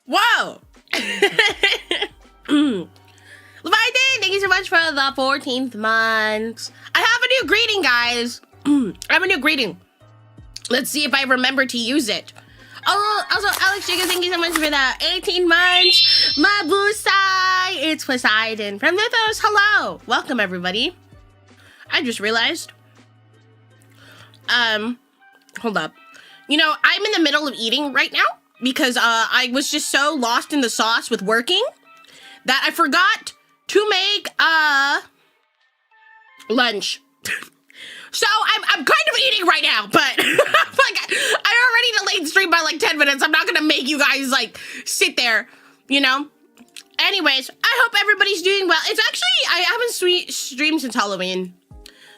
Whoa! Leviathan, thank you so much for the 14th month. I have a new greeting, guys. I have a new greeting. Let's see if I remember to use it. Oh, also, Alex Jigga, thank you so much for the 18 months. Mabusai, it's Poseidon from Mythos. Hello, welcome everybody. I just realized. Hold up. You know, I'm in the middle of eating right now because I was just so lost in the sauce with working that I forgot to make lunch. So I'm kind of eating right now, but like I already delayed stream by like 10 minutes. I'm not gonna make you guys like sit there, you know? Anyways, I hope everybody's doing well. It's actually, I haven't streamed since Halloween.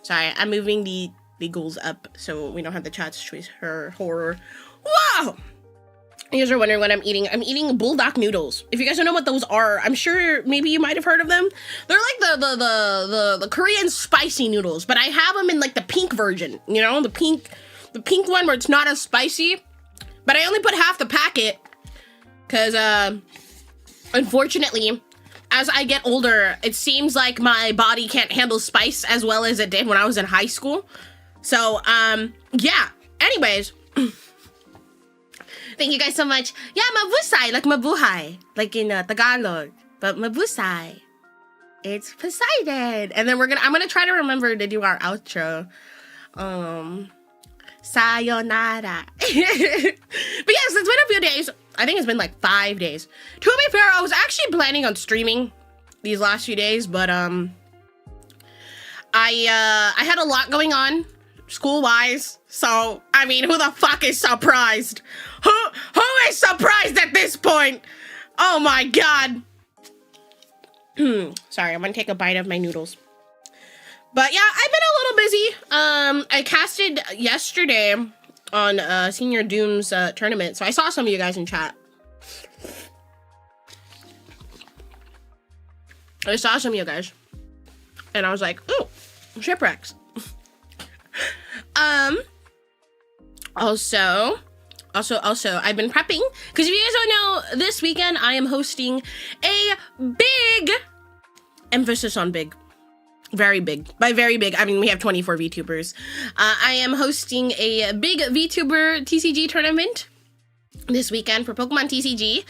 Sorry, I'm moving the ghouls up so we don't have the chat's choice her horror. Whoa! You guys are wondering what I'm eating. I'm eating bulldog noodles. If you guys don't know what those are, I'm sure maybe you might have heard of them. They're like the Korean spicy noodles, but I have them in like the pink version, you know, the pink one where it's not as spicy. But I only put half the packet because unfortunately, as I get older, it seems like my body can't handle spice as well as it did when I was in high school. So yeah. Anyways. Thank you guys so much. Yeah, mabusay, like mabuhay, like in Tagalog. But mabusay, it's Poseidon. And then I'm gonna try to remember to do our outro. Sayonara. But yes, it's been a few days. I think it's been like 5 days. To be fair, I was actually planning on streaming these last few days, but I had a lot going on school-wise. So, I mean, who the fuck is surprised? Who is surprised at this point? Oh my god. Sorry, I'm gonna take a bite of my noodles. But yeah, I've been a little busy. I casted yesterday on Senior Doom's tournament, so I saw some of you guys in chat. I saw some of you guys, and I was like, ooh, shipwrecks. Also, I've been prepping, because if you guys don't know, this weekend I am hosting a big, emphasis on big, very big. By very big, I mean we have 24 VTubers. I am hosting a big VTuber TCG tournament this weekend for Pokemon TCG,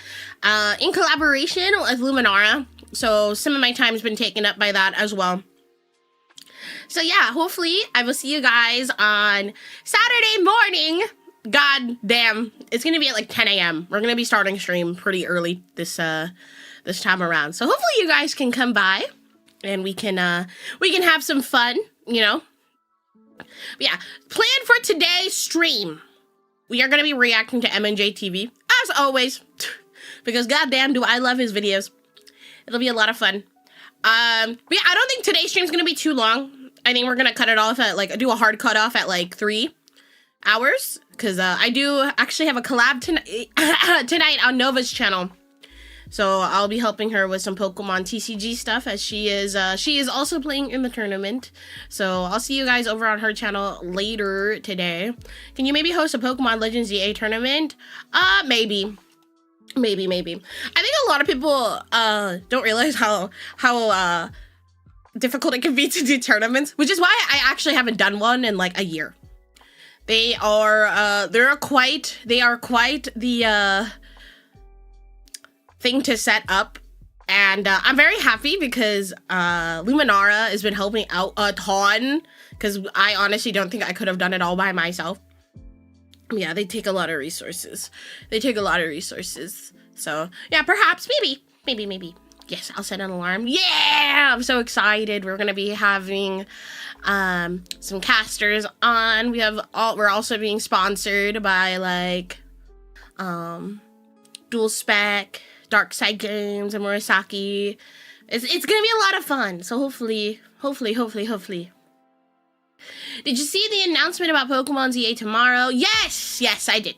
in collaboration with Luminara. So some of my time's been taken up by that as well. So yeah, hopefully I will see you guys on Saturday morning. God damn, it's gonna be at like 10 a.m. We're gonna be starting stream pretty early this time around. So hopefully you guys can come by and we can have some fun, you know. But yeah, plan for today's stream. We are gonna be reacting to MandJTV as always, because goddamn do I love his videos. It'll be a lot of fun. But yeah, I don't think today's stream's gonna be too long. I think we're gonna cut it off at like do a hard cut off at like 3 hours, because I do actually have a collab tonight on Nova's channel. So I'll be helping her with some Pokemon TCG stuff, as she is also playing in the tournament. So I'll see you guys over on her channel later today. Can you maybe host a Pokemon Legends EA tournament? Maybe. I think a lot of people don't realize how difficult it can be to do tournaments, which is why I actually haven't done one in like a year. They are quite the thing to set up, and I'm very happy because Luminara has been helping out a ton, because I honestly don't think I could have done it all by myself. Yeah, they take a lot of resources. So yeah, perhaps, maybe. Yes, I'll set an alarm. Yeah, I'm so excited. We're gonna be having some casters on. We're also being sponsored by like Dual Spec, Dark Side Games, and Murasaki. It's gonna be a lot of fun. So hopefully. Did you see the announcement about Pokemon EA tomorrow? Yes, I did.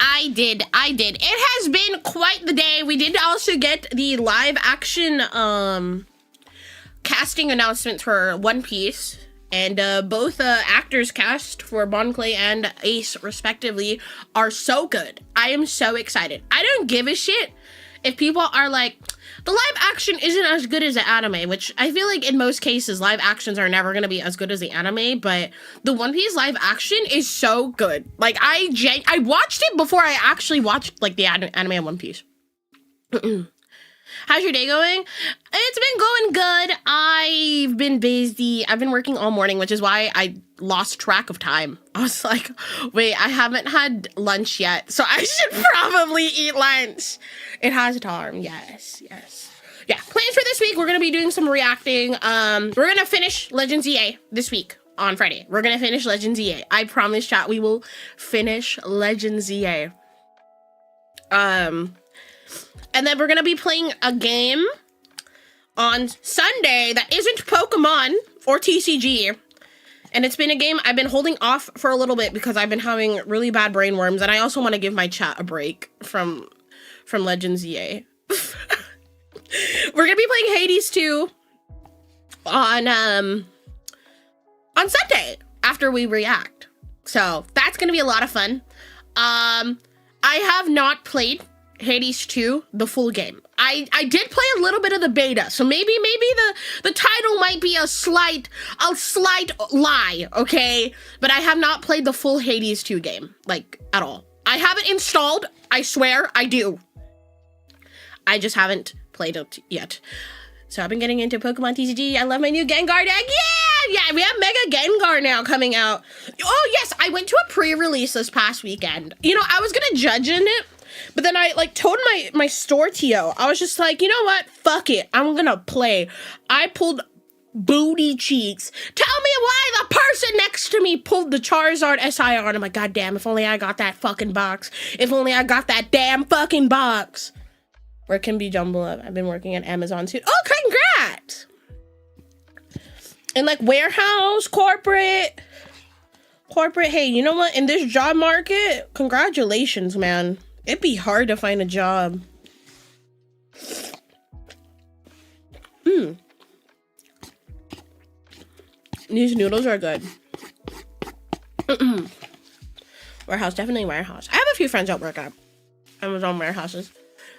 It has been quite the day. We did also get the live action casting announcement for One Piece And both actors cast for Bon Clay and Ace, respectively, are so good. I am so excited. I don't give a shit if people are like, the live action isn't as good as the anime, which I feel like in most cases, live actions are never going to be as good as the anime, but the One Piece live action is so good. Like, I watched it before I actually watched, like, the anime of One Piece. How's your day going? It's been going good. I've been busy. I've been working all morning, which is why I lost track of time. I was like, wait, I haven't had lunch yet, so I should probably eat lunch. It has time. Yes. Yeah, plans for this week, we're going to be doing some reacting. We're going to finish Legends EA this week on Friday. We're going to finish Legends EA. I promise, chat, we will finish Legends EA. And then we're going to be playing a game on Sunday that isn't Pokemon or TCG. And it's been a game I've been holding off for a little bit because I've been having really bad brain worms. And I also want to give my chat a break from Legends EA. We're going to be playing Hades 2 on Sunday after we react. So that's going to be a lot of fun. I have not played Hades 2, the full game. I did play a little bit of the beta, so maybe the title might be a slight lie, okay? But I have not played the full Hades 2 game, like, at all. I have it installed, I swear, I do. I just haven't played it yet. So I've been getting into Pokemon TCG. I love my new Gengar deck. Yeah, we have Mega Gengar now coming out. Oh, yes, I went to a pre-release this past weekend. You know, I was gonna judge in it, but then I, like, told my store TO, I was just like, you know what? Fuck it. I'm gonna play. I pulled booty cheeks. Tell me why the person next to me pulled the Charizard SIR. And I'm like, God damn, if only I got that fucking box. If only I got that damn fucking box. Where it can be jumble up. I've been working at Amazon too. Oh, congrats! And like warehouse, corporate, hey, you know what? In this job market, congratulations, man. It'd be hard to find a job. These noodles are good. Warehouse, definitely warehouse. I have a few friends that work at Amazon warehouses.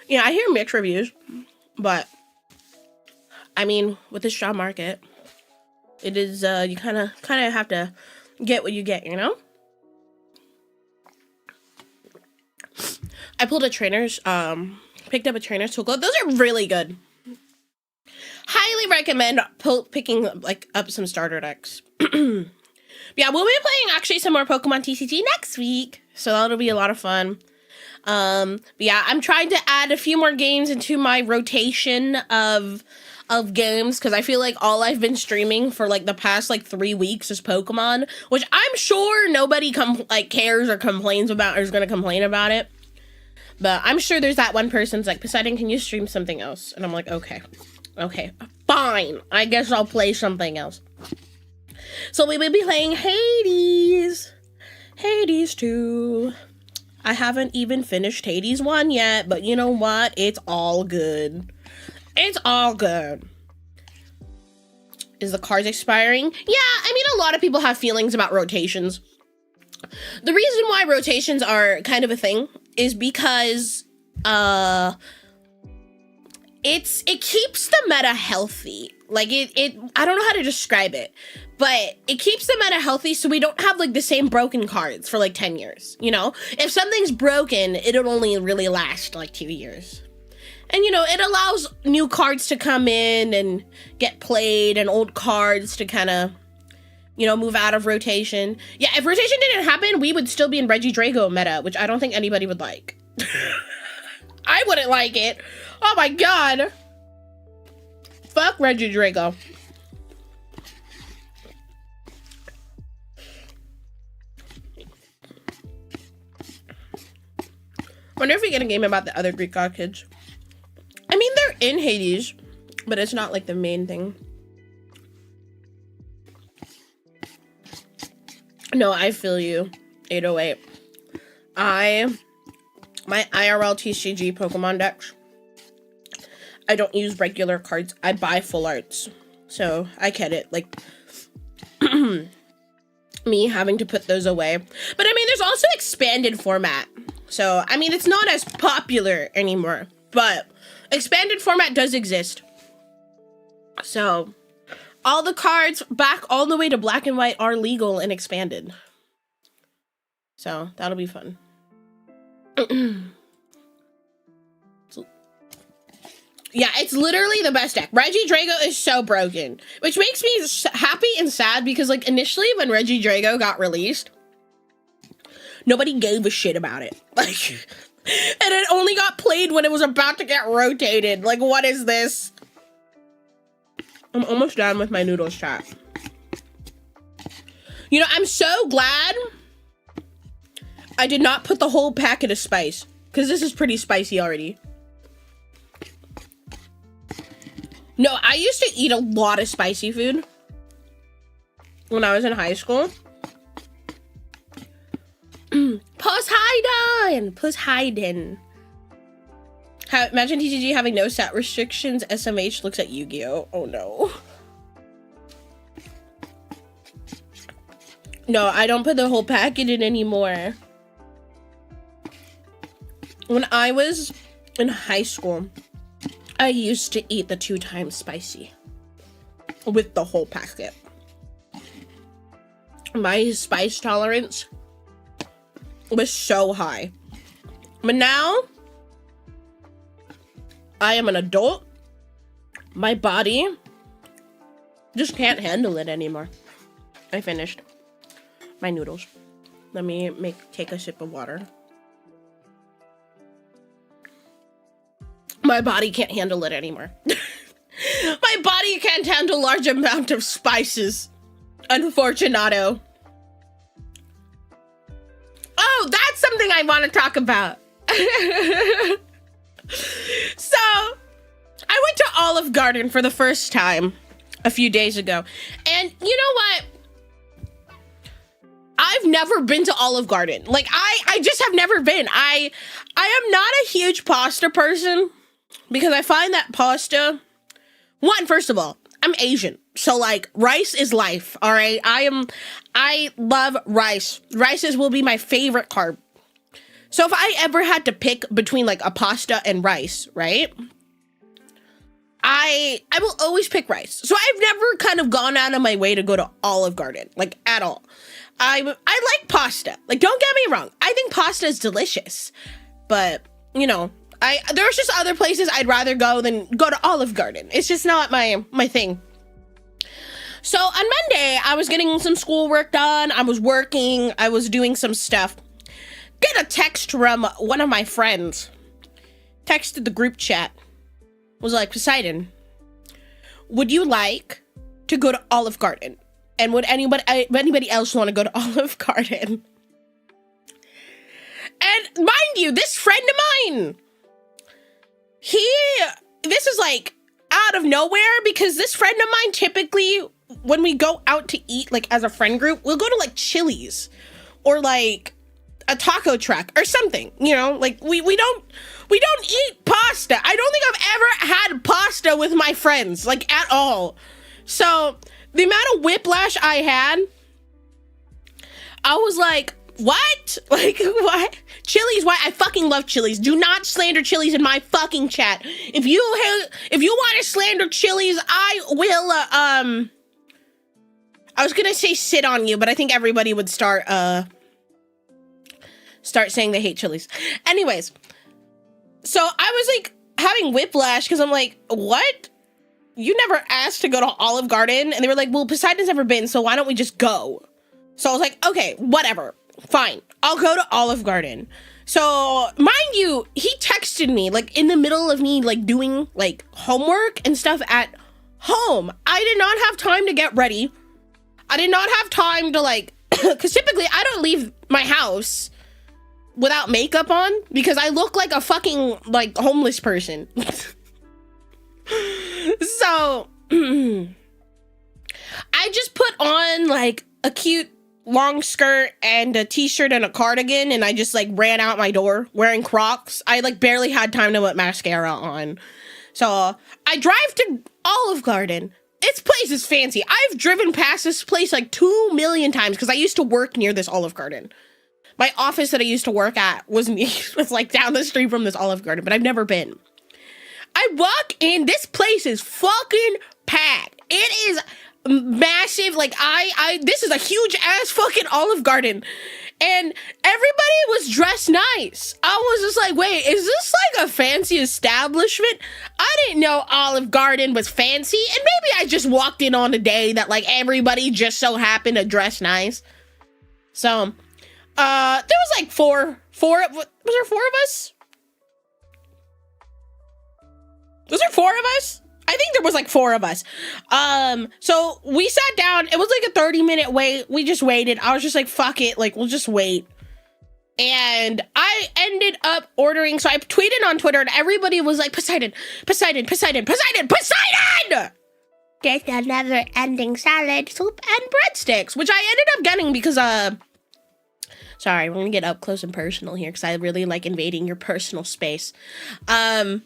Yeah, I hear mixed reviews, but I mean, with this job market, it is, you kind of have to get what you get, you know? I pulled a trainer's, picked up a trainer's toolkit. Those are really good. Highly recommend picking, like, up some starter decks. Yeah, we'll be playing, actually, some more Pokemon TCG next week, so that'll be a lot of fun. But yeah, I'm trying to add a few more games into my rotation of games, because I feel like all I've been streaming for like the past like 3 weeks is Pokemon, which I'm sure nobody cares or complains about or is gonna complain about it. But I'm sure there's that one person's like, Poseidon, can you stream something else? And I'm like, okay, fine. I guess I'll play something else. So we will be playing Hades 2. I haven't even finished Hades 1 yet, but you know what? It's all good. It's all good. Is the cards expiring? Yeah, I mean, a lot of people have feelings about rotations. The reason why rotations are kind of a thing is because it keeps the meta healthy. Like I don't know how to describe it, but it keeps the meta healthy so we don't have like the same broken cards for like 10 years, you know? If something's broken, it'll only really last like 2 years. And you know, it allows new cards to come in and get played and old cards to kind of, you know, move out of rotation. Yeah, if rotation didn't happen, we would still be in Regidrago meta, which I don't think anybody would like. I wouldn't like it. Oh my god. Fuck Regidrago. Wonder if we get a game about the other Greek god kids. I mean, they're in Hades, but it's not like the main thing. No, I feel you. 808. My IRL TCG Pokemon decks, I don't use regular cards. I buy full arts. So I get it. Like, me having to put those away. But I mean, there's also expanded format. So, I mean, it's not as popular anymore, but expanded format does exist. So, all the cards back all the way to black and white are legal and expanded. So, that'll be fun. Yeah, it's literally the best deck. Regidrago is so broken, which makes me happy and sad because, like, initially when Regidrago got released, nobody gave a shit about it. Like, and it only got played when it was about to get rotated. Like, what is this? I'm almost done with my noodles chat. You know, I'm so glad I did not put the whole packet of spice, because this is pretty spicy already. No, I used to eat a lot of spicy food when I was in high school. Poseidon. Imagine TCG having no set restrictions. SMH looks at Yu-Gi-Oh! Oh no. No, I don't put the whole packet in anymore. When I was in high school, I used to eat the 2 times spicy with the whole packet. My spice tolerance was so high. But now, I am an adult. My body just can't handle it anymore. I finished my noodles. Let me take a sip of water. My body can't handle it anymore. My body can't handle large amount of spices. Unfortunato. Oh, that's something I want to talk about. So, I went to Olive Garden for the first time a few days ago. And you know what? I've never been to Olive Garden. Like, I just have never been. I am not a huge pasta person. Because I find that pasta, first of all, I'm Asian. So, like, rice is life, all right? I love rice. Rice will be my favorite carb. So if I ever had to pick between, like, a pasta and rice, right? I will always pick rice. So I've never kind of gone out of my way to go to Olive Garden, like, at all. I like pasta. Like, don't get me wrong. I think pasta is delicious. But, you know, there's just other places I'd rather go than go to Olive Garden. It's just not my thing. So on Monday, I was getting some schoolwork done. I was working. I was doing some stuff. Get a text from one of my friends. Texted the group chat. Was like, Poseidon, would you like to go to Olive Garden? And would anybody else want to go to Olive Garden? And mind you, this friend of mine, this is like out of nowhere, because this friend of mine, typically when we go out to eat, like as a friend group, we'll go to like Chili's or like a taco truck or something, you know, like we don't eat pasta. I don't think I've ever had pasta with my friends, like, at all. So the amount of whiplash I had, I was like, what? Like, what? Chili's, why? I fucking love Chili's. Do not slander Chili's in my fucking chat. If you want to slander Chili's, I will, I was gonna say sit on you, but I think everybody would start saying they hate Chili's. Anyways, so I was like having whiplash because I'm like, what? You never asked to go to Olive Garden? And they were like, well, Poseidon's never been, so why don't we just go? So I was like, okay, whatever. Fine. I'll go to Olive Garden. So, mind you, he texted me, like, in the middle of me, like, doing, like, homework and stuff at home. I did not have time to get ready. I did not have time to, like, because typically I don't leave my house without makeup on because I look like a fucking, like, homeless person. So, I just put on, like, a cute long skirt and a t-shirt and a cardigan, and I just, like, ran out my door wearing Crocs. I, like, barely had time to put mascara on. So, I drive to Olive Garden. its place is fancy. I've driven past this place like 2 million times because I used to work near this Olive Garden. My office that I used to work at was like down the street from this Olive Garden, but I've never been. I walk in, this place is fucking packed. It is massive. Like this is a huge ass fucking Olive Garden. And everybody was dressed nice. I was just like, wait, is this like a fancy establishment? I didn't know Olive Garden was fancy. And maybe I just walked in on a day that like everybody just so happened to dress nice. So, there was like was there 4 of us? Was there 4 of us? I think there was like 4 of us. So we sat down. It was like a 30-minute wait. We just waited. I was just like, fuck it. Like, we'll just wait. And I ended up ordering. So I tweeted on Twitter and everybody was like, Poseidon, Poseidon, Poseidon, Poseidon, Poseidon! Get a never-ending salad, soup, and breadsticks, which I ended up getting because, sorry, we're gonna get up close and personal here because I really like invading your personal space. I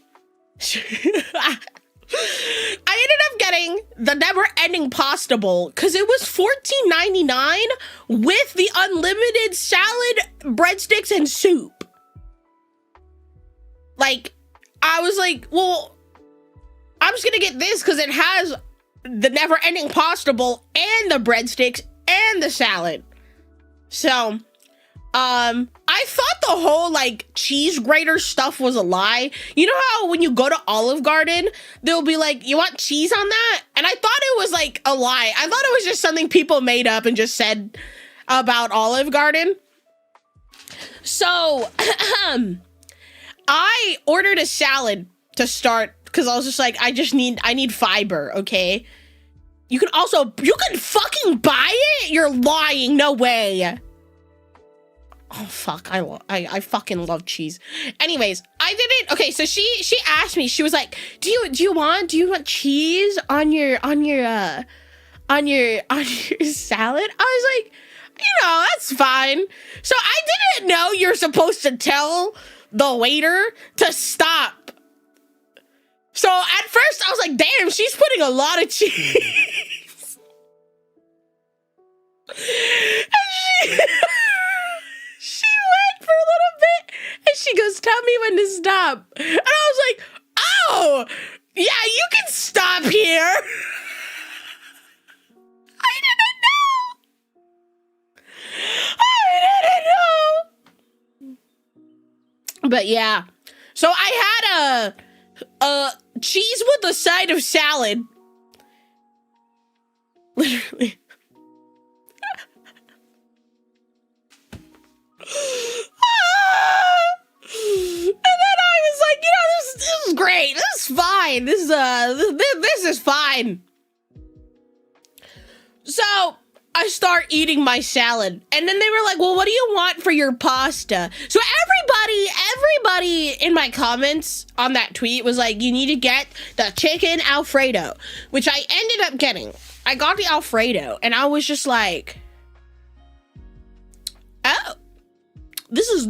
ended up getting the never-ending pasta bowl because it was $14.99 with the unlimited salad, breadsticks, and soup. Like, I was like, well, I'm just gonna get this because it has the never-ending pasta bowl and the breadsticks and the salad. So, I thought the whole like cheese grater stuff was a lie. You know how when you go to Olive Garden, they'll be like, you want cheese on that? And I thought it was like a lie. I thought it was just something people made up and just said about Olive Garden. So, I ordered a salad to start because I was just like, I need fiber, okay? You can fucking buy it? You're lying, no way. Oh, fuck, I fucking love cheese. Anyways, I didn't, okay, so she asked me, she was like, do you want cheese on your salad? I was like, that's fine. So I didn't know you're supposed to tell the waiter to stop. So at first I was like, damn, she's putting a lot of cheese. And she went for a little bit and she goes, tell me when to stop. And I was like, oh, yeah, you can stop here. I didn't know. But yeah, so I had a cheese with a side of salad. Literally. And then I was like, this is great. This is fine. This is fine. So I start eating my salad, and then they were like, well, what do you want for your pasta? So everybody in my comments on that tweet was like, you need to get the chicken Alfredo, which I ended up getting. I got the Alfredo, and I was just like, oh, this is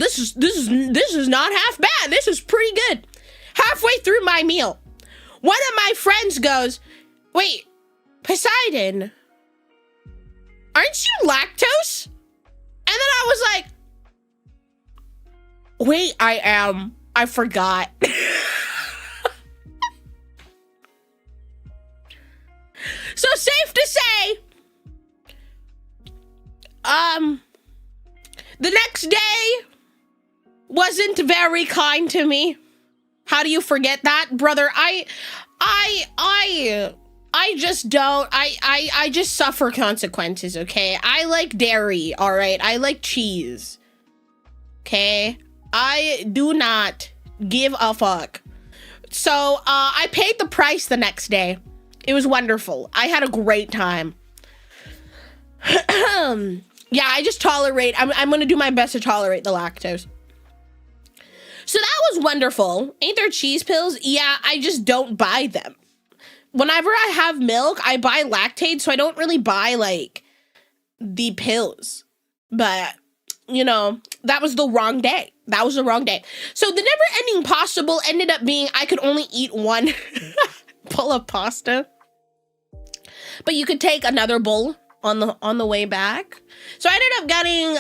not half bad. This is pretty good. Halfway through my meal, one of my friends goes, wait, Poseidon, aren't you lactose? And then I was like, wait, I am. I forgot. So safe to say, the next day wasn't very kind to me. How do you forget that, brother? I just don't. I just suffer consequences, okay? I like dairy, all right? I like cheese, okay? I do not give a fuck. So, I paid the price the next day. It was wonderful. I had a great time. Yeah, I just tolerate. I'm gonna do my best to tolerate the lactose. So that was wonderful. Ain't there cheese pills? Yeah, I just don't buy them. Whenever I have milk, I buy Lactaid, so I don't really buy, like, the pills. But, that was the wrong day. That was the wrong day. So the never-ending pasta bowl ended up being I could only eat one bowl of pasta. but you could take another bowl on the way back. So I ended up getting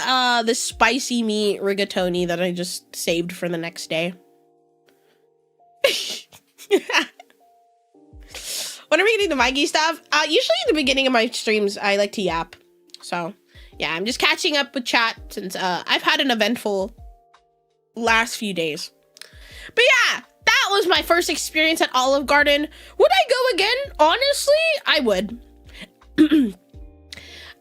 the spicy meat rigatoni that I just saved for the next day. When are we getting the Mikey stuff? Usually at the beginning of my streams, I like to yap. So yeah, I'm just catching up with chat since I've had an eventful last few days. But yeah, that was my first experience at Olive Garden. Would I go again? Honestly, I would.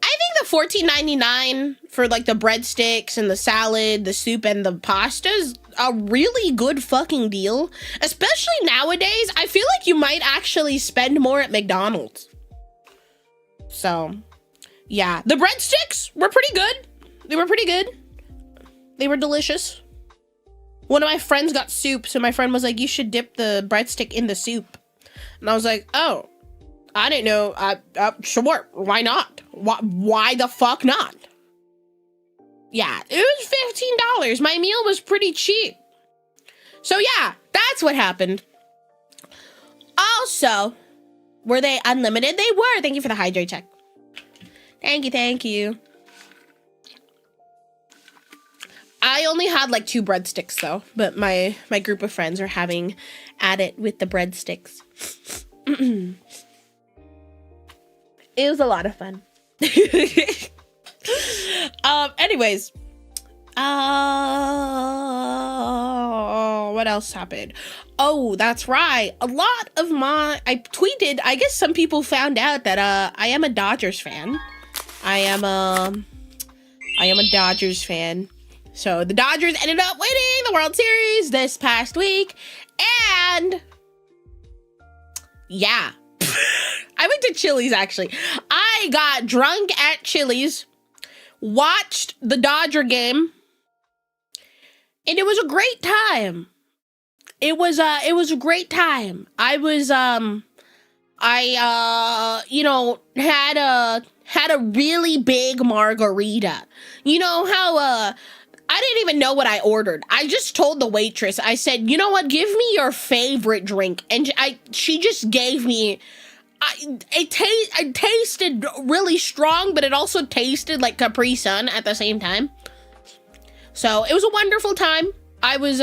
I think the $14.99 for like the breadsticks and the salad, the soup, and the pasta is a really good fucking deal. Especially nowadays, I feel like you might actually spend more at McDonald's. So, yeah. The breadsticks were pretty good. They were pretty good. They were delicious. One of my friends got soup, so my friend was like, you should dip the breadstick in the soup. And I was like, oh, I didn't know. Sure, why not? Why the fuck not? Yeah, it was $15. My meal was pretty cheap. So yeah, that's what happened. Also, were they unlimited? They were. Thank you for the hydrate check. Thank you. I only had like 2 breadsticks though, but my group of friends are having at it with the breadsticks. It was a lot of fun. Anyways. What else happened? Oh, that's right. I tweeted, I guess some people found out that I am a Dodgers fan. I am a Dodgers fan. So the Dodgers ended up winning the World Series this past week. And yeah. I went to Chili's, actually. I got drunk at Chili's, watched the Dodger game, and it was a great time. It was a great time. Had a really big margarita. You know how, I didn't even know what I ordered. I just told the waitress, I said, you know what, give me your favorite drink. And she just gave me, it tasted really strong, but it also tasted like Capri Sun at the same time. So it was a wonderful time. I was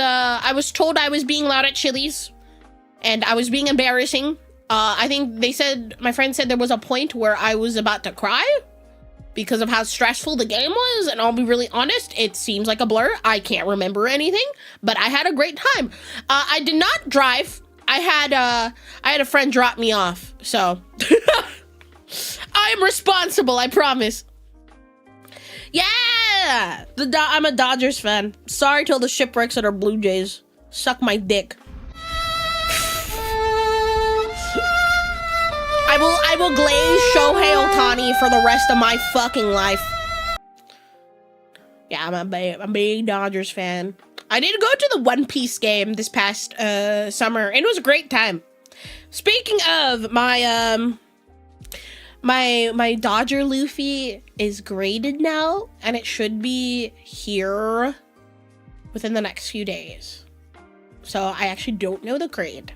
told I was being loud at Chili's, and I was being embarrassing. I think my friend said there was a point where I was about to cry because of how stressful the game was, and I'll be really honest, it seems like a blur. I can't remember anything, but I had a great time. I did not drive. I had a friend drop me off, so I am responsible, I promise. Yeah, I'm a Dodgers fan. Sorry to all the shipwrecks that are Blue Jays. Suck my dick. I will glaze Shohei Ohtani for the rest of my fucking life. Yeah, I'm a big Dodgers fan. I did go to the One Piece game this past summer, and it was a great time. Speaking of, my Dodger Luffy is graded now, and it should be here within the next few days. So I actually don't know the grade,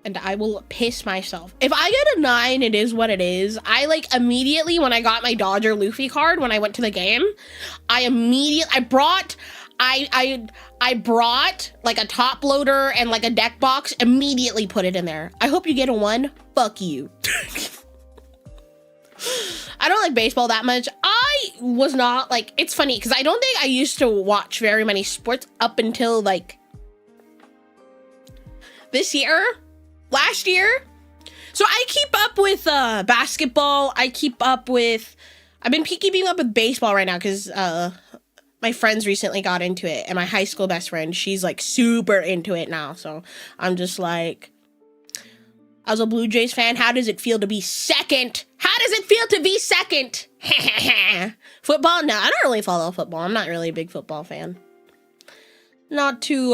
and I will piss myself. If I get a 9, it is what it is. I immediately, when I got my Dodger Luffy card, when I went to the game, I brought like a top loader and like a deck box, immediately put it in there. I hope you get a 1. Fuck you. I don't like baseball that much. I was not it's funny because I don't think I used to watch very many sports up until last year. So I keep up with basketball. I've been keeping up with baseball right now because my friends recently got into it, and my high school best friend, she's super into it now. So I'm just as a Blue Jays fan, how does it feel to be second? How does it feel to be second? Football? No, I don't really follow football. I'm not really a big football fan. Not too,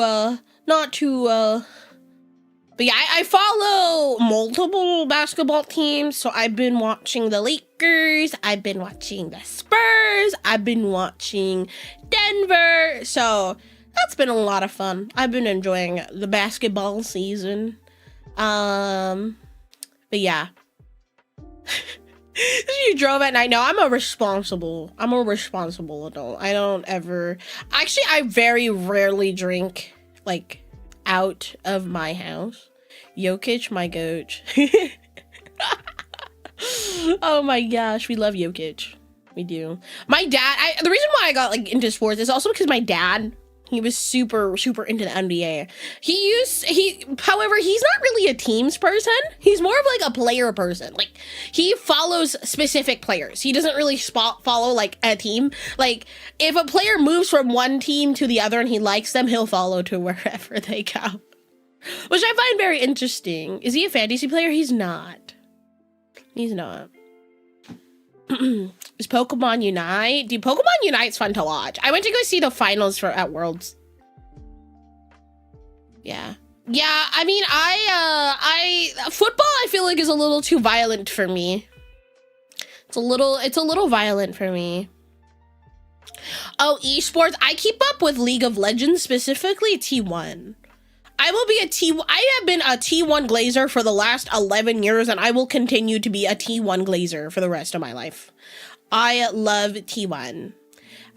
but yeah, I follow multiple basketball teams. So I've been watching the Lakers. I've been watching the Spurs. I've been watching Denver. So that's been a lot of fun. I've been enjoying the basketball season. But yeah. You drove at night. No, I'm a responsible adult. I don't ever, actually, I very rarely drink, like, out of my house. Jokic, my goat. Oh my gosh, we love Jokic. We do. My dad, the reason why I got, like, into sports is also because my dad, he was super into the NBA. However, he's not really a teams person. He's more of like a player person. Like, he follows specific players. He doesn't really follow like a team. Like, if a player moves from one team to the other and he likes them, he'll follow to wherever they go. Which I find very interesting. Is he a fantasy player? He's not. He's not. Is Pokemon Unite? Dude, Pokemon Unite's fun to watch. I went to go see the finals at Worlds. Yeah. Yeah, I mean, football I feel like is a little too violent for me. It's a little violent for me. Oh, esports. I keep up with League of Legends, specifically T1. I have been a T1 Glazer for the last 11 years, and I will continue to be a T1 Glazer for the rest of my life. I love T1.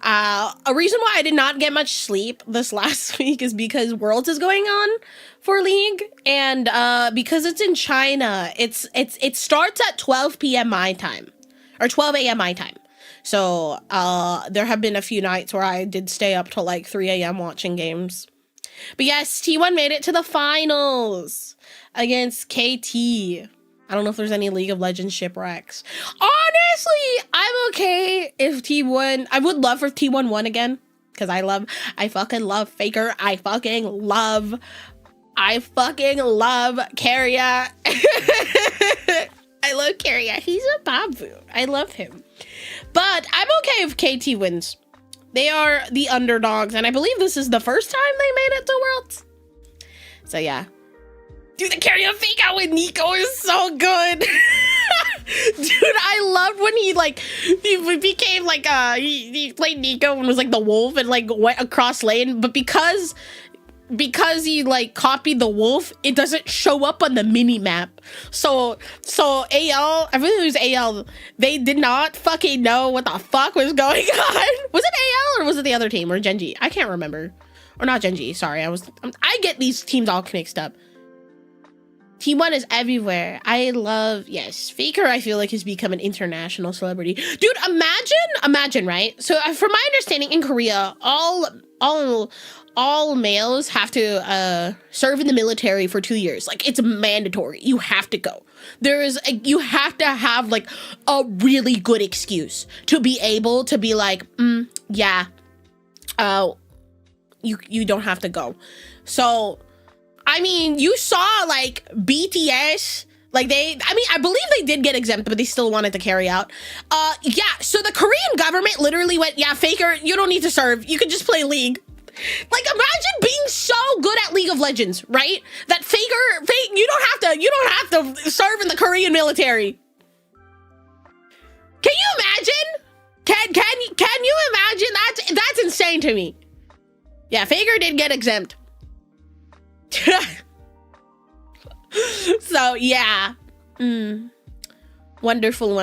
A reason why I did not get much sleep this last week is because Worlds is going on for League, and because it's in China, it starts at 12 p.m. my time, or 12 a.m. my time. So there have been a few nights where I did stay up till like 3 a.m. watching games. But yes, T1 made it to the finals against KT. I don't know if there's any League of Legends shipwrecks. Honestly, I'm okay if T1... I would love for T1 won again. Because I fucking love Faker. I fucking love Carrier. I love Carrier. He's a babu. I love him. But I'm okay if KT wins. They are the underdogs, and I believe this is the first time they made it to Worlds. So yeah. Dude, the Carrier fake out with Nico is so good. Dude, I loved when he became like, he played Nico and was like the wolf and like went across lane, but because he like copied the wolf, it doesn't show up on the mini map. So AL, I believe it was AL, they did not fucking know what the fuck was going on. Was it AL or was it the other team or Genji? I can't remember. Or not Genji, sorry. I get these teams all mixed up. T1 is everywhere. Yes, Faker I feel like has become an international celebrity. Dude, imagine, right? So from my understanding in Korea, all males have to serve in the military for 2 years. Like, it's mandatory. You have to go. You have to have like a really good excuse to be able to be like, yeah, you don't have to go. So, I mean, you saw like BTS, like I believe they did get exempt, but they still wanted to carry out. Yeah, so the Korean government literally went, yeah, Faker, you don't need to serve. You can just play League. Like, imagine being so good at League of Legends, right? That Faker, you don't have to serve in the Korean military. Can you imagine? Can you imagine? That's insane to me. Yeah, Faker did get exempt. So yeah, wonderful.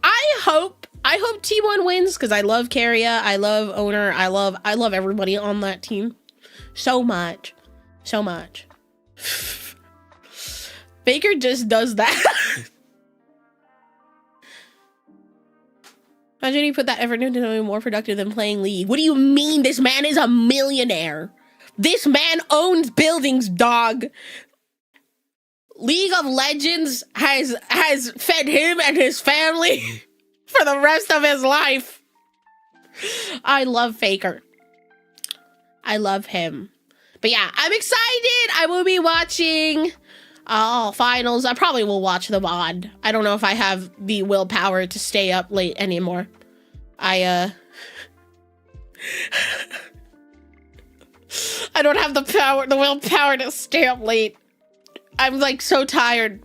I hope T1 wins because I love Carrier, I love Owner, I love everybody on that team so much. Faker just does that. Imagine he put that effort into something more productive than playing League. What do you mean? This man is a millionaire. This man owns buildings, dog. League of Legends has fed him and his family for the rest of his life. I love Faker. I love him. But yeah, I'm excited. I will be watching finals. I probably will watch the VOD. I don't know if I have the willpower to stay up late anymore. I don't have the willpower to stay up late. I'm like so tired.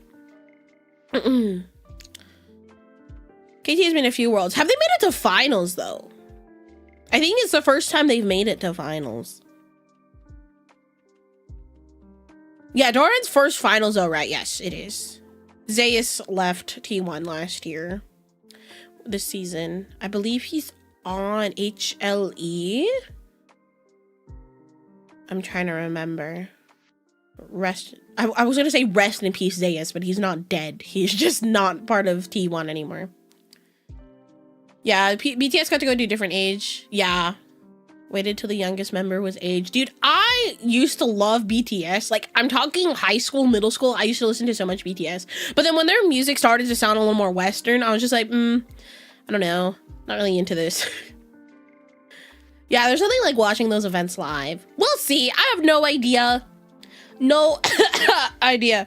KT has been a few Worlds. Have they made it to finals though? I think it's the first time they've made it to finals. Yeah, Doran's first finals though, right? Yes, it is. Zeus left T1 last year. this season. I believe he's on HLE. I'm trying to remember. I was gonna say rest in peace Zayas, but he's not dead. He's just not part of T1 anymore. Yeah, BTS got to go to a different age. Yeah. Waited till the youngest member was aged. Dude, I used to love BTS. Like, I'm talking high school, middle school. I used to listen to so much BTS. But then when their music started to sound a little more Western, I was just like, I don't know. Not really into this. Yeah, there's nothing like watching those events live. We'll see. I have no idea. No idea.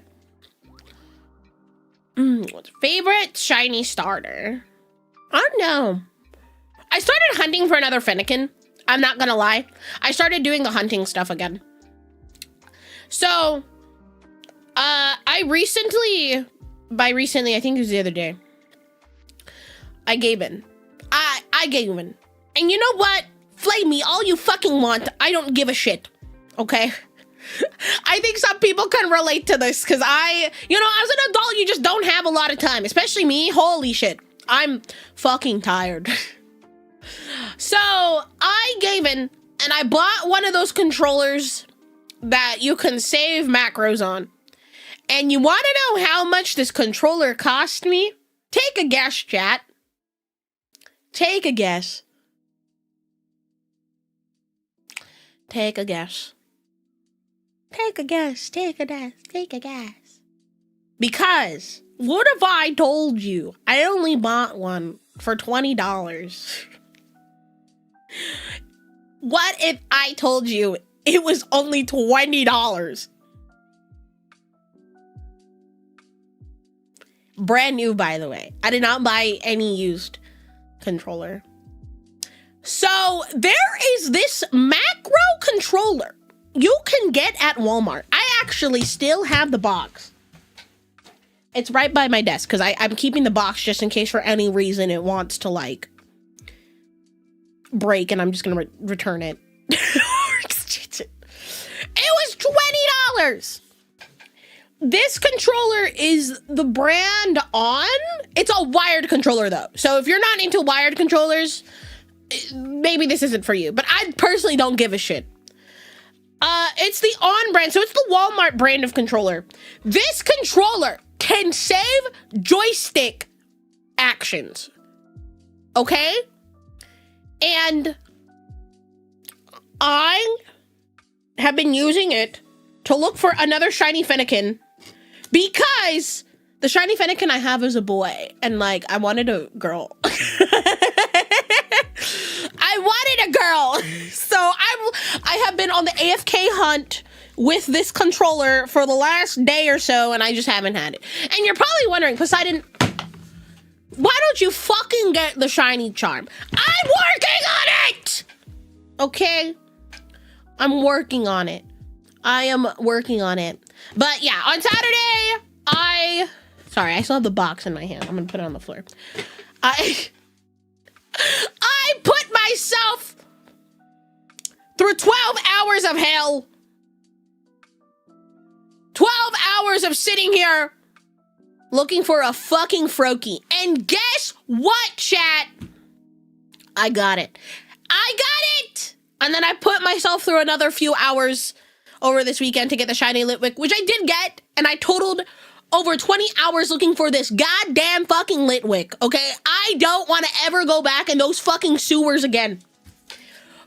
Favorite shiny starter? I don't know. I started hunting for another Fennekin. I'm not gonna lie. I started doing the hunting stuff again. So, I recently, I think it was the other day, I gave in. I gave in. And you know what? Flame me all you fucking want. I don't give a shit. Okay? I think some people can relate to this because as an adult, you just don't have a lot of time, especially me. Holy shit. I'm fucking tired. So I gave in and I bought one of those controllers that you can save macros on. And you want to know how much this controller cost me? Take a guess, chat. Take a guess. Take a guess. Take a guess. Take a guess. Take a guess. Because what if I told you I only bought one for $20? What if I told you it was only $20? Brand new, by the way. I did not buy any used controller. So there is this macro controller you can get at Walmart. I actually still have the box. It's right by my desk because I'm keeping the box just in case for any reason it wants to like break and I'm just gonna return it. It was $20. This controller is the brand On. It's a wired controller though. So if you're not into wired controllers, maybe this isn't for you, but I personally don't give a shit. It's the On brand, so it's the Walmart brand of controller. This controller can save joystick actions. Okay? And I have been using it to look for another shiny Fennekin because the shiny Fennekin I have is a boy and like I wanted a girl. I wanted a girl. So I have been on the AFK hunt with this controller for the last day or so and I just haven't had it. And you're probably wondering, Poseidon, why don't you fucking get the shiny charm? I'm working on it! Okay? I'm working on it. I am working on it. But yeah, on Saturday, sorry, I still have the box in my hand. I'm gonna put it on the floor. I put myself through 12 hours of hell. 12 hours of sitting here looking for a fucking Froakie. And guess what, chat? I got it. I got it! And then I put myself through another few hours over this weekend to get the shiny Litwick, which I did get, and I totaled over 20 hours looking for this goddamn fucking Litwick, okay? I don't want to ever go back in those fucking sewers again.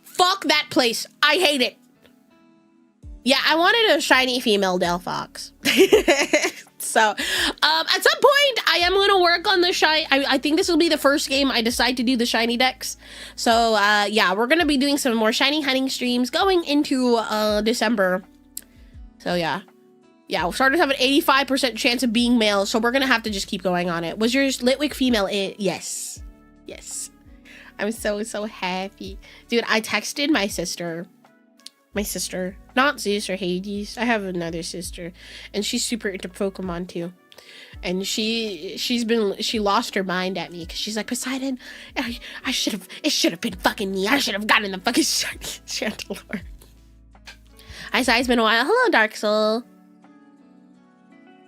Fuck that place. I hate it. Yeah, I wanted a shiny female Delphox. So, at some point, I am going to work on the shiny. I think this will be the first game I decide to do the shiny decks. So, yeah, we're going to be doing some more shiny hunting streams going into December. So, yeah. Yeah, starters have an 85% chance of being male, so we're going to have to just keep going on it. Was yours Litwick female? Yes. Yes. I'm so happy. Dude, I texted my sister. Not Zeus or Hades. I have another sister, and she's super into Pokemon too. And she lost her mind at me because she's like, Poseidon, it should have been fucking me. I should have gotten the fucking Chandelure. It's been a while. Hello, Dark Soul.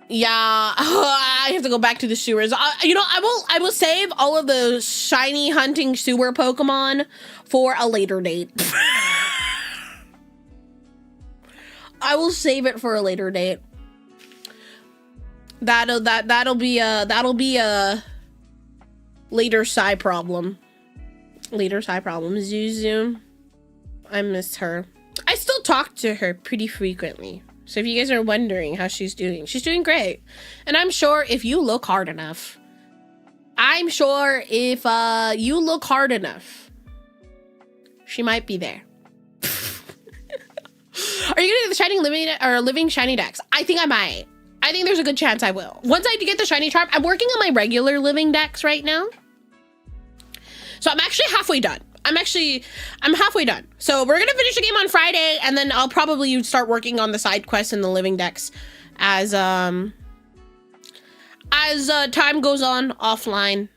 Yeah, I have to go back to the sewers. You know, I will save all of the shiny hunting sewer Pokemon for a later date. I will save it for a later date. That'll be a later side problem. Later side problem. Zuzu. I miss her. I still talk to her pretty frequently. So if you guys are wondering how she's doing great. And I'm sure if you look hard enough, she might be there. Are you gonna get the shiny living shiny decks? I think I might. I think there's a good chance I will. Once I get the shiny charm, I'm working on my regular living decks right now. So I'm actually halfway done. I'm halfway done. So we're gonna finish the game on Friday, and then I'll probably start working on the side quests and the living decks as time goes on offline.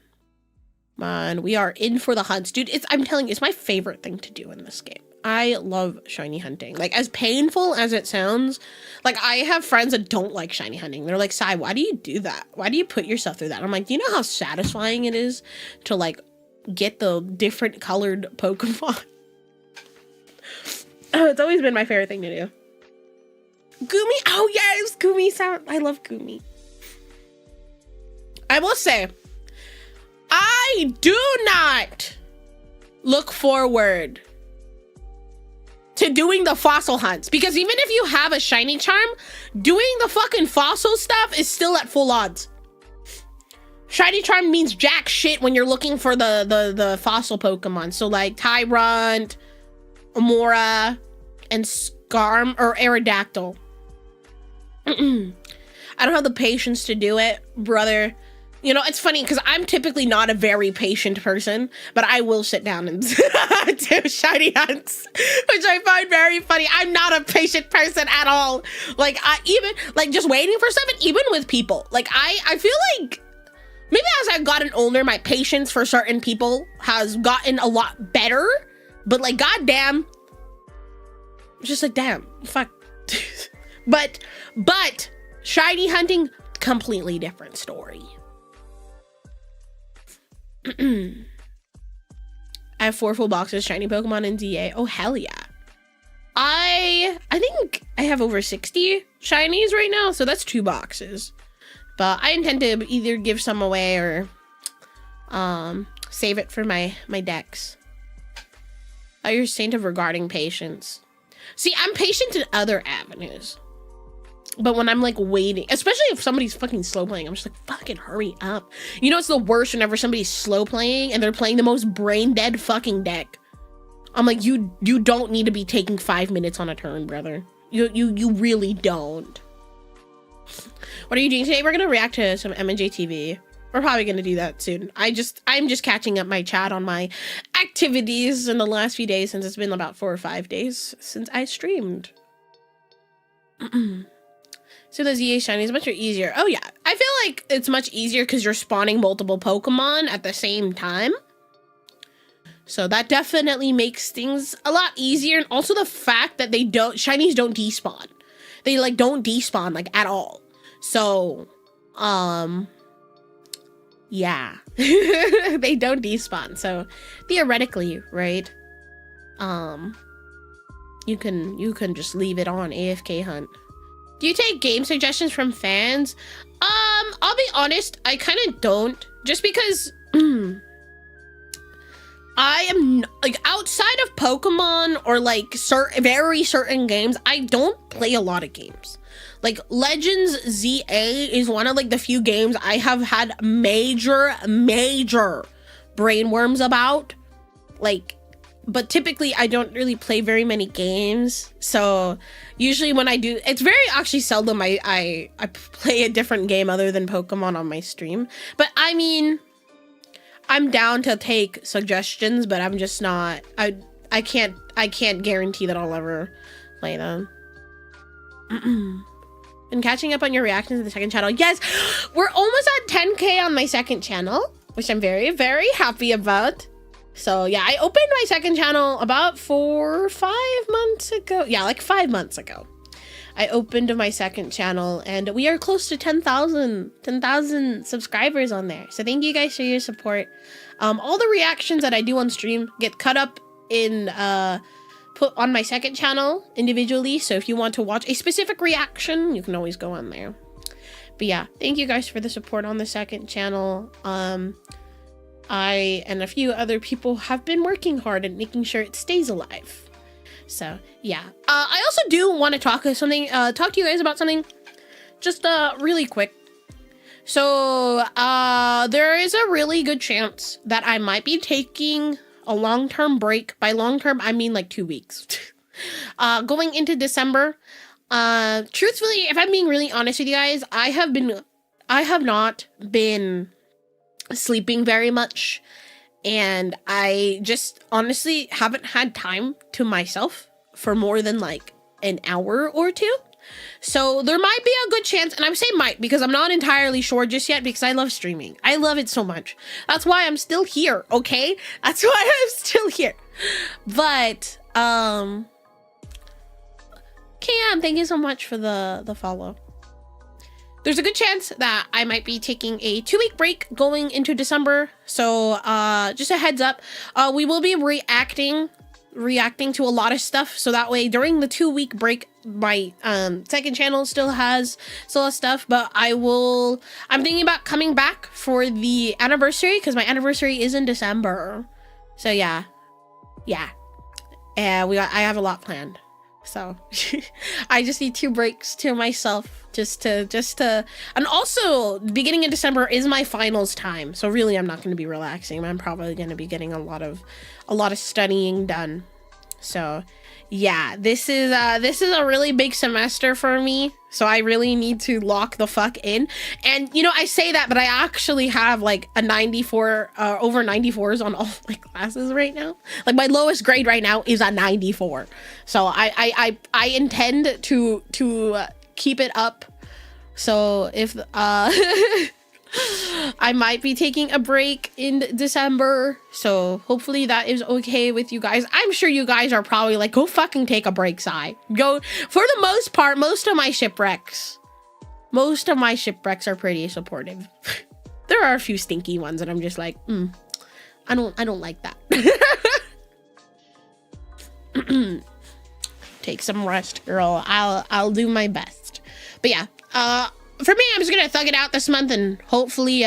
Man, we are in for the hunts, dude. I'm telling you, it's my favorite thing to do in this game. I love shiny hunting. Like, as painful as it sounds, like, I have friends that don't like shiny hunting. They're like, Sai, why do you do that? Why do you put yourself through that? I'm like, do you know how satisfying it is to, like, get the different colored Pokemon? Oh, it's always been my favorite thing to do. Gumi, oh yes, Gumi sound. I love Gumi. I will say, I do not look forward to doing the fossil hunts, because even if you have a shiny charm, doing the fucking fossil stuff is still at full odds. Shiny charm means jack shit when you're looking for the fossil Pokemon. So like Tyrant, Amora, and Scarm or Aerodactyl. I don't have the patience to do it, brother. You know, it's funny because I'm typically not a very patient person, but I will sit down and do shiny hunts, which I find very funny. I'm not a patient person at all. Like, even like just waiting for stuff, and even with people, like I feel like maybe as I've gotten older, my patience for certain people has gotten a lot better, but like, goddamn, just like, damn, fuck. but shiny hunting, completely different story. I have 4 full boxes shiny Pokemon in DA. Oh hell yeah. I think I have over 60 shinies right now, so that's 2 boxes. But I intend to either give some away or save it for my decks. Oh, you're saint of regarding patience. See, I'm patient in other avenues. But when I'm like waiting, especially if somebody's fucking slow playing, I'm just like, fucking hurry up. You know, it's the worst whenever somebody's slow playing and they're playing the most brain dead fucking deck. I'm like, you don't need to be taking 5 minutes on a turn, brother. You really don't. What are you doing today? We're gonna react to some MandJTV. We're probably gonna do that soon. I'm just catching up my chat on my activities in the last few days, since it's been about 4 or 5 days since I streamed. So those EA shinies much easier. Oh yeah, I feel like it's much easier because you're spawning multiple Pokemon at the same time. So that definitely makes things a lot easier. And also the fact that shinies don't despawn. They like don't despawn like at all. So, yeah, they don't despawn. So theoretically, right? You can just leave it on AFK hunt. Do you take game suggestions from fans? I'll be honest, I kind of don't, just because I am like, outside of Pokemon or like very certain games, I don't play a lot of games. Like Legends ZA is one of like the few games I have had major brainworms about. Like, but typically I don't really play very many games. So usually when I do, it's very actually seldom I play a different game other than Pokemon on my stream. But I mean, I'm down to take suggestions, but I'm just not, I can't guarantee that I'll ever play them. And catching up on your reactions to the second channel. Yes, we're almost at 10K on my second channel, which I'm very, very happy about. So yeah, I opened my second channel about 4 or 5 months ago. Yeah, like 5 months ago. I opened my second channel, and we are close to 10,000 subscribers on there. So thank you guys for your support. All the reactions that I do on stream get cut up in put on my second channel individually. So if you want to watch a specific reaction, you can always go on there. But yeah, thank you guys for the support on the second channel. I and a few other people have been working hard at making sure it stays alive. So yeah, I also do want to talk to you guys about something, just really quick. So there is a really good chance that I might be taking a long-term break. By long-term, I mean like 2 weeks. Going into December. Truthfully, if I'm being really honest with you guys, I have not been sleeping very much, and I just honestly haven't had time to myself for more than like an hour or two. So there might be a good chance, and I would say might because I'm not entirely sure just yet, because I love streaming. I love it so much. That's why I'm still here, okay? That's why I'm still here. But Cam, thank you so much for the follow. There's a good chance that I might be taking a 2-week break going into December. So just a heads up, we will be reacting to a lot of stuff. So that way during the 2-week break, my second channel still has stuff, but I'm thinking about coming back for the anniversary, because my anniversary is in December. So yeah. And I have a lot planned. So I just need 2 breaks to myself just to, and also beginning in December is my finals time. So really I'm not going to be relaxing. I'm probably going to be getting a lot of studying done. So yeah, this is a really big semester for me. So I really need to lock the fuck in. And you know, I say that, but I actually have like a 94, over 94s on all my classes right now. Like my lowest grade right now is a 94. So I intend to keep it up. So if I might be taking a break in December, so hopefully that is okay with you guys. I'm sure you guys are probably like, go fucking take a break, Sai. Go. For the most part, most of my shipwrecks are pretty supportive. There are a few stinky ones and I'm just like, I don't like that. Take some rest, girl. I'll do my best. But yeah, for me, I'm just gonna thug it out this month and hopefully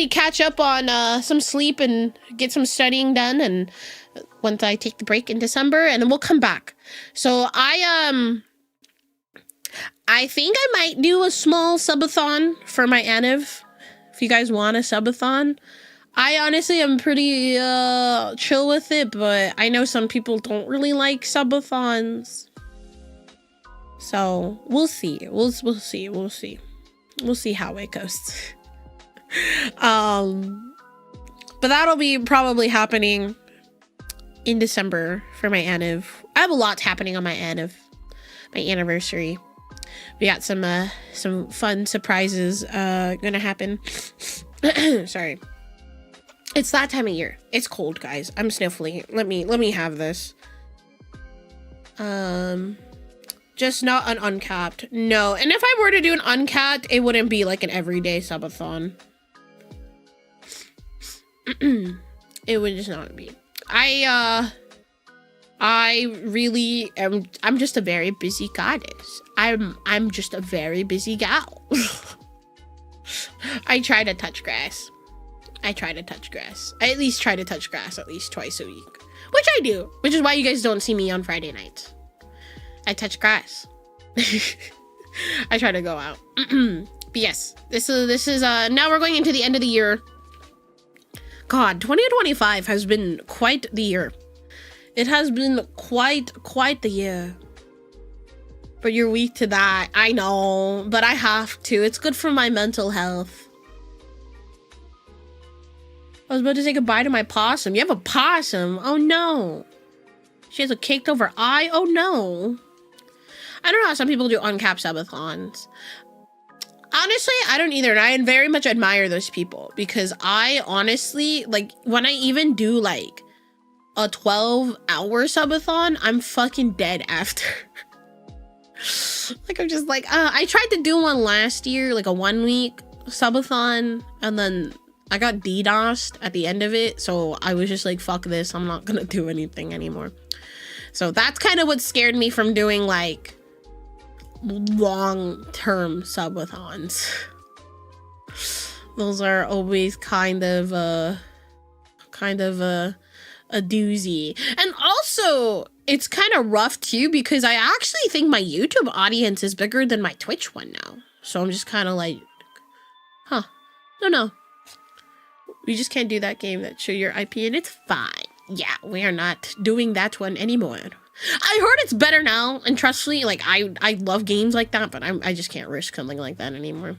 catch up on some sleep and get some studying done. And once I take the break in December, and then we'll come back. So I think I might do a small subathon for my anniv. If you guys want a subathon, I honestly am pretty chill with it, but I know some people don't really like subathons. So we'll see. We'll see how it goes. But that'll be probably happening in December for my anniv. I have a lot happening on my anniversary. We got some fun surprises gonna happen. Sorry. It's that time of year. It's cold, guys. I'm sniffling. Let me have this. Just not an uncapped. No. And if I were to do an uncapped, it wouldn't be like an everyday subathon. It would just not be. I really am. I'm just a very busy goddess. I'm just a very busy gal. I try to touch grass. I at least try to touch grass at least twice a week, which I do, which is why you guys don't see me on Friday nights. I touch grass. I try to go out. But yes, this is now we're going into the end of the year. God, 2025 has been quite the year. It has been quite the year. But you're weak to that. I know, but I have to. It's good for my mental health. I was about to say goodbye to my possum. You have a possum? Oh no. She has a caked over eye? Oh no. I don't know how some people do uncapped subathons. Honestly, I don't either, and I very much admire those people, because I honestly, like, when I even do like a 12-hour subathon, I'm fucking dead after. Like, I'm just like, I tried to do one last year, like a 1 week subathon, and then I got DDoSed at the end of it. So I was just like, fuck this. I'm not gonna do anything anymore. So that's kind of what scared me from doing like long-term subathons. Those are always kind of a doozy. And also, it's kind of rough too, because I actually think my YouTube audience is bigger than my Twitch one now. So I'm just kind of like, huh, no. We just can't do that game that show your IP, and it's fine. Yeah, we are not doing that one anymore. I heard it's better now, and trust me, like, I love games like that, but I just can't risk something like that anymore.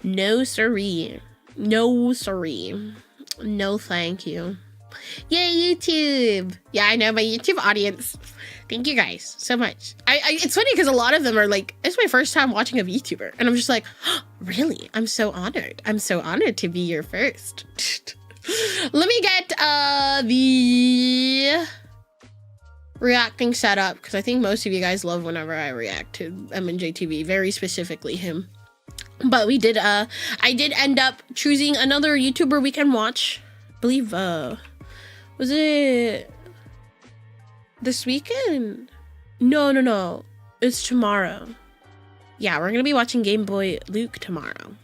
No siree. No siree. No thank you. Yay, YouTube! Yeah, I know, my YouTube audience. Thank you guys so much. It's funny because a lot of them are like, it's my first time watching a VTuber, and I'm just like, oh, really? I'm so honored. I'm so honored to be your first. Let me get the reacting set up, because I think most of you guys love whenever I react to MandJTV, very specifically him. But we did, I did end up choosing another YouTuber we can watch. I believe, was it this weekend? No. It's tomorrow. Yeah, we're gonna be watching Game Boy Luke tomorrow,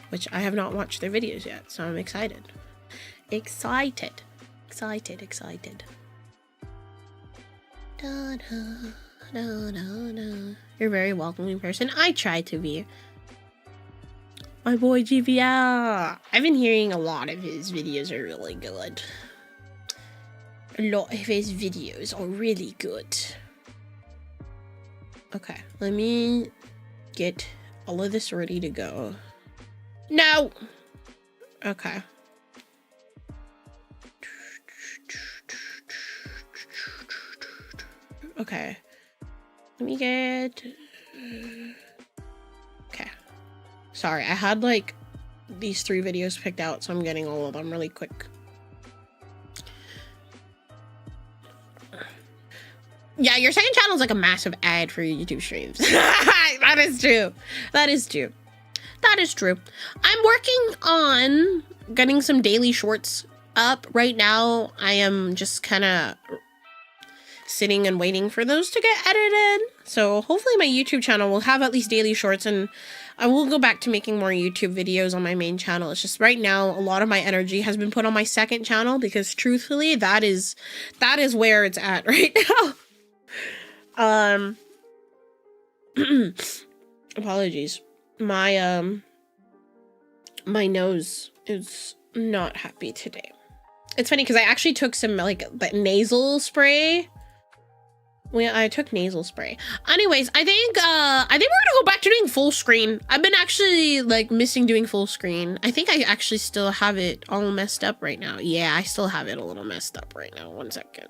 which I have not watched their videos yet, so I'm excited. Excited. Da, da. You're a very welcoming person. I try to be. My boy GVR. I've been hearing a lot of his videos are really good. A lot of his videos are really good. Okay, let me get all of this ready to go. No! Okay. Okay. Let me get... Okay. Sorry, I had like these 3 videos picked out, so I'm getting all of them really quick. Yeah, your second channel is like a massive ad for your YouTube streams. That is true. I'm working on getting some daily shorts up. Right now, I am just kind of sitting and waiting for those to get edited. So hopefully my YouTube channel will have at least daily shorts, and I will go back to making more YouTube videos on my main channel. It's just right now, a lot of my energy has been put on my second channel, because truthfully, that is where it's at right now. Apologies. My nose is not happy today. It's funny because I actually took some like the nasal spray. Well, I took nasal spray. Anyways, I think we're gonna go back to doing full screen. I've been actually like missing doing full screen. I think I actually still have it all messed up right now. Yeah, I still have it a little messed up right now. 1 second.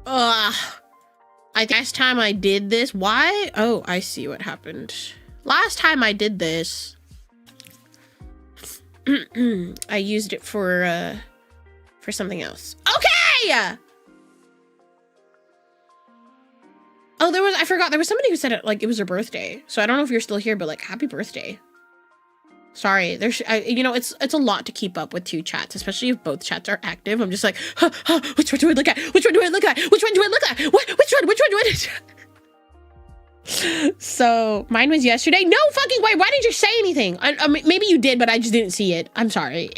Last time I did this, why? Oh, I see what happened. Last time I did this, I used it for something else. Okay! Oh, I forgot, there was somebody who said it, like, it was her birthday. So I don't know if you're still here, but like, happy birthday. Sorry, you know, it's a lot to keep up with 2 chats, especially if both chats are active. I'm just like, which one do I look at? Which one do I look at? Which one do I look at? Which one do I? So mine was yesterday. No fucking way. Why didn't you say anything? I mean, maybe you did, but I just didn't see it. I'm sorry.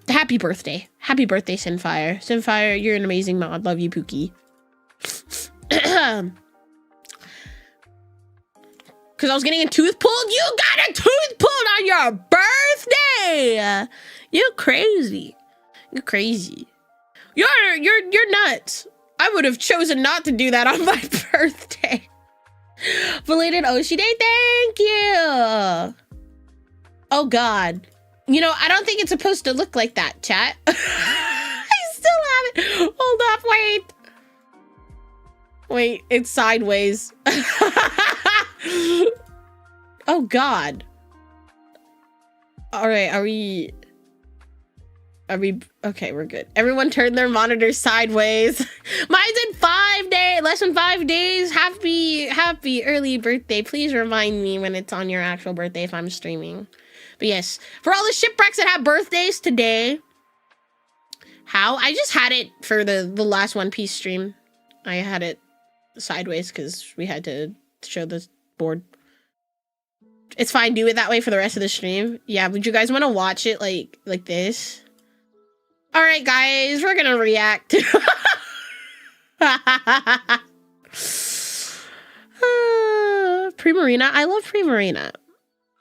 Happy birthday. Happy birthday, Sinfire. Sinfire, you're an amazing mod. Love you, Pookie. Because I was getting a tooth pulled. You got a tooth pulled on your birthday. You're crazy. You're nuts. I would have chosen not to do that on my birthday. Belated Oshi Day, thank you. Oh God. You know, I don't think it's supposed to look like that, chat. I still have it. Hold up, wait, it's sideways. Oh God. All right, are we Are we okay? We're good. Everyone turn their monitors sideways. Mine's in 5 days, less than 5 days. Happy early birthday. Please remind me when it's on your actual birthday if I'm streaming. But yes, for all the shipwrecks that have birthdays today. How? I just had it for the last One Piece stream. I had it sideways because we had to show the board. It's fine. Do it that way for the rest of the stream. Yeah, would you guys want to watch it like this? All right, guys, we're gonna react. Primarina. I love Primarina.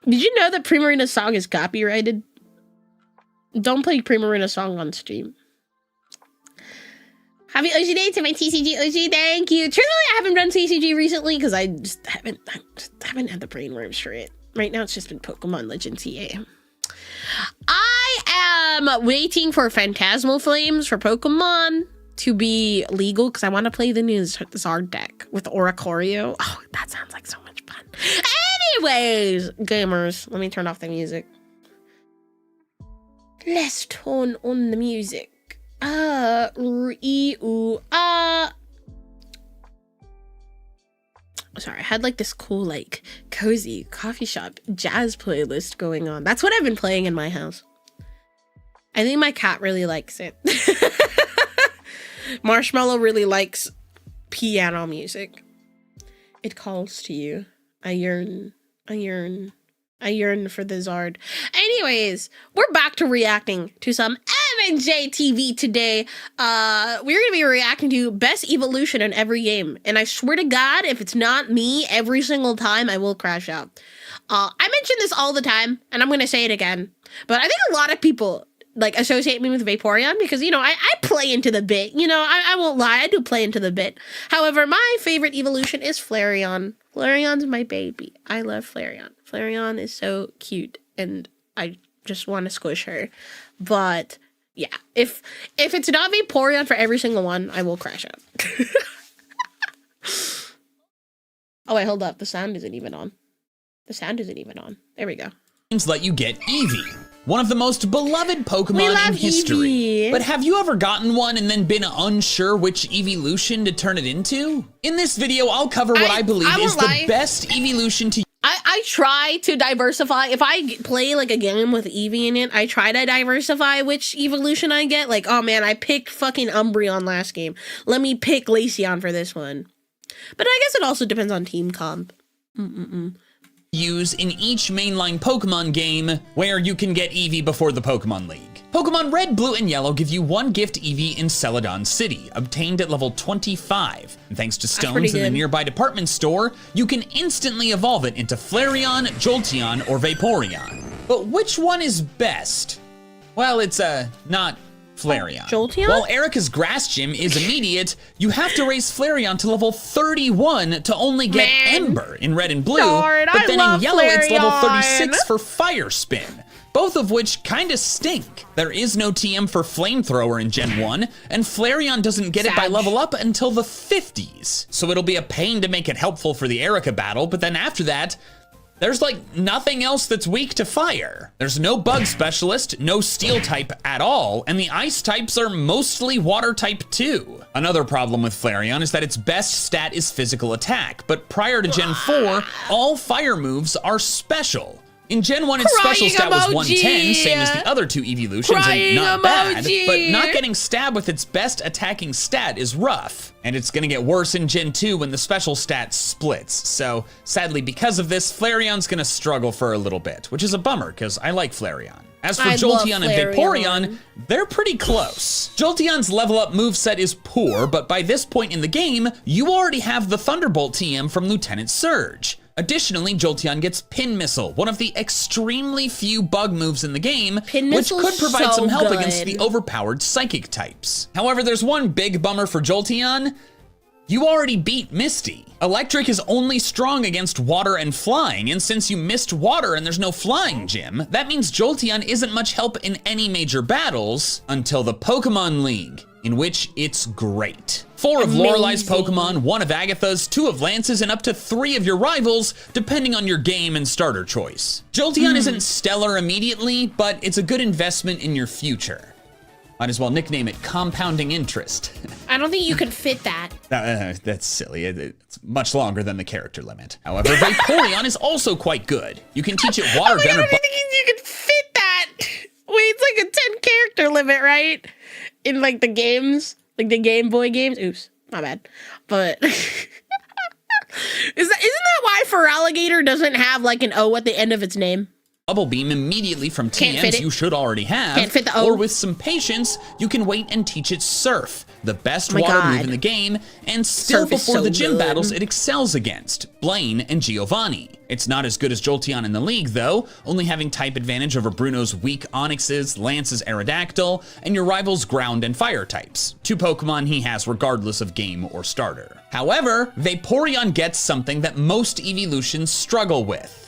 Did you know that Primarina's song is copyrighted? Don't play Primarina's song on stream. Happy Oshi Day to my TCG Oshi. Thank you. Truthfully, I haven't done TCG recently because I just haven't had the brainworms for it. Right now, it's just been Pokemon Legends EA. I am waiting for Phantasmal Flames for Pokemon to be legal because I want to play the new Zard deck with Oricorio. Oh, that sounds like so much fun. Anyways, gamers, let me turn off the music. Let's turn on the music. Sorry, I had like this cool, like, cozy coffee shop jazz playlist going on. That's what I've been playing in my house. I think my cat really likes it. Marshmallow really likes piano music. It calls to you. I yearn for the Zard. Anyways, we're back to reacting to some MandJTV today. We're gonna be reacting to best evolution in every game, and I swear to God, if it's not me, every single time I will crash out. I mention this all the time, and I'm gonna say it again, but I think a lot of people like associate me with Vaporeon because, you know, I play into the bit. You know, I won't lie, I do play into the bit. However, my favorite evolution is Flareon. Flareon's my baby. I love Flareon. Flareon is so cute, and I just want to squish her. But yeah, if it's not Vaporeon for every single one, I will crash out. Oh wait, hold up. The sound isn't even on. The sound isn't even on. There we go. Let you get Eevee, one of the most beloved Pokemon in history. Eevee. But have you ever gotten one and then been unsure which evolution to turn it into? In this video, I'll cover what I believe is the best evolution to I try to diversify. If I play like a game with Eevee in it, I try to diversify which evolution I get. Like, oh man, I picked fucking Umbreon last game. Let me pick Glaceon for this one. But I guess it also depends on team comp. use in each mainline Pokemon game where you can get Eevee before the Pokemon League. Pokemon Red, Blue, and Yellow give you one gift Eevee in Celadon City, obtained at level 25. And thanks to stones in the nearby department store, you can instantly evolve it into Flareon, Jolteon, or Vaporeon. But which one is best? Well, it's not Flareon. Jolteon? While Erica's Grass Gym is immediate, you have to raise Flareon to level 31 to only get Ember in Red and Blue, but then in Yellow it's level 36 for Fire Spin. Both of which kinda stink. There is no TM for Flamethrower in Gen 1, and Flareon doesn't get it by level up until the 50s. So it'll be a pain to make it helpful for the Erica battle, but then after that, there's like nothing else that's weak to fire. There's no bug specialist, no steel type at all, and the ice types are mostly water type too. Another problem with Flareon is that its best stat is physical attack, but prior to Gen 4, all fire moves are special. In Gen 1, its special stat was 110, same as the other two evolutions, and not bad, but not getting stabbed with its best attacking stat is rough. And it's gonna get worse in Gen 2 when the special stat splits. So, sadly, because of this, Flareon's gonna struggle for a little bit, which is a bummer, because I like Flareon. As for Jolteon and Vaporeon, they're pretty close. Jolteon's level up moveset is poor, but by this point in the game, you already have the Thunderbolt TM from Lieutenant Surge. Additionally, Jolteon gets Pin Missile, one of the extremely few bug moves in the game, which could provide some help against the overpowered psychic types. However, there's one big bummer for Jolteon. You already beat Misty. Electric is only strong against water and flying, and since you missed water and there's no flying gym, that means Jolteon isn't much help in any major battles until the Pokemon League, in which it's great. 4 of Lorelei's Pokemon, 1 of Agatha's, 2 of Lance's, and up to 3 of your rivals, depending on your game and starter choice. Jolteon isn't stellar immediately, but it's a good investment in your future. Might as well nickname it Compounding Interest. I don't think you could fit that. That's silly. It's much longer than the character limit. However, Vaporeon is also quite good. You can teach it water gun or... I don't think you could fit that. Wait, it's like a 10 character limit, right? In like the games, like the Game Boy games. Oops, my bad. But isn't that why Feraligatr doesn't have like an O at the end of its name? Double Beam immediately from TMs you should already have. Can't fit the O. Or with some patience, you can wait and teach it Surf, the best water move in the game, and still Surf before so the gym good. battles it excels against, Blaine and Giovanni. It's not as good as Jolteon in the league though, only having type advantage over Bruno's weak Onyxes, Lance's Aerodactyl, and your rival's ground and fire types, 2 Pokemon he has regardless of game or starter. However, Vaporeon gets something that most evolutions struggle with.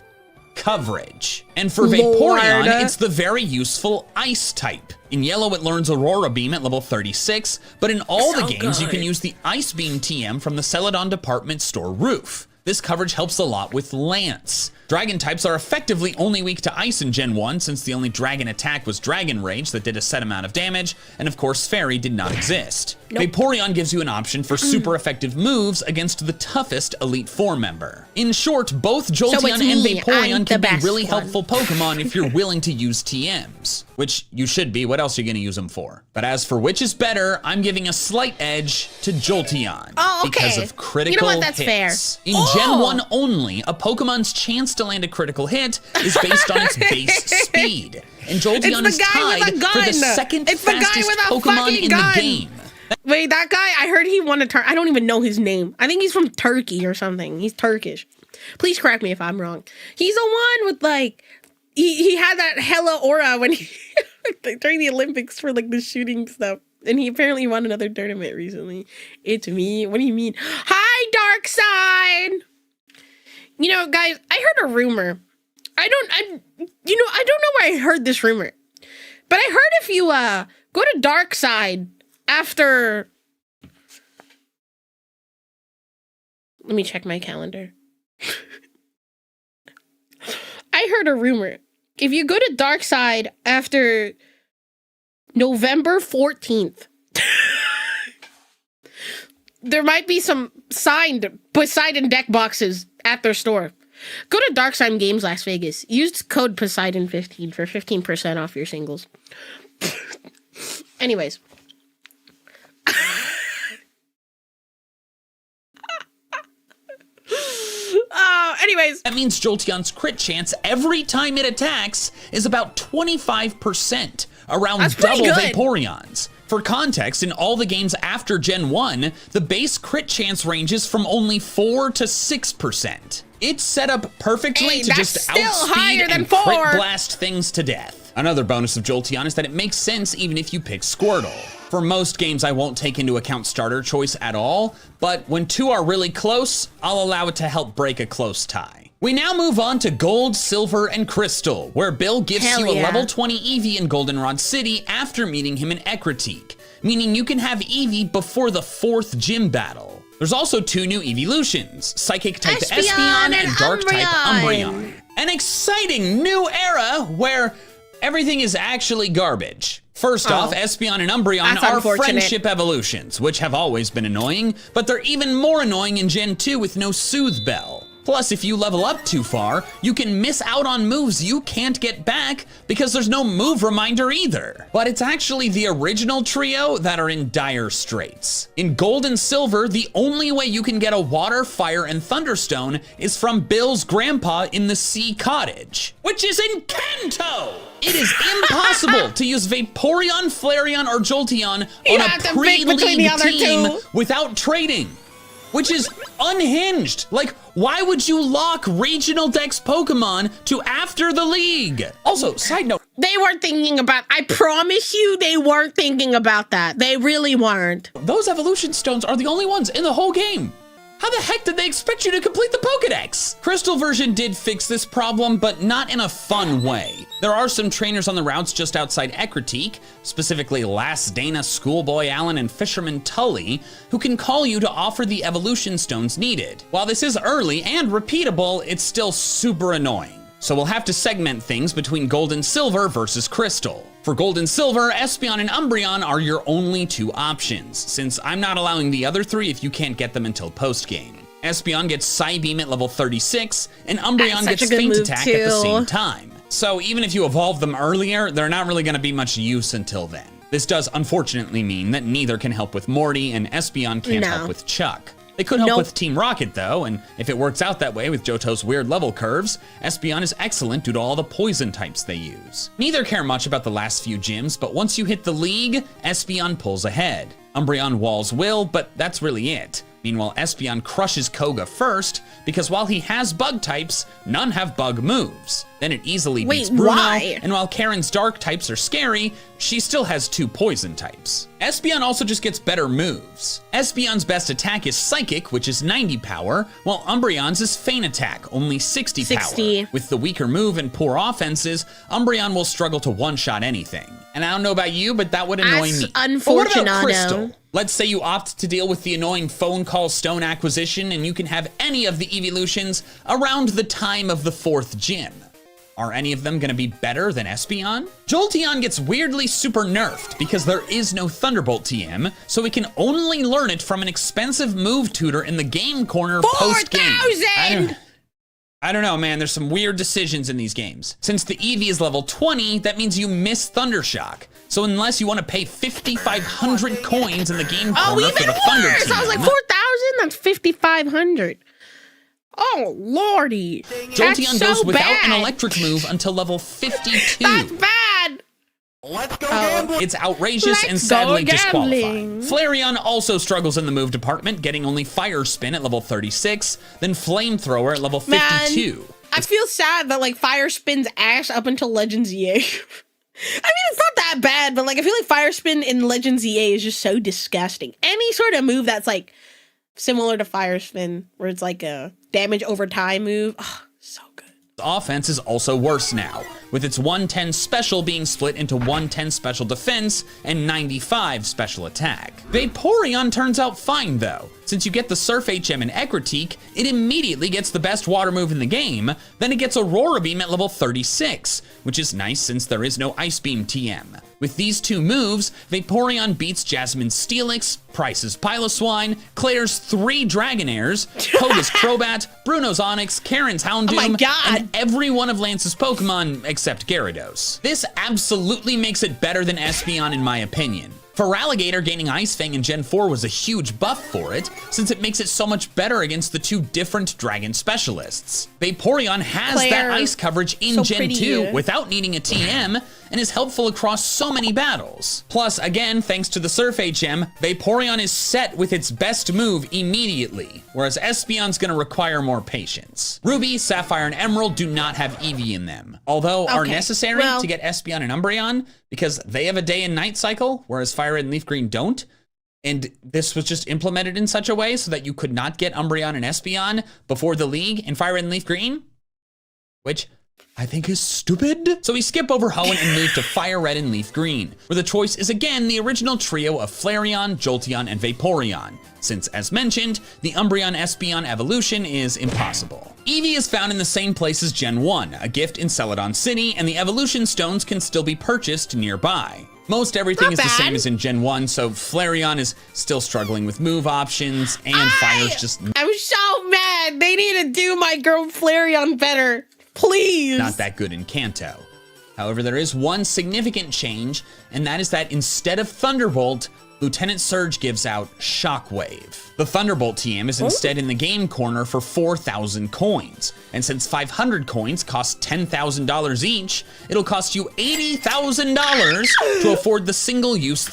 Coverage. And for Vaporeon, it's the very useful Ice type. In Yellow, it learns Aurora Beam at level 36, but in all the games, you can use the Ice Beam TM from the Celadon department store roof. This coverage helps a lot with Lance. Dragon types are effectively only weak to Ice in Gen 1 since the only dragon attack was Dragon Rage that did a set amount of damage, and of course Fairy did not exist. Vaporeon gives you an option for super effective moves against the toughest Elite Four member. In short, both Jolteon and Vaporeon can be really helpful Pokemon if you're willing to use TMs. Which you should be, what else are you gonna use them for? But as for which is better, I'm giving a slight edge to Jolteon. Because of critical hits. Fair. In Gen 1 only, a Pokemon's chance to land a critical hit is based on its base speed. And Jolteon is tied for the second fastest Pokemon in the game. Wait, that guy, I heard he won a turn. I don't even know his name. I think he's from Turkey or something. He's Turkish. Please correct me if I'm wrong. He's the one with like, he had that hella aura when he, during the Olympics for like the shooting stuff. And he apparently won another tournament recently. It's me. What do you mean? Hi, Dark Side. You know, guys, I heard a rumor. I don't know where I heard this rumor. But I heard if you go to Dark Side after... Let me check my calendar. I heard a rumor. If you go to Dark Side after November 14th, there might be some signed Poseidon deck boxes at their store. Go to Darkside Games Las Vegas. Use code Poseidon15 for 15% off your singles. Anyways. That means Jolteon's crit chance every time it attacks is about 25%, around double Vaporeon's. For context, in all the games after Gen 1, the base crit chance ranges from only 4 to 6%. It's set up perfectly to just outspeed and crit blast things to death. Another bonus of Jolteon is that it makes sense even if you pick Squirtle. For most games, I won't take into account starter choice at all, but when two are really close, I'll allow it to help break a close tie. We now move on to Gold, Silver, and Crystal, where Bill gives you a level 20 Eevee in Goldenrod City after meeting him in Ecruteak, meaning you can have Eevee before the 4th gym battle. There's also 2 new Evolutions, Psychic type Espeon and Dark type Umbreon. An exciting new era where everything is actually garbage. First off, Espeon and Umbreon are friendship evolutions, which have always been annoying, but they're even more annoying in Gen 2 with no Soothe Bell. Plus, if you level up too far, you can miss out on moves you can't get back because there's no move reminder either. But it's actually the original trio that are in dire straits. In Gold and Silver, the only way you can get a Water, Fire, and Thunderstone is from Bill's grandpa in the Sea Cottage, which is in Kanto! It is impossible to use Vaporeon, Flareon, or Jolteon on a pre-league team without trading, which is unhinged. Like, why would you lock regional dex Pokemon to after the league? Also, side note. They weren't thinking about, I promise you they weren't thinking about that. They really weren't. Those evolution stones are the only ones in the whole game. How the heck did they expect you to complete the Pokedex? Crystal version did fix this problem, but not in a fun way. There are some trainers on the routes just outside Ecruteak, specifically Lass Dana, Schoolboy Allen, and Fisherman Tully, who can call you to offer the evolution stones needed. While this is early and repeatable, it's still super annoying. So we'll have to segment things between Gold and Silver versus Crystal. For Gold and Silver, Espeon and Umbreon are your only two options, since I'm not allowing the other three if you can't get them until post-game. Espeon gets Psybeam at level 36, and Umbreon gets Faint Attack at the same time. So even if you evolve them earlier, they're not really going to be much use until then. This does unfortunately mean that neither can help with Morty, and Espeon can't help with Chuck. They could help with Team Rocket though, and if it works out that way with Johto's weird level curves, Espeon is excellent due to all the poison types they use. Neither care much about the last few gyms, but once you hit the league, Espeon pulls ahead. Umbreon walls Will, but that's really it. Meanwhile, Espeon crushes Koga first, because while he has bug types, none have bug moves. Then it easily beats Bruno, and while Karen's dark types are scary, she still has 2 poison types. Espeon also just gets better moves. Espeon's best attack is Psychic, which is 90 power, while Umbreon's is Feint Attack, only 60 power. With the weaker move and poor offenses, Umbreon will struggle to one-shot anything. And I don't know about you, but that would annoy me. Unfortunate. But what about Crystal? Let's say you opt to deal with the annoying phone call stone acquisition and you can have any of the evolutions around the time of the 4th gym. Are any of them gonna be better than Espeon? Jolteon gets weirdly super nerfed because there is no Thunderbolt TM, so we can only learn it from an expensive move tutor in the game corner post-game. 4,000! I don't know, man, there's some weird decisions in these games. Since the Eevee is level 20, that means you miss Thundershock. So unless you want to pay 5,500 coins in the game corner for the Thunder TM. I was like 4,000, that's 5,500. Oh, lordy. Jolteon goes without an electric move until level 52. That's bad. Let's go gambling. It's outrageous and sadly disqualifying. Flareon also struggles in the move department, getting only Fire Spin at level 36, then Flamethrower at level 52. Man, I feel sad that like Fire Spin's ass up until Legends EA. I mean, it's not that bad, but like I feel like Fire Spin in Legends EA is just so disgusting. Any sort of move that's like similar to Fire Spin, where it's like a damage over time move, so good. Offense is also worse now, with its 110 special being split into 110 special defense and 95 special attack. Vaporeon turns out fine though. Since you get the Surf HM and Ekritique, it immediately gets the best water move in the game, then it gets Aurora Beam at level 36, which is nice since there is no Ice Beam TM. With these 2 moves, Vaporeon beats Jasmine's Steelix, Price's Piloswine, Claire's 3 Dragonairs, Koga's Crobat, Bruno's Onix, Karen's Houndoom, and every one of Lance's Pokemon except Gyarados. This absolutely makes it better than Espeon in my opinion. Feraligatr gaining Ice Fang in Gen 4 was a huge buff for it, since it makes it so much better against the 2 different dragon specialists. Vaporeon has that ice coverage in Gen 2 without needing a TM, and is helpful across so many battles. Plus, again, thanks to the Surf HM, Vaporeon is set with its best move immediately, whereas Espeon's gonna require more patience. Ruby, Sapphire, and Emerald do not have Eevee in them, although are necessary to get Espeon and Umbreon, because they have a day and night cycle, whereas Fire Red and Leaf Green don't. And this was just implemented in such a way so that you could not get Umbreon and Espeon before the league in Fire Red and Leaf Green, which I think is stupid. So we skip over Hoenn and move to Fire Red and Leaf Green, where the choice is again the original trio of Flareon, Jolteon, and Vaporeon, since as mentioned, the Umbreon-Espeon evolution is impossible. Eevee is found in the same place as Gen 1, a gift in Celadon City, and the evolution stones can still be purchased nearby. Most everything is the same as in Gen 1, so Flareon is still struggling with move options, and Fire's just... I'm so mad! They need to do my girl Flareon better. Please! Not that good in Kanto. However, there is one significant change, and that is that instead of Thunderbolt, Lieutenant Surge gives out Shockwave. The Thunderbolt TM is instead in the game corner for 4,000 coins, and since 500 coins cost $10,000 each, it'll cost you $80,000 to afford the single-use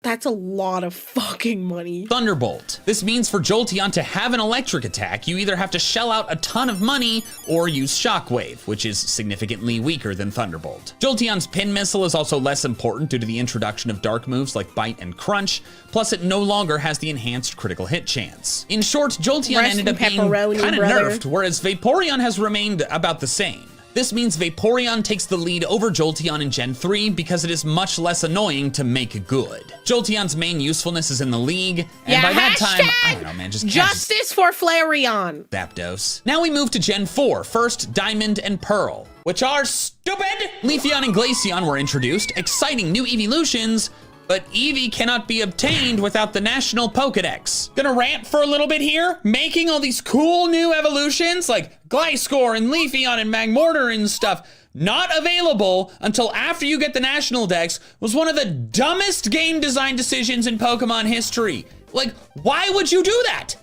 That's a lot of fucking money. Thunderbolt. This means for Jolteon to have an electric attack, you either have to shell out a ton of money or use Shockwave, which is significantly weaker than Thunderbolt. Jolteon's Pin Missile is also less important due to the introduction of dark moves like Bite and Crunch, plus it no longer has the enhanced critical hit chance. In short, Jolteon ended up being kind of nerfed, whereas Vaporeon has remained about the same. This means Vaporeon takes the lead over Jolteon in Gen 3 because it is much less annoying to make good. Jolteon's main usefulness is in the league, and by that time, I don't know, man, just justice for Flareon. Zapdos. Now we move to Gen 4, first Diamond and Pearl, which are stupid. Leafeon and Glaceon were introduced, exciting new evolutions, but Eevee cannot be obtained without the National Pokedex. Gonna rant for a little bit here, making all these cool new evolutions like Gliscor and Leafeon and Magmortar and stuff not available until after you get the National Dex was one of the dumbest game design decisions in Pokemon history. Like, why would you do that?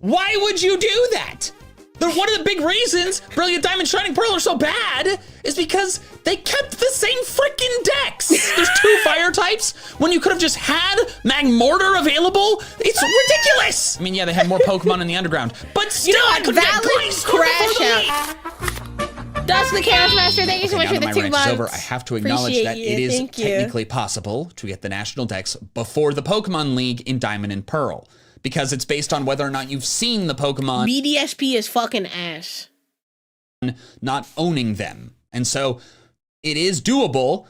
Why would you do that? One of the big reasons Brilliant Diamond, Shining Pearl are so bad is because they kept the same freaking decks. There's 2 fire types when you could have just had Magmortar available. It's ridiculous. I mean, yeah, they had more Pokemon in the underground, but still, I could get crash out. Dust the Chaos Master, thank you so much for the 2 months. Over, I have to acknowledge that it is technically possible to get the National Dex before the Pokemon League in Diamond and Pearl, because it's based on whether or not you've seen the Pokemon. BDSP is fucking ass. Not owning them. And so it is doable,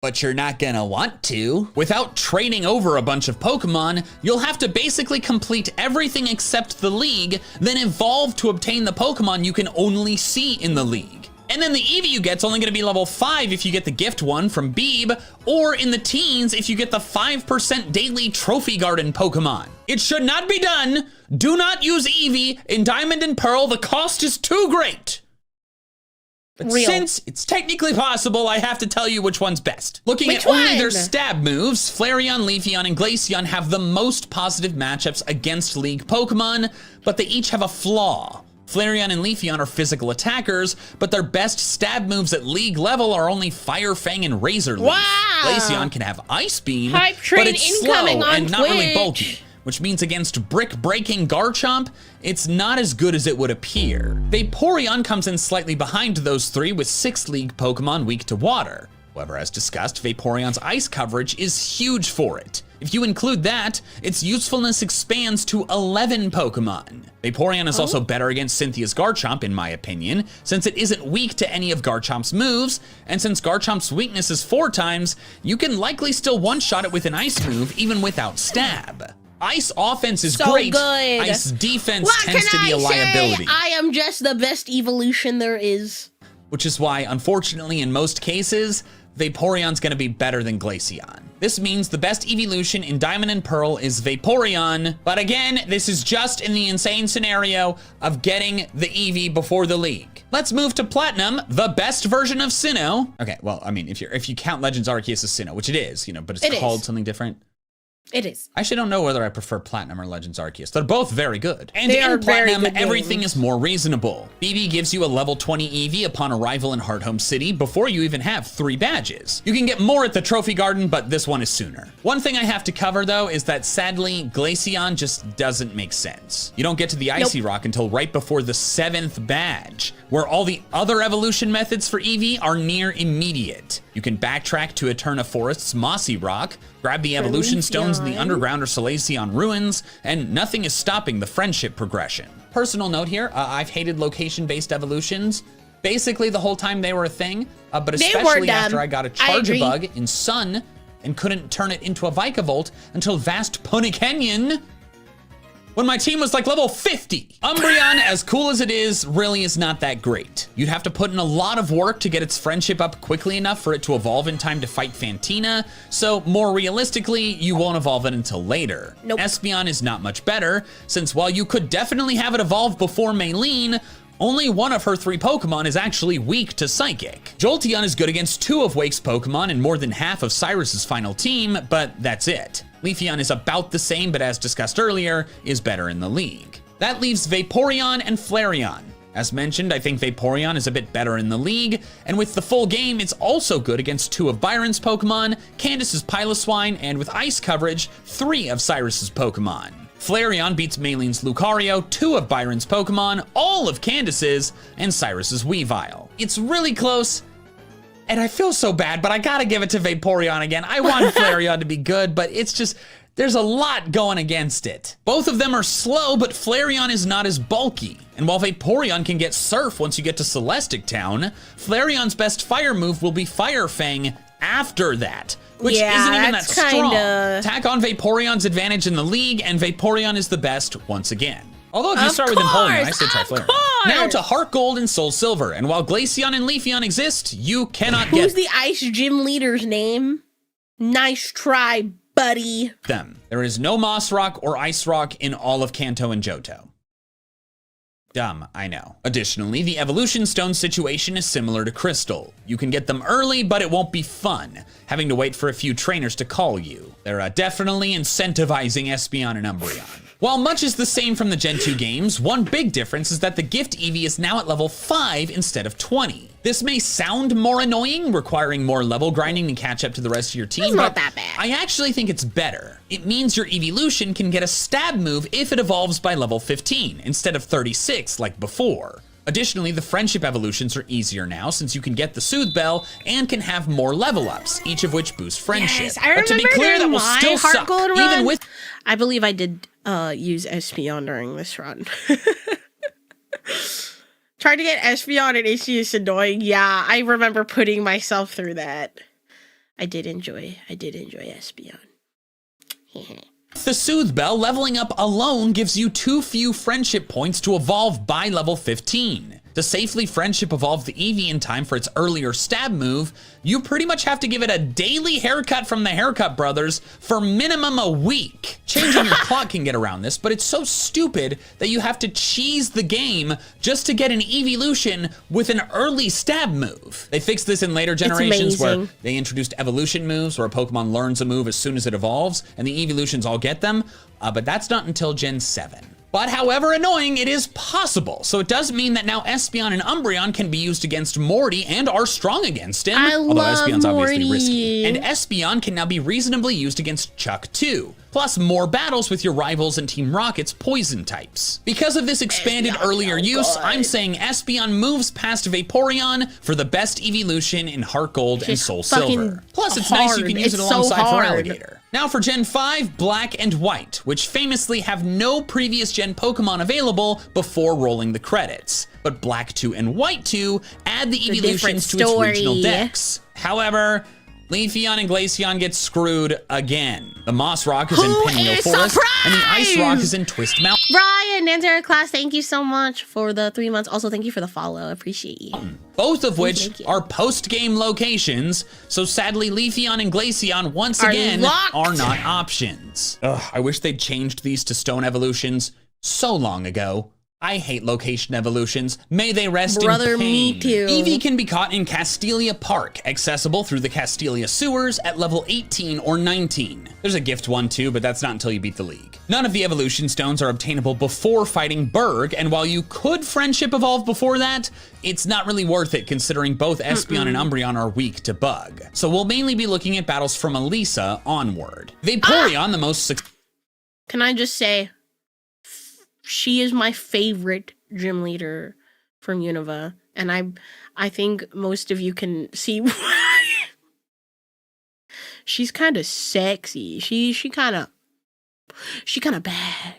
but you're not gonna want to. Without trading over a bunch of Pokemon, you'll have to basically complete everything except the league, then evolve to obtain the Pokemon you can only see in the league. And then the Eevee you get's only gonna be level 5 if you get the gift one from Beeb, or in the teens if you get the 5% daily Trophy Garden Pokemon. It should not be done. Do not use Eevee in Diamond and Pearl. The cost is too great. But since it's technically possible, I have to tell you which one's best. Looking at only their stab moves, Flareon, Leafeon, and Glaceon have the most positive matchups against League Pokemon, but they each have a flaw. Flareon and Leafeon are physical attackers, but their best stab moves at league level are only Fire Fang and Razor Leaf. Wow! Glaceon can have Ice Beam, but it's slow and not really bulky, which means against brick-breaking Garchomp, it's not as good as it would appear. Vaporeon comes in slightly behind those 3 with 6 League Pokemon weak to water. However, as discussed, Vaporeon's ice coverage is huge for it. If you include that, its usefulness expands to 11 Pokemon. Vaporeon is also better against Cynthia's Garchomp, in my opinion, since it isn't weak to any of Garchomp's moves, and since Garchomp's weakness is 4 times, you can likely still one-shot it with an ice move, even without stab. Ice offense is great. Good. Ice defense tends to be a liability. I am just the best evolution there is. Which is why, unfortunately, in most cases, Vaporeon's gonna be better than Glaceon. This means the best evolution in Diamond and Pearl is Vaporeon, but again, this is just in the insane scenario of getting the Eevee before the league. Let's move to Platinum, the best version of Sinnoh. Okay, well, I mean, if you count Legends Arceus as Sinnoh, which it is, but it's called something different. It is. I actually don't know whether I prefer Platinum or Legends Arceus. They're both very good. And in Platinum, everything is more reasonable. BB gives you a level 20 Eevee upon arrival in Hearthome City before you even have 3 badges. You can get more at the Trophy Garden, but this one is sooner. One thing I have to cover, though, is that sadly, Glaceon just doesn't make sense. You don't get to the Icy Rock until right before the 7th badge, where all the other evolution methods for Eevee are near immediate. You can backtrack to Eterna Forest's Mossy Rock, grab the evolution stones in the underground or Solaceon ruins, and nothing is stopping the friendship progression. Personal note here, I've hated location-based evolutions basically the whole time they were a thing, but especially after I got a Charjabug in Sun and couldn't turn it into a Vikavolt until Vast Ponykenyon, when my team was like level 50. Umbreon, as cool as it is, really is not that great. You'd have to put in a lot of work to get its friendship up quickly enough for it to evolve in time to fight Fantina, so more realistically, you won't evolve it until later. Espeon is not much better, since while you could definitely have it evolve before Maylene, only one of her 3 Pokemon is actually weak to Psychic. Jolteon is good against 2 of Wake's Pokemon and more than half of Cyrus's final team, but that's it. Leafeon is about the same, but as discussed earlier, is better in the league. That leaves Vaporeon and Flareon. As mentioned, I think Vaporeon is a bit better in the league, and with the full game, it's also good against 2 of Byron's Pokemon, Candace's Piloswine, and with ice coverage, 3 of Cyrus's Pokemon. Flareon beats Maylene's Lucario, 2 of Byron's Pokemon, all of Candace's, and Cyrus's Weavile. It's really close, and I feel so bad, but I gotta give it to Vaporeon again. I want Flareon to be good, but it's just, There's a lot going against it. Both of them are slow, but Flareon is not as bulky. And while Vaporeon can get Surf once you get to Celestic Town, Flareon's best fire move will be Fire Fang after that, which isn't even that strong. Tack on Vaporeon's advantage in the league, and Vaporeon is the best once again. Although if you start with Empoleon, I say try Flareon. Now to Heart Gold and Soul Silver, and while Glaceon and Leafeon exist, you cannot get Who's the Ice Gym leader's name? Nice try, buddy. them. There is no Moss Rock or Ice Rock in all of Kanto and Johto. Dumb, I know. Additionally, the Evolution Stone situation is similar to Crystal. You can get them early, but it won't be fun, having to wait for a few trainers to call you. They're definitely incentivizing Espeon and Umbreon. While much is the same from the Gen 2 games, one big difference is that the Gift Eevee is now at level 5 instead of 20. This may sound more annoying, requiring more level grinding to catch up to the rest of your team, It's not that bad. I actually think it's better. It means your Evolution can get a stab move if it evolves by level 15, instead of 36 like before. Additionally, the Friendship evolutions are easier now since you can get the Soothe Bell and can have more level ups, each of which boost friendship. Yes, I remember but to be clear, that will still Heart suck, Gold run. even with I believe I did use Espeon during this run. Trying to get Espeon and Ishi is annoying. Yeah, I remember putting myself through that. I did enjoy Espeon. the Soothe Bell. Leveling up alone gives you too few friendship points to evolve by level 15. To safely friendship evolve the Eevee in time for its earlier stab move, you pretty much have to give it a daily haircut from the Haircut Brothers for minimum a week. Changing your clock can get around this, but it's so stupid that you have to cheese the game just to get an Evolution with an early stab move. They fixed this in later generations where they introduced evolution moves where a Pokemon learns a move as soon as it evolves, and the Evolutions all get them, but that's not until Gen 7. But however annoying, it is possible. So it does mean that now Espeon and Umbreon can be used against Morty and are strong against him. Although Espeon's obviously risky. And Espeon can now be reasonably used against Chuck too. Plus more battles with your rivals and Team Rocket's poison types. Because of this expanded earlier use, I'm saying Espeon moves past Vaporeon for the best evolution in Heart Gold and Soul Silver. Plus it's nice you can use it alongside Feraligatr. Now for Gen 5, Black and White, which famously have no previous gen Pokemon available before rolling the credits. But Black 2 and White 2 add the evolutions to its original decks. However, Leafeon and Glaceon get screwed again. The Moss Rock is in Pineo Forest, and the Ice Rock is in Twist Mountain. Ryan, Dancer Class, thank you so much for the 3 months. Also, thank you for the follow. I appreciate you. Both of which are post-game locations, so sadly Leafeon and Glaceon once again are not options. Ugh, I wish they'd changed these to Stone Evolutions so long ago. I hate location evolutions. May they rest in pain. Me too. Eevee can be caught in Castelia Park, accessible through the Castelia sewers at level 18 or 19. There's a gift one too, but that's not until you beat the league. None of the evolution stones are obtainable before fighting Berg, and while you could friendship evolve before that, it's not really worth it considering both Espeon and Umbreon are weak to Bug. So we'll mainly be looking at battles from Elisa onward. Vaporeon, the most Can I just say, she is my favorite gym leader from Unova, and I think most of you can see why. She's kind of sexy. She kind of bad.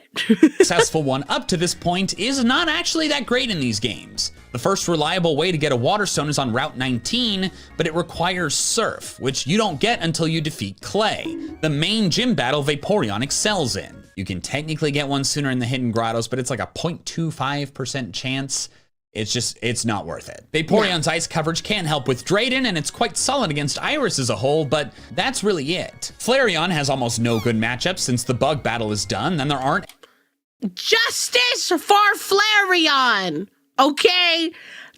successful one up to this point is not actually that great in these games. The first reliable way to get a Water Stone is on Route 19, but it requires Surf, which you don't get until you defeat Clay, the main gym battle Vaporeon excels in. You can technically get one sooner in the Hidden Grottos, but it's like a 0.25% chance. It's not worth it. Vaporeon's ice coverage can help with Drayden, and it's quite solid against Iris as a whole, but that's really it. Flareon has almost no good matchups since the bug battle is done, then there aren't Justice for Flareon! Okay?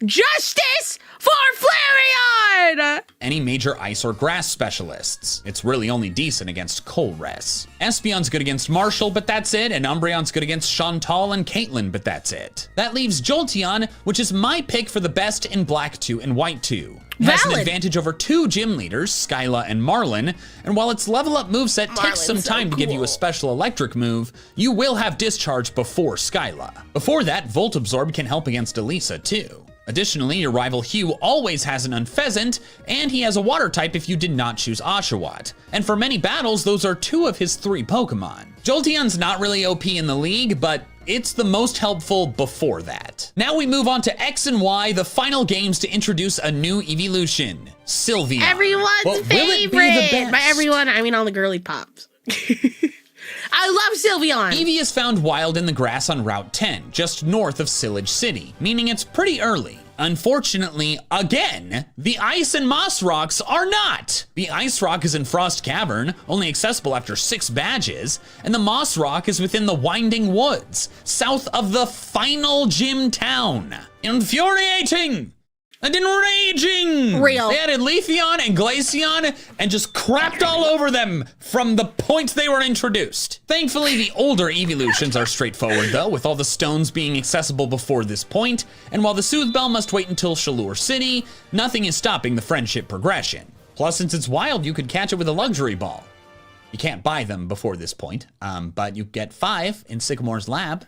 Justice for Flareon! any major ice or grass specialists. It's really only decent against Colress. Espeon's good against Marshall, but that's it, and Umbreon's good against Chantal and Caitlyn, but that's it. That leaves Jolteon, which is my pick for the best in Black 2 and White 2. It has an advantage over two gym leaders, Skyla and Marlin, and while its level up moveset takes some time to give you a special electric move, you will have Discharge before Skyla. Before that, Volt Absorb can help against Elisa too. Additionally, your rival Hugh always has an Unpheasant, and he has a water type if you did not choose Oshawott. And for many battles, those are 2 of his 3 Pokemon. Jolteon's not really OP in the league, but it's the most helpful before that. Now we move on to X and Y, the final games to introduce a new evolution, Sylveon. Everyone's favorite. By everyone, I mean all the girly pops. I love Sylveon. Eevee is found wild in the grass on Route 10, just north of Sillage City, meaning it's pretty early. Unfortunately, again, the ice and moss rocks are not. The ice rock is in Frost Cavern, only accessible after 6 badges, and the moss rock is within the Winding Woods, south of the final gym town. Infuriating and enraging. Real. They added Leafeon and Glaceon and just crapped all over them from the point they were introduced. Thankfully, the older evolutions are straightforward though, with all the stones being accessible before this point, and while the Soothe Bell must wait until Shalour City, nothing is stopping the friendship progression. Plus, since it's wild, you could catch it with a luxury ball. You can't buy them before this point, but you get 5 in Sycamore's lab.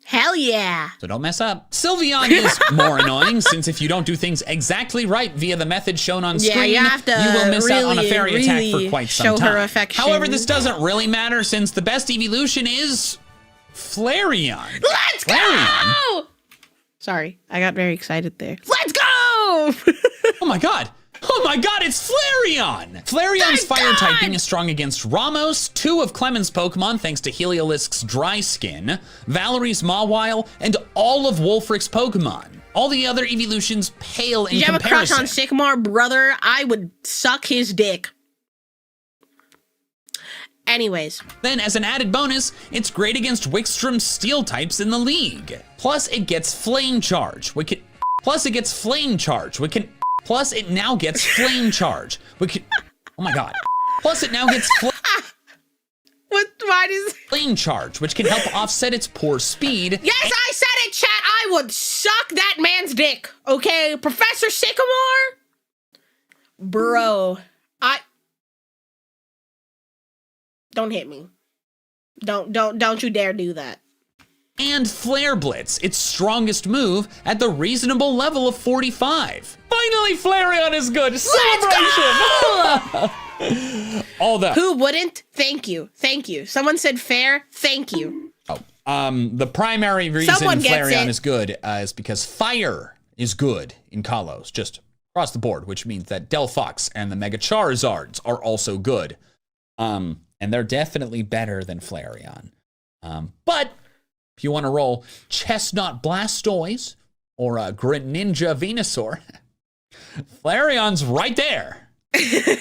Hell yeah. So don't mess up. Sylveon is more annoying, since if you don't do things exactly right via the method shown on screen, you have to will miss out on a fairy attack for really quite some show time. her affection. However, this doesn't really matter, since the best evolution is Flareon. Let's go! Flareon? Sorry, I got very excited there. Let's go! Oh my god. Oh my god, it's Flareon! Flareon's fire typing is strong against Ramos, 2 of Clement's Pokemon thanks to Heliolisk's Dry Skin, Valerie's Mawile, and all of Wolfric's Pokemon. All the other evolutions pale in comparison. Did you have a crush on Sycamore, brother? I would suck his dick. Anyways. Then, as an added bonus, it's great against Wickstrom's Steel types in the league. Plus, it gets Flame Charge, Plus, it now gets Flame Charge. Oh my god. Plus, it now gets Why does... Flame Charge, which can help offset its poor speed. Yes, I said it, chat! I would suck that man's dick, okay? Professor Sycamore? Bro, Don't hit me. Don't you dare do that. And Flare Blitz, its strongest move, at the reasonable level of 45. Finally, Flareon is good. Celebration! All that. Who wouldn't? Thank you. Thank you. Someone said fair. Thank you. Oh, the primary reason Flareon is good is because fire is good in Kalos, just across the board, which means that Delphox and the Mega Charizards are also good. And they're definitely better than Flareon. But if you want to roll Chestnut Blastoise or Greninja Venusaur, Flareon's right there.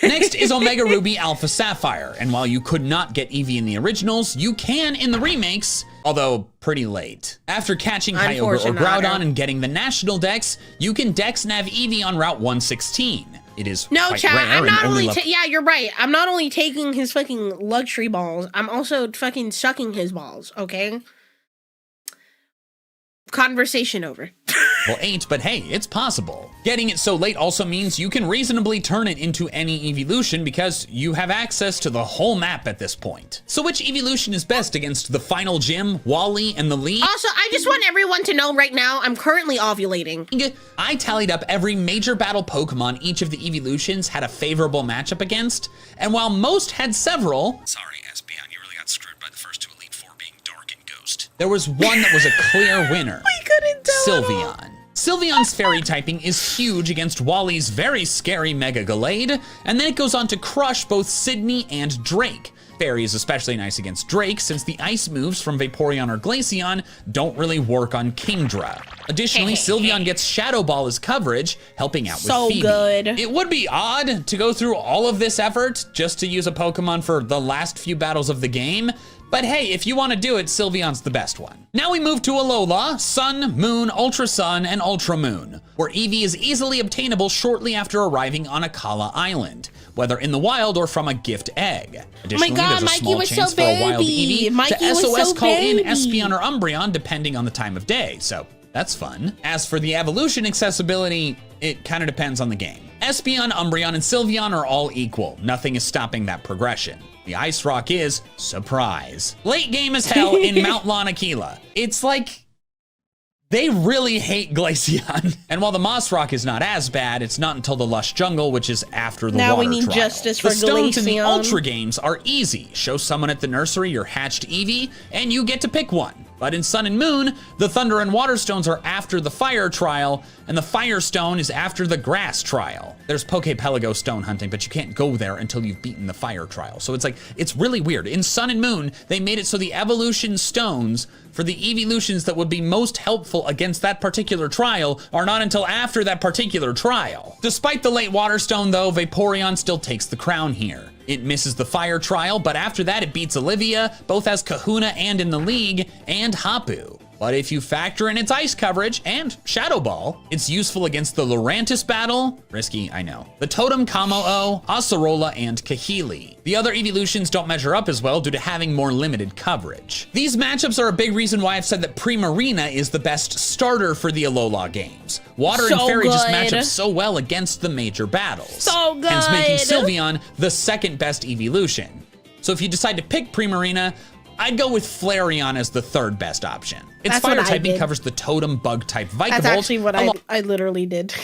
Next is Omega Ruby Alpha Sapphire, and while you could not get Eevee in the originals, you can in the remakes, although pretty late. After catching Kyogre or Groudon and getting the National Dex, you can Dex Nav Eevee on Route 116. It is quite rare. I'm not only yeah, you're right. I'm not only taking his fucking luxury balls, I'm also fucking sucking his balls, okay? Conversation over. Well, 8, but hey, it's possible. Getting it so late also means you can reasonably turn it into any evolution because you have access to the whole map at this point. So which evolution is best against the final gym, Wally, and the league? Also, I just want everyone to know right now, I'm currently ovulating. I tallied up every major battle Pokemon each of the evolutions had a favorable matchup against, and while most had several... Sorry, Espeon, you really got screwed by the first 2 Elite Four being Dark and Ghost. There was one that was a clear winner. We couldn't tell. Sylveon. Sylveon's fairy typing is huge against Wally's very scary Mega Gallade, and then it goes on to crush both Sydney and Drake. Fairy is especially nice against Drake since the ice moves from Vaporeon or Glaceon don't really work on Kingdra. Additionally, Sylveon gets Shadow Ball as coverage, helping out with Phoebe. So good. It would be odd to go through all of this effort just to use a Pokemon for the last few battles of the game, but hey, if you want to do it, Sylveon's the best one. Now we move to Alola, Sun, Moon, Ultra Sun, and Ultra Moon, where Eevee is easily obtainable shortly after arriving on Akala Island, whether in the wild or from a gift egg. Additionally, there's a small chance for a wild Eevee to SOS call in Espeon or Umbreon depending on the time of day, so that's fun. As for the evolution accessibility, it kind of depends on the game. Espeon, Umbreon, and Sylveon are all equal. Nothing is stopping that progression. The Ice Rock is, surprise, late game as hell in Mount Lanakila. It's like They really hate Glaceon. And while the Moss Rock is not as bad, it's not until the Lush Jungle, which is after the now water we need trial. justice for The stones in the Glaceon. Ultra games are easy. Show someone at the nursery your hatched Eevee, and you get to pick one. But in Sun and Moon, the Thunder and Water Stones are after the Fire Trial, and the Fire Stone is after the Grass Trial. There's Pokepelago stone hunting, but you can't go there until you've beaten the Fire Trial. So it's like, it's really weird. In Sun and Moon, they made it so the evolution stones for the evolutions that would be most helpful against that particular trial are not until after that particular trial. Despite the late Water Stone though, Vaporeon still takes the crown here. It misses the Fire Trial, but after that it beats Olivia, both as Kahuna and in the League, and Hapu. But if you factor in its ice coverage and Shadow Ball, it's useful against the Lurantis battle, risky, I know, the Totem Kamo-O, Acerola, and Kahili. The other evolutions don't measure up as well due to having more limited coverage. These matchups are a big reason why I've said that Primarina is the best starter for the Alola games. Water and Fairy just match up so well against the major battles. So good. Hence making Sylveon the second best evolution. So if you decide to pick Primarina, I'd go with Flareon as the third best option. Its That's fire what I typing did. covers the totem bug type Vikavolt. That's actually what I literally did.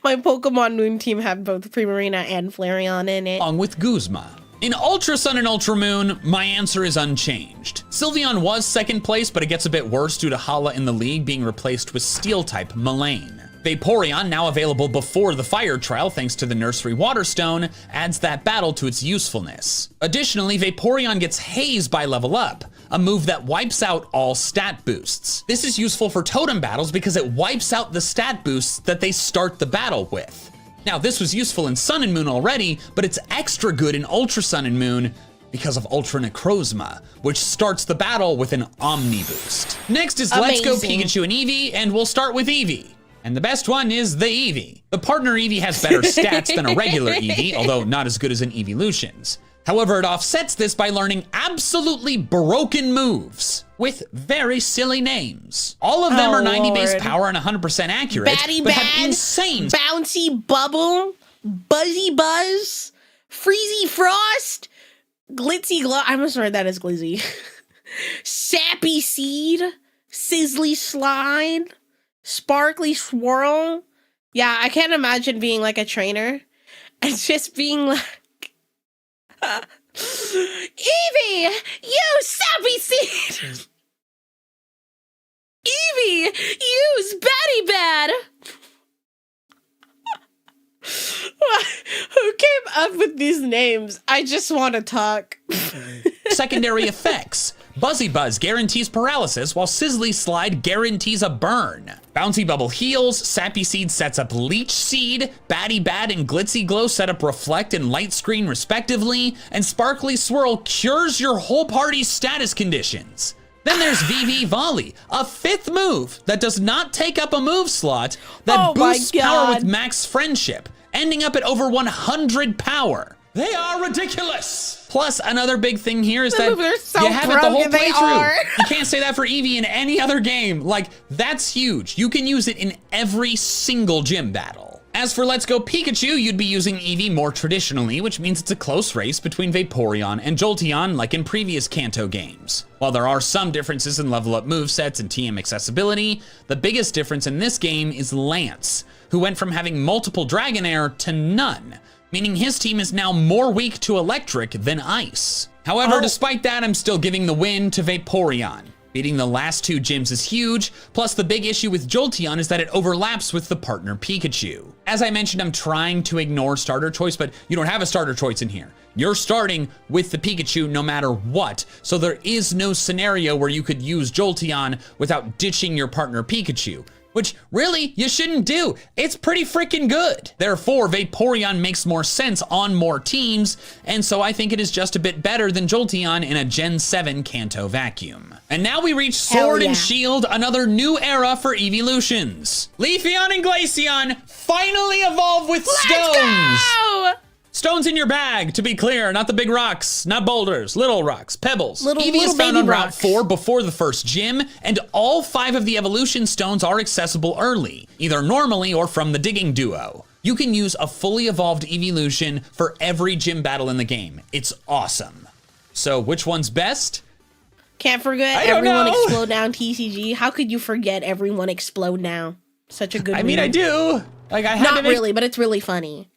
My Pokemon Moon team had both Primarina and Flareon in it. Along with Guzma. In Ultra Sun and Ultra Moon, my answer is unchanged. Sylveon was second place, but it gets a bit worse due to Hala in the League being replaced with Steel type Mullane. Vaporeon, now available before the Fire Trial thanks to the Nursery Water Stone, adds that battle to its usefulness. Additionally, Vaporeon gets Haze by level up, a move that wipes out all stat boosts. This is useful for totem battles because it wipes out the stat boosts that they start the battle with. Now, this was useful in Sun and Moon already, but it's extra good in Ultra Sun and Moon because of Ultra Necrozma, which starts the battle with an Omni boost. Next is Let's Go Pikachu and Eevee, and we'll start with Eevee. And the best one is the Eevee. The partner Eevee has better stats than a regular Eevee, although not as good as an Eeveelutions. However, it offsets this by learning absolutely broken moves with very silly names. All of them are 90 base power and 100% accurate, but have insane Bouncy Bubble, Buzzy Buzz, Freezy Frost, Glitzy Glow. I must write that as Glizzy. Sappy Seed, Sizzly Slide, Sparkly Swirl. Yeah, I can't imagine being like a trainer and just being like, Eevee, use Sappy Seed. Eevee, use Batty Bad. Who came up with these names? I just want to talk. secondary effects. Buzzy Buzz guarantees paralysis, while Sizzly Slide guarantees a burn. Bouncy Bubble heals, Sappy Seed sets up Leech Seed, Batty Bad and Glitzy Glow set up Reflect and Light Screen respectively, and Sparkly Swirl cures your whole party's status conditions. Then there's VV Volley, a fifth move that does not take up a move slot that boosts power with max friendship, ending up at over 100 power. They are ridiculous. Plus, another big thing here is that you have it the whole playthrough. You can't say that for Eevee in any other game. Like, that's huge. You can use it in every single gym battle. As for Let's Go Pikachu, you'd be using Eevee more traditionally, which means it's a close race between Vaporeon and Jolteon like in previous Kanto games. While there are some differences in level up movesets and TM accessibility, the biggest difference in this game is Lance, who went from having multiple Dragonair to none, meaning his team is now more weak to electric than ice. However, despite that, I'm still giving the win to Vaporeon. Beating the last two gyms is huge, plus the big issue with Jolteon is that it overlaps with the partner Pikachu. As I mentioned, I'm trying to ignore starter choice, but you don't have a starter choice in here. You're starting with the Pikachu no matter what, so there is no scenario where you could use Jolteon without ditching your partner Pikachu. Which, really, you shouldn't do. It's pretty freaking good. Therefore, Vaporeon makes more sense on more teams, and so I think it is just a bit better than Jolteon in a Gen 7 Kanto vacuum. And now we reach Sword and Shield, another new era for evolutions. Leafeon and Glaceon finally evolve with stones. Go! Stones in your bag, to be clear, not the big rocks, not boulders, little rocks, pebbles. Eevee is found on Route 4 before the first gym, and all 5 of the evolution stones are accessible early, either normally or from the digging duo. You can use a fully evolved evolution for every gym battle in the game. It's awesome. So which one's best? Can't forget everyone explode now in TCG. How could you forget everyone explode now? Such a good I mean, I do. Like, I had Not to make really, but it's really funny.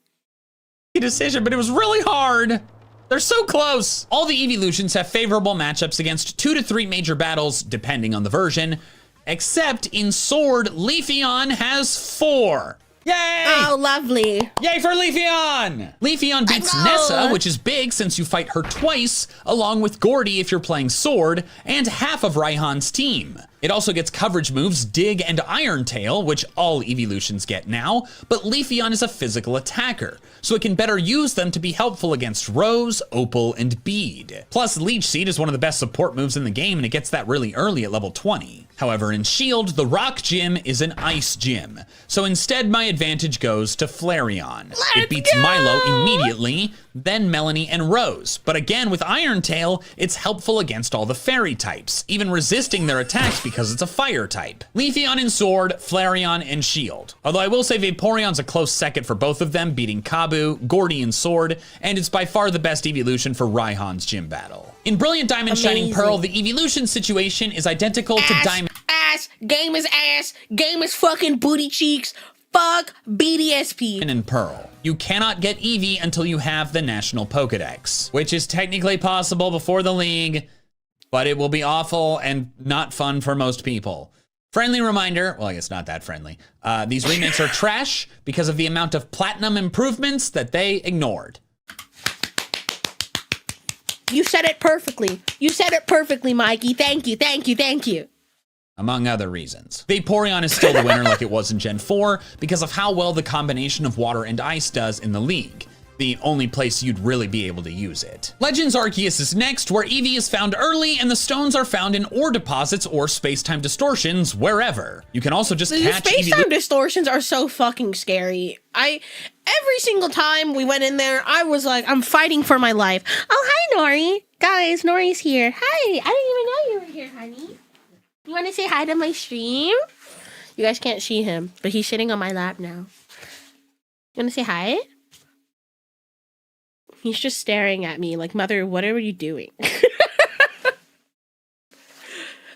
a decision, but it was really hard. They're so close. All the evolutions have favorable matchups against 2 to 3 major battles, depending on the version. Except in Sword, Leafeon has 4. Yay! Oh, lovely. Yay for Leafeon! Leafeon beats Nessa, which is big since you fight her twice, along with Gordy if you're playing Sword, and half of Raihan's team. It also gets coverage moves Dig and Iron Tail, which all evolutions get now, but Leafeon is a physical attacker, so it can better use them to be helpful against Rose, Opal, and Bead. Plus, Leech Seed is one of the best support moves in the game, and it gets that really early at level 20. However, in Shield, the Rock Gym is an Ice Gym, so instead my advantage goes to Flareon. It beats Milo immediately, then Melanie and Rose, but again with Iron Tail, it's helpful against all the fairy types, even resisting their attacks because it's a fire type. Leafeon in Sword, Flareon in Shield. Although I will say Vaporeon's a close second for both of them, beating Kabu, Gordy in Sword, and it's by far the best evolution for Raihan's gym battle. In Brilliant Diamond Shining Pearl, the evolution situation is identical to Diamond. Game is fucking booty cheeks. Fuck BDSP. And Pearl. You cannot get Eevee until you have the National Pokedex, which is technically possible before the league, but it will be awful and not fun for most people. Friendly reminder, well, I guess not that friendly. These remakes are trash because of the amount of platinum improvements that they ignored. You said it perfectly. You said it perfectly, Mikey. Thank you, thank you, thank you. Among other reasons. Vaporeon is still the winner like it was in Gen 4 because of how well the combination of water and ice does in the league. The only place you'd really be able to use it. Legends Arceus is next, where Eevee is found early and the stones are found in ore deposits or space-time distortions wherever. You can also just catch Eevee. Space-time distortions are so fucking scary. Every single time we went in there, I was like, I'm fighting for my life. Oh, hi, Nori. Guys, Nori's here. Hi, I didn't even know you were here, honey. You want to say hi to my stream? You guys can't see him, but he's sitting on my lap now. You want to say hi? He's just staring at me like, Mother, what are you doing?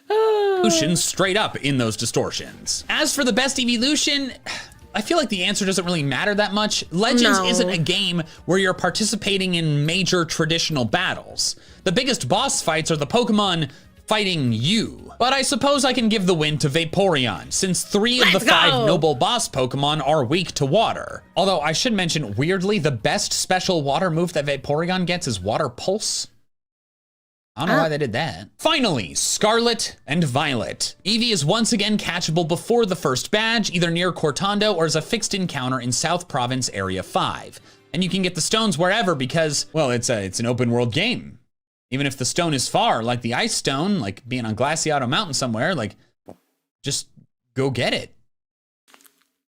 Evolutions straight up in those distortions. As for the best evolution, I feel like the answer doesn't really matter that much. Legends isn't a game where you're participating in major traditional battles. The biggest boss fights are the Pokemon fighting you. But I suppose I can give the win to Vaporeon, since 3 of the 5 noble boss Pokemon are weak to water. Although I should mention, weirdly, the best special water move that Vaporeon gets is Water Pulse. I don't know why they did that. Finally, Scarlet and Violet. Eevee is once again catchable before the first badge, either near Cortando or as a fixed encounter in South Province Area 5. And you can get the stones wherever because, well, it's an open world game. Even if the stone is far, like the ice stone, like being on Glaciato Mountain somewhere, like, just go get it.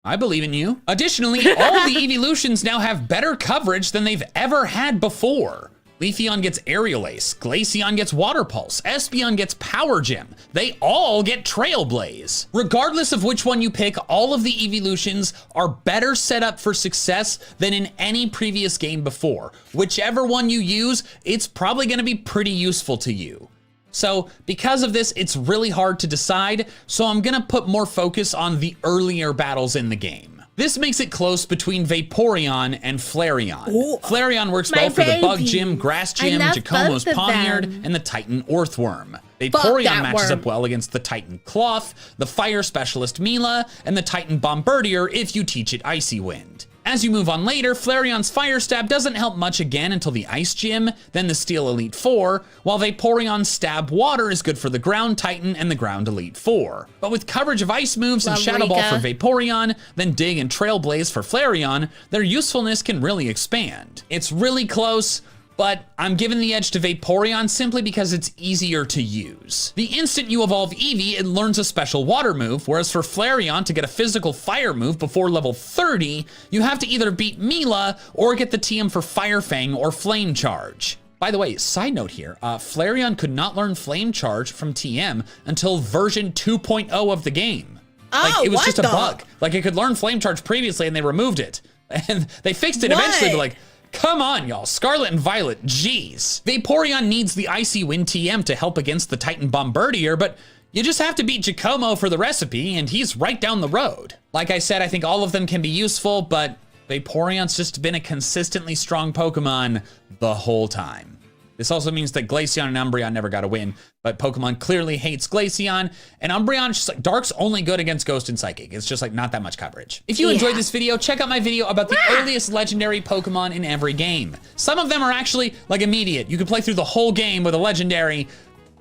I believe in you. Additionally, all the evolutions now have better coverage than they've ever had before. Leafeon gets Aerial Ace, Glaceon gets Water Pulse, Espeon gets Power Gem. They all get Trailblaze. Regardless of which one you pick, all of the evolutions are better set up for success than in any previous game before. Whichever one you use, it's probably gonna be pretty useful to you. So because of this, it's really hard to decide, so I'm gonna put more focus on the earlier battles in the game. This makes it close between Vaporeon and Flareon. Ooh, Flareon works well for the Bug Gym, Grass Gym, Giacomo's Pawniard, and the Titan Orthworm. Vaporeon matches up well against the Titan Cloth, the Fire Specialist Mila, and the Titan Bombardier if you teach it Icy Wind. As you move on later, Flareon's Fire Stab doesn't help much again until the Ice Gym, then the Steel Elite Four, while Vaporeon's Stab Water is good for the Ground Titan and the Ground Elite Four. But with coverage of ice moves and Shadow Ball for Vaporeon, then Dig and Trailblaze for Flareon, their usefulness can really expand. It's really close, but I'm giving the edge to Vaporeon simply because it's easier to use. The instant you evolve Eevee, it learns a special water move, whereas for Flareon to get a physical fire move before level 30, you have to either beat Mila or get the TM for Fire Fang or Flame Charge. By the way, side note here, Flareon could not learn Flame Charge from TM until version 2.0 of the game. Like, it was just a bug. Like, it could learn Flame Charge previously and they removed it. And they fixed it eventually, but like, Come on, y'all. Scarlet and Violet, jeez. Vaporeon needs the Icy Wind TM to help against the Titan Bombardier, but you just have to beat Giacomo for the recipe, and he's right down the road. Like I said, I think all of them can be useful, but Vaporeon's just been a consistently strong Pokemon the whole time. This also means that Glaceon and Umbreon never got a win, but Pokemon clearly hates Glaceon, and Umbreon's just like, Dark's only good against Ghost and Psychic. It's just like not that much coverage. If you enjoyed this video, check out my video about the earliest legendary Pokemon in every game. Some of them are actually like immediate. You can play through the whole game with a legendary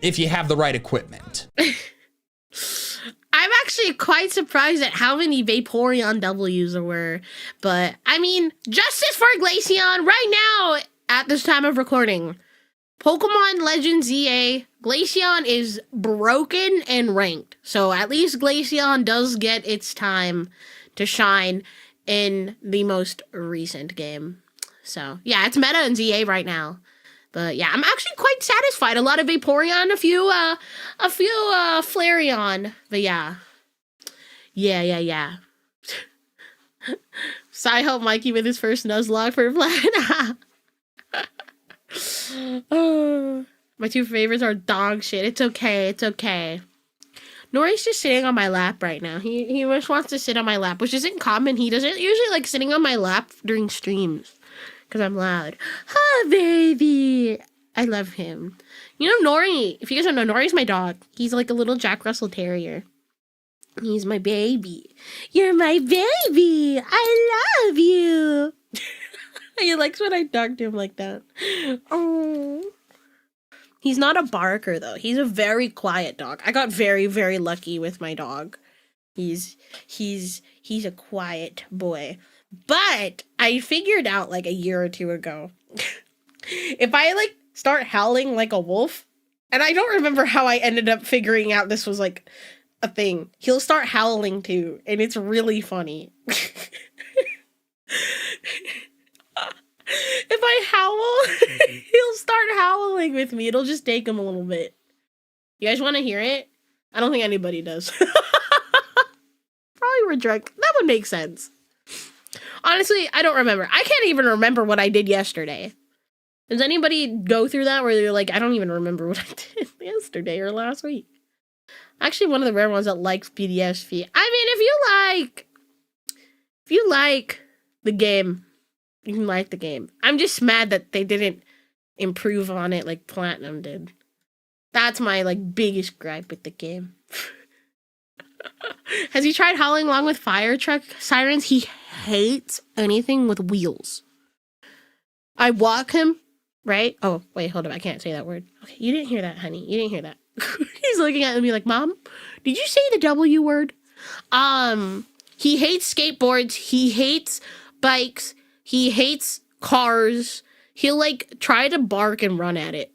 if you have the right equipment. I'm actually quite surprised at how many Vaporeon Ws there were, but I mean, justice for Glaceon right now at this time of recording. Pokemon Legends EA, Glaceon is broken and ranked. So at least Glaceon does get its time to shine in the most recent game. So yeah, it's meta in ZA right now. But yeah, I'm actually quite satisfied. A lot of Vaporeon, a few Flareon. But yeah. Yeah. So I help Mikey with his first Nuzlocke for plan. Oh, my two favorites are dog shit. It's okay. Nori's just sitting on my lap right now. He just wants to sit on my lap, which isn't common. He doesn't usually like sitting on my lap during streams because I'm loud. Hi, baby. I love him. You know Nori, if you guys don't know, Nori's my dog. He's like a little Jack Russell Terrier. He's my baby. You're my baby. I love you. He likes when I talk to him like that. Oh. He's not a barker, though. He's a very quiet dog. I got very, very lucky with my dog. He's a quiet boy. But I figured out like a year or two ago, if I like start howling like a wolf, and I don't remember how I ended up figuring out this was like a thing. He'll start howling too, and it's really funny. If I howl, he'll start howling with me. It'll just take him a little bit. You guys want to hear it? I don't think anybody does. Probably we're drunk. That would make sense. Honestly, I don't remember. I can't even remember what I did yesterday. Does anybody go through that where you're like, I don't even remember what I did yesterday or last week? Actually, one of the rare ones that likes PDSV. I mean, if you like the game, you can like the game. I'm just mad that they didn't improve on it like Platinum did. That's my like biggest gripe with the game. Has he tried howling along with fire truck sirens? He hates anything with wheels. I walk him, right? Oh, wait, hold up. I can't say that word. Okay, you didn't hear that, honey. You didn't hear that. He's looking at me like, Mom, did you say the W word? He hates skateboards. He hates bikes. He hates cars. He'll like try to bark and run at it.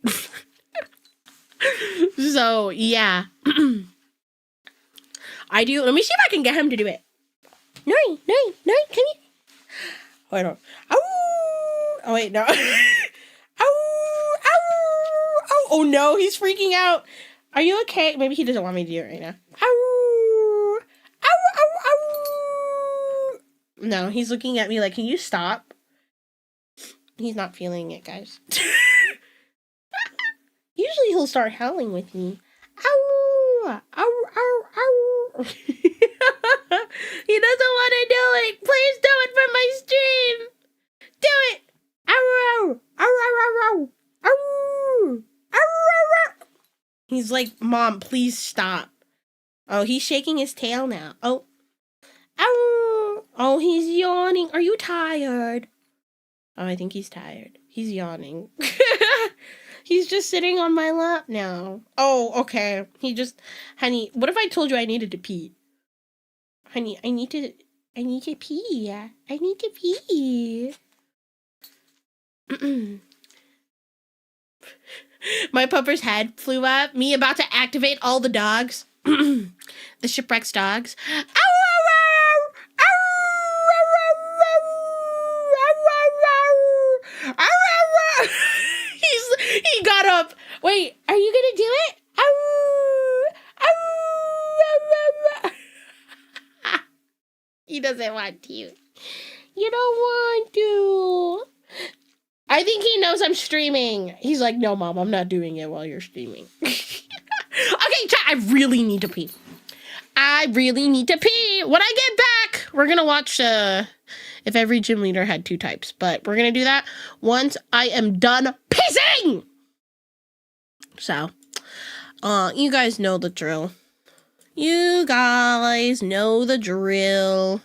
So yeah. I do. Let me see if I can get him to do it. No, can you? Wait, no. Oh wait, no. Oh no, he's freaking out. Are you okay? Maybe he doesn't want me to do it right now. No, he's looking at me like, can you stop? He's not feeling it, guys. Usually he'll start howling with me. Ow! Ow, ow, ow. He doesn't want to do it. Please do it for my stream. Do it. Ow, ow, ow, ow, ow, ow, ow, ow. He's like, Mom, please stop. Oh, he's shaking his tail now. Oh. Ow. Oh, he's yawning. Are you tired? Oh, I think he's tired. He's yawning. He's just sitting on my lap now. Oh, okay. Honey, what if I told you I needed to pee? Honey, I need to pee. I need to pee. My pupper's head flew up. Me about to activate all the dogs. The shipwreck's dogs. Ow, ow, ow, ow, ow, ow, ow, ow, ow, ow. He got up. Wait, are you gonna do it? Ow, ow, ow, ow, ow. He doesn't want to. You don't want to. I think he knows I'm streaming. He's like, no, Mom, I'm not doing it while you're streaming. Okay, chat, I really need to pee. When I get back, we're going to watch If Every Gym Leader Had Two Types. But we're going to do that once I am done pissing. So, you guys know the drill. You guys know the drill.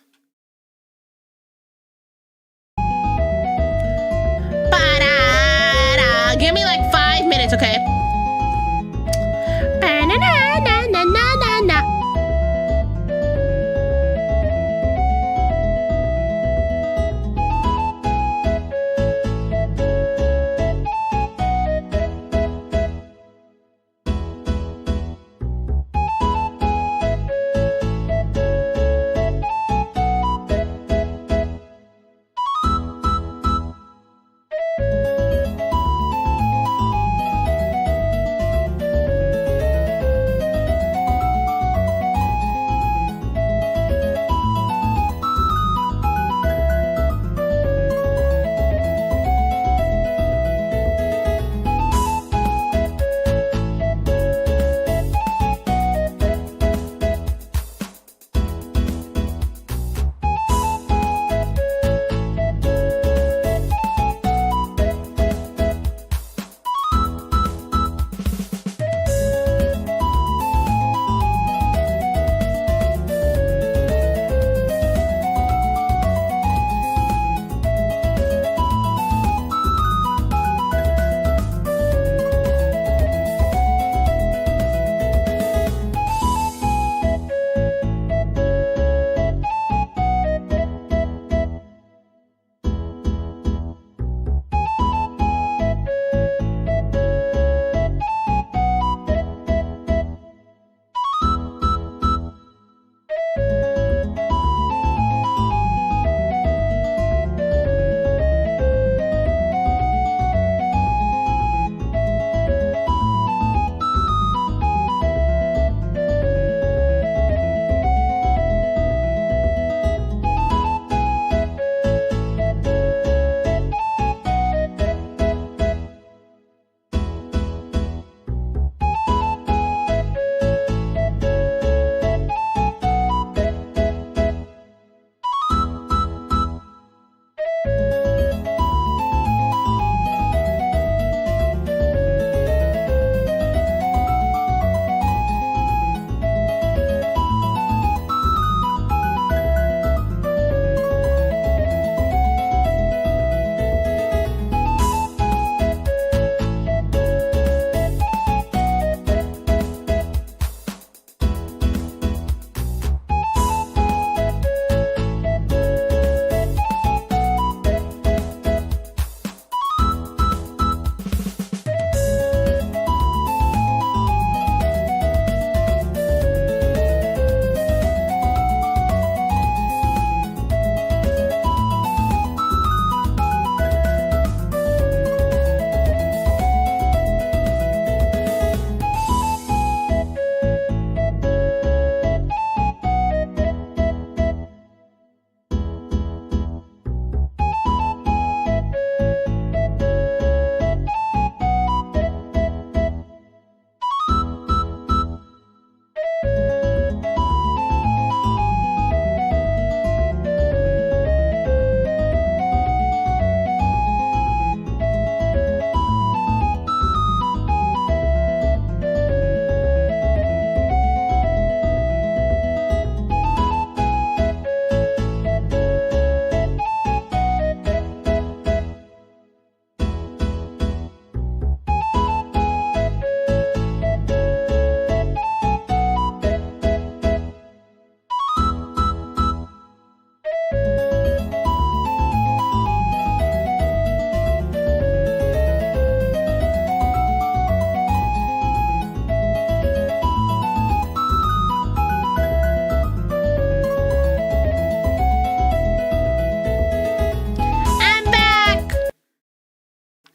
Ba-da-da. Give me like 5 minutes, okay? Ba-na-na-na-na-na-na.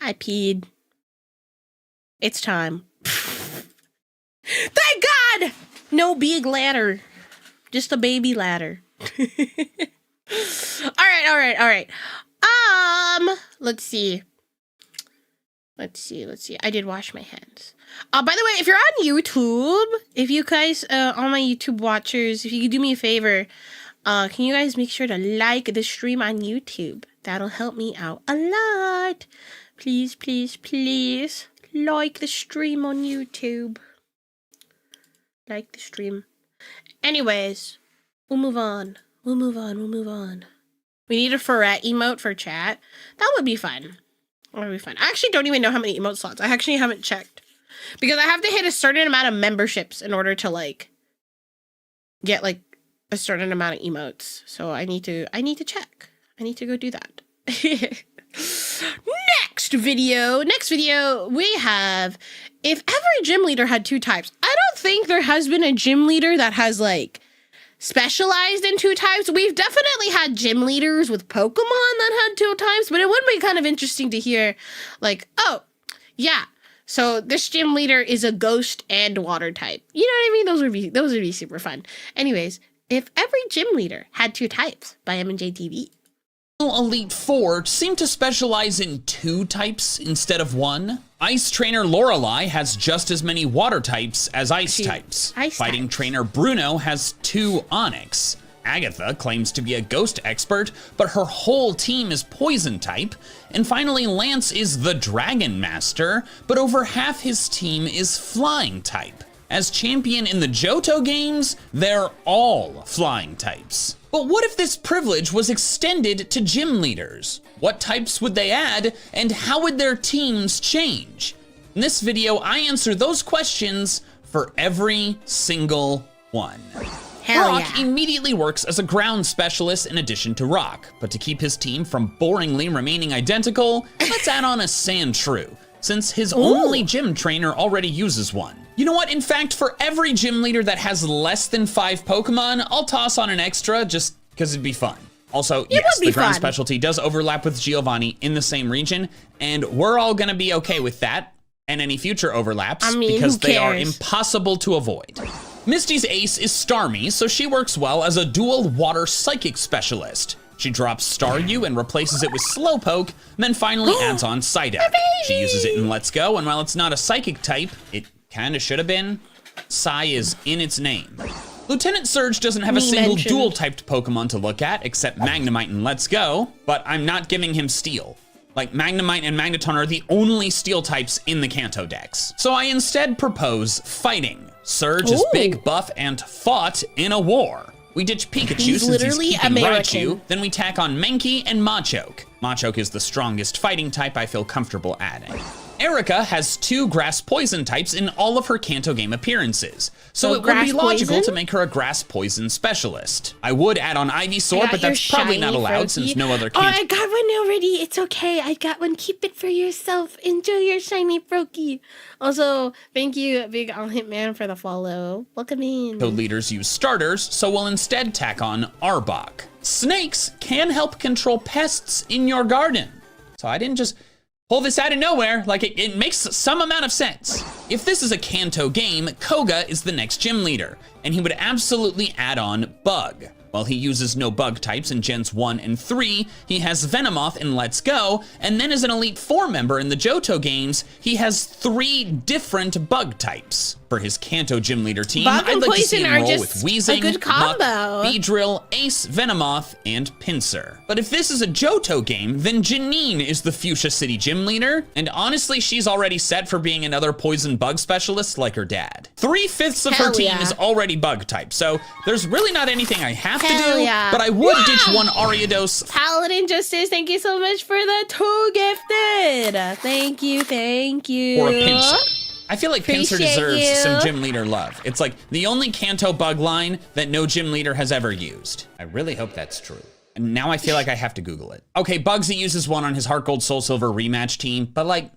I peed. It's time. Thank God! No big ladder. Just a baby ladder. All right. Let's see. Let's see. I did wash my hands. By the way, if you're on YouTube, if you guys, all my YouTube watchers, if you could do me a favor, can you guys make sure to like the stream on YouTube? That'll help me out a lot. Please, please, please, like the stream on YouTube. Like the stream. Anyways, we'll move on. We need a ferret emote for chat. That would be fun. That would be fun. I actually don't even know how many emote slots. I actually haven't checked. Because I have to hit a certain amount of memberships in order to, like, get, like, a certain amount of emotes. So I need to check. I need to go do that. Next video, we have, if every gym leader had 2 types. I don't think there has been a gym leader that has, like, specialized in 2 types. We've definitely had gym leaders with Pokemon that had 2 types, but it would be kind of interesting to hear, like, oh, yeah, so this gym leader is a ghost and water type. You know what I mean? Those would be super fun. Anyways, if every gym leader had 2 types by MandJTV. Elite Four seem to specialize in 2 types instead of 1. Ice Trainer Lorelei has just as many water types as ice types. Fighting Trainer Bruno has 2 Onyx. Agatha claims to be a ghost expert, but her whole team is poison type. And finally, Lance is the Dragon Master, but over half his team is flying type. As champion in the Johto games, they're all flying types. But what if this privilege was extended to gym leaders? What types would they add, and how would their teams change? In this video, I answer those questions for every single one. Brock immediately works as a ground specialist in addition to Rock, but to keep his team from boringly remaining identical, let's add on a Sandshrew, since his only gym trainer already uses one. You know what? In fact, for every gym leader that has less than 5 Pokemon, I'll toss on an extra just because it'd be fun. Also, yes, the ground specialty does overlap with Giovanni in the same region, and we're all gonna be okay with that and any future overlaps because they are impossible to avoid. Misty's ace is Starmie, so she works well as a dual water psychic specialist. She drops Staryu and replaces it with Slowpoke, then finally adds on Psyduck. She uses it in Let's Go, and while it's not a psychic type, it kinda should have been. Psy is in its name. Lieutenant Surge doesn't have a single dual-typed Pokemon to look at, except Magnemite in Let's Go, but I'm not giving him Steel. Like, Magnemite and Magneton are the only Steel types in the Kanto decks. So I instead propose fighting. Surge is big, buff, and fought in a war. We ditch Pikachu since he's keeping Raichu, then we tack on Mankey and Machoke. Machoke is the strongest fighting type I feel comfortable adding. Erica has 2 grass poison types in all of her Kanto game appearances, so it would be logical to make her a grass poison specialist. I would add on Ivysaur, but that's probably not allowed since no other Kanto— Oh, I got one already. It's okay. I got one. Keep it for yourself. Enjoy your shiny Froakie. Also, thank you, Big All Hitman, for the follow. Welcome in. Leaders use starters, so we'll instead tack on Arbok. Snakes can help control pests in your garden. So I didn't just pull this out of nowhere, like it makes some amount of sense. If this is a Kanto game, Koga is the next gym leader, and he would absolutely add on Bug. While he uses no bug types in Gens 1 and 3, he has Venomoth in Let's Go, and then as an Elite Four member in the Johto games, he has 3 different bug types. For his Kanto gym leader team, I'd like to see him roll with Weezing, Muck, Beedrill, Ace, Venomoth, and Pinsir. But if this is a Johto game, then Janine is the Fuchsia City gym leader, and honestly, she's already set for being another poison bug specialist like her dad. 3/5 of her team is already bug type, so there's really not anything I have to do, but I would ditch one Ariados. Paladin Justice, thank you so much for the 2 gifted. Thank you, thank you. Or a Pinsir. I feel like Pinsir deserves some gym leader love. It's like the only Kanto bug line that no gym leader has ever used. I really hope that's true. And now I feel like I have to Google it. Okay, Bugsy uses one on his Heart Gold Soul Silver rematch team, but like,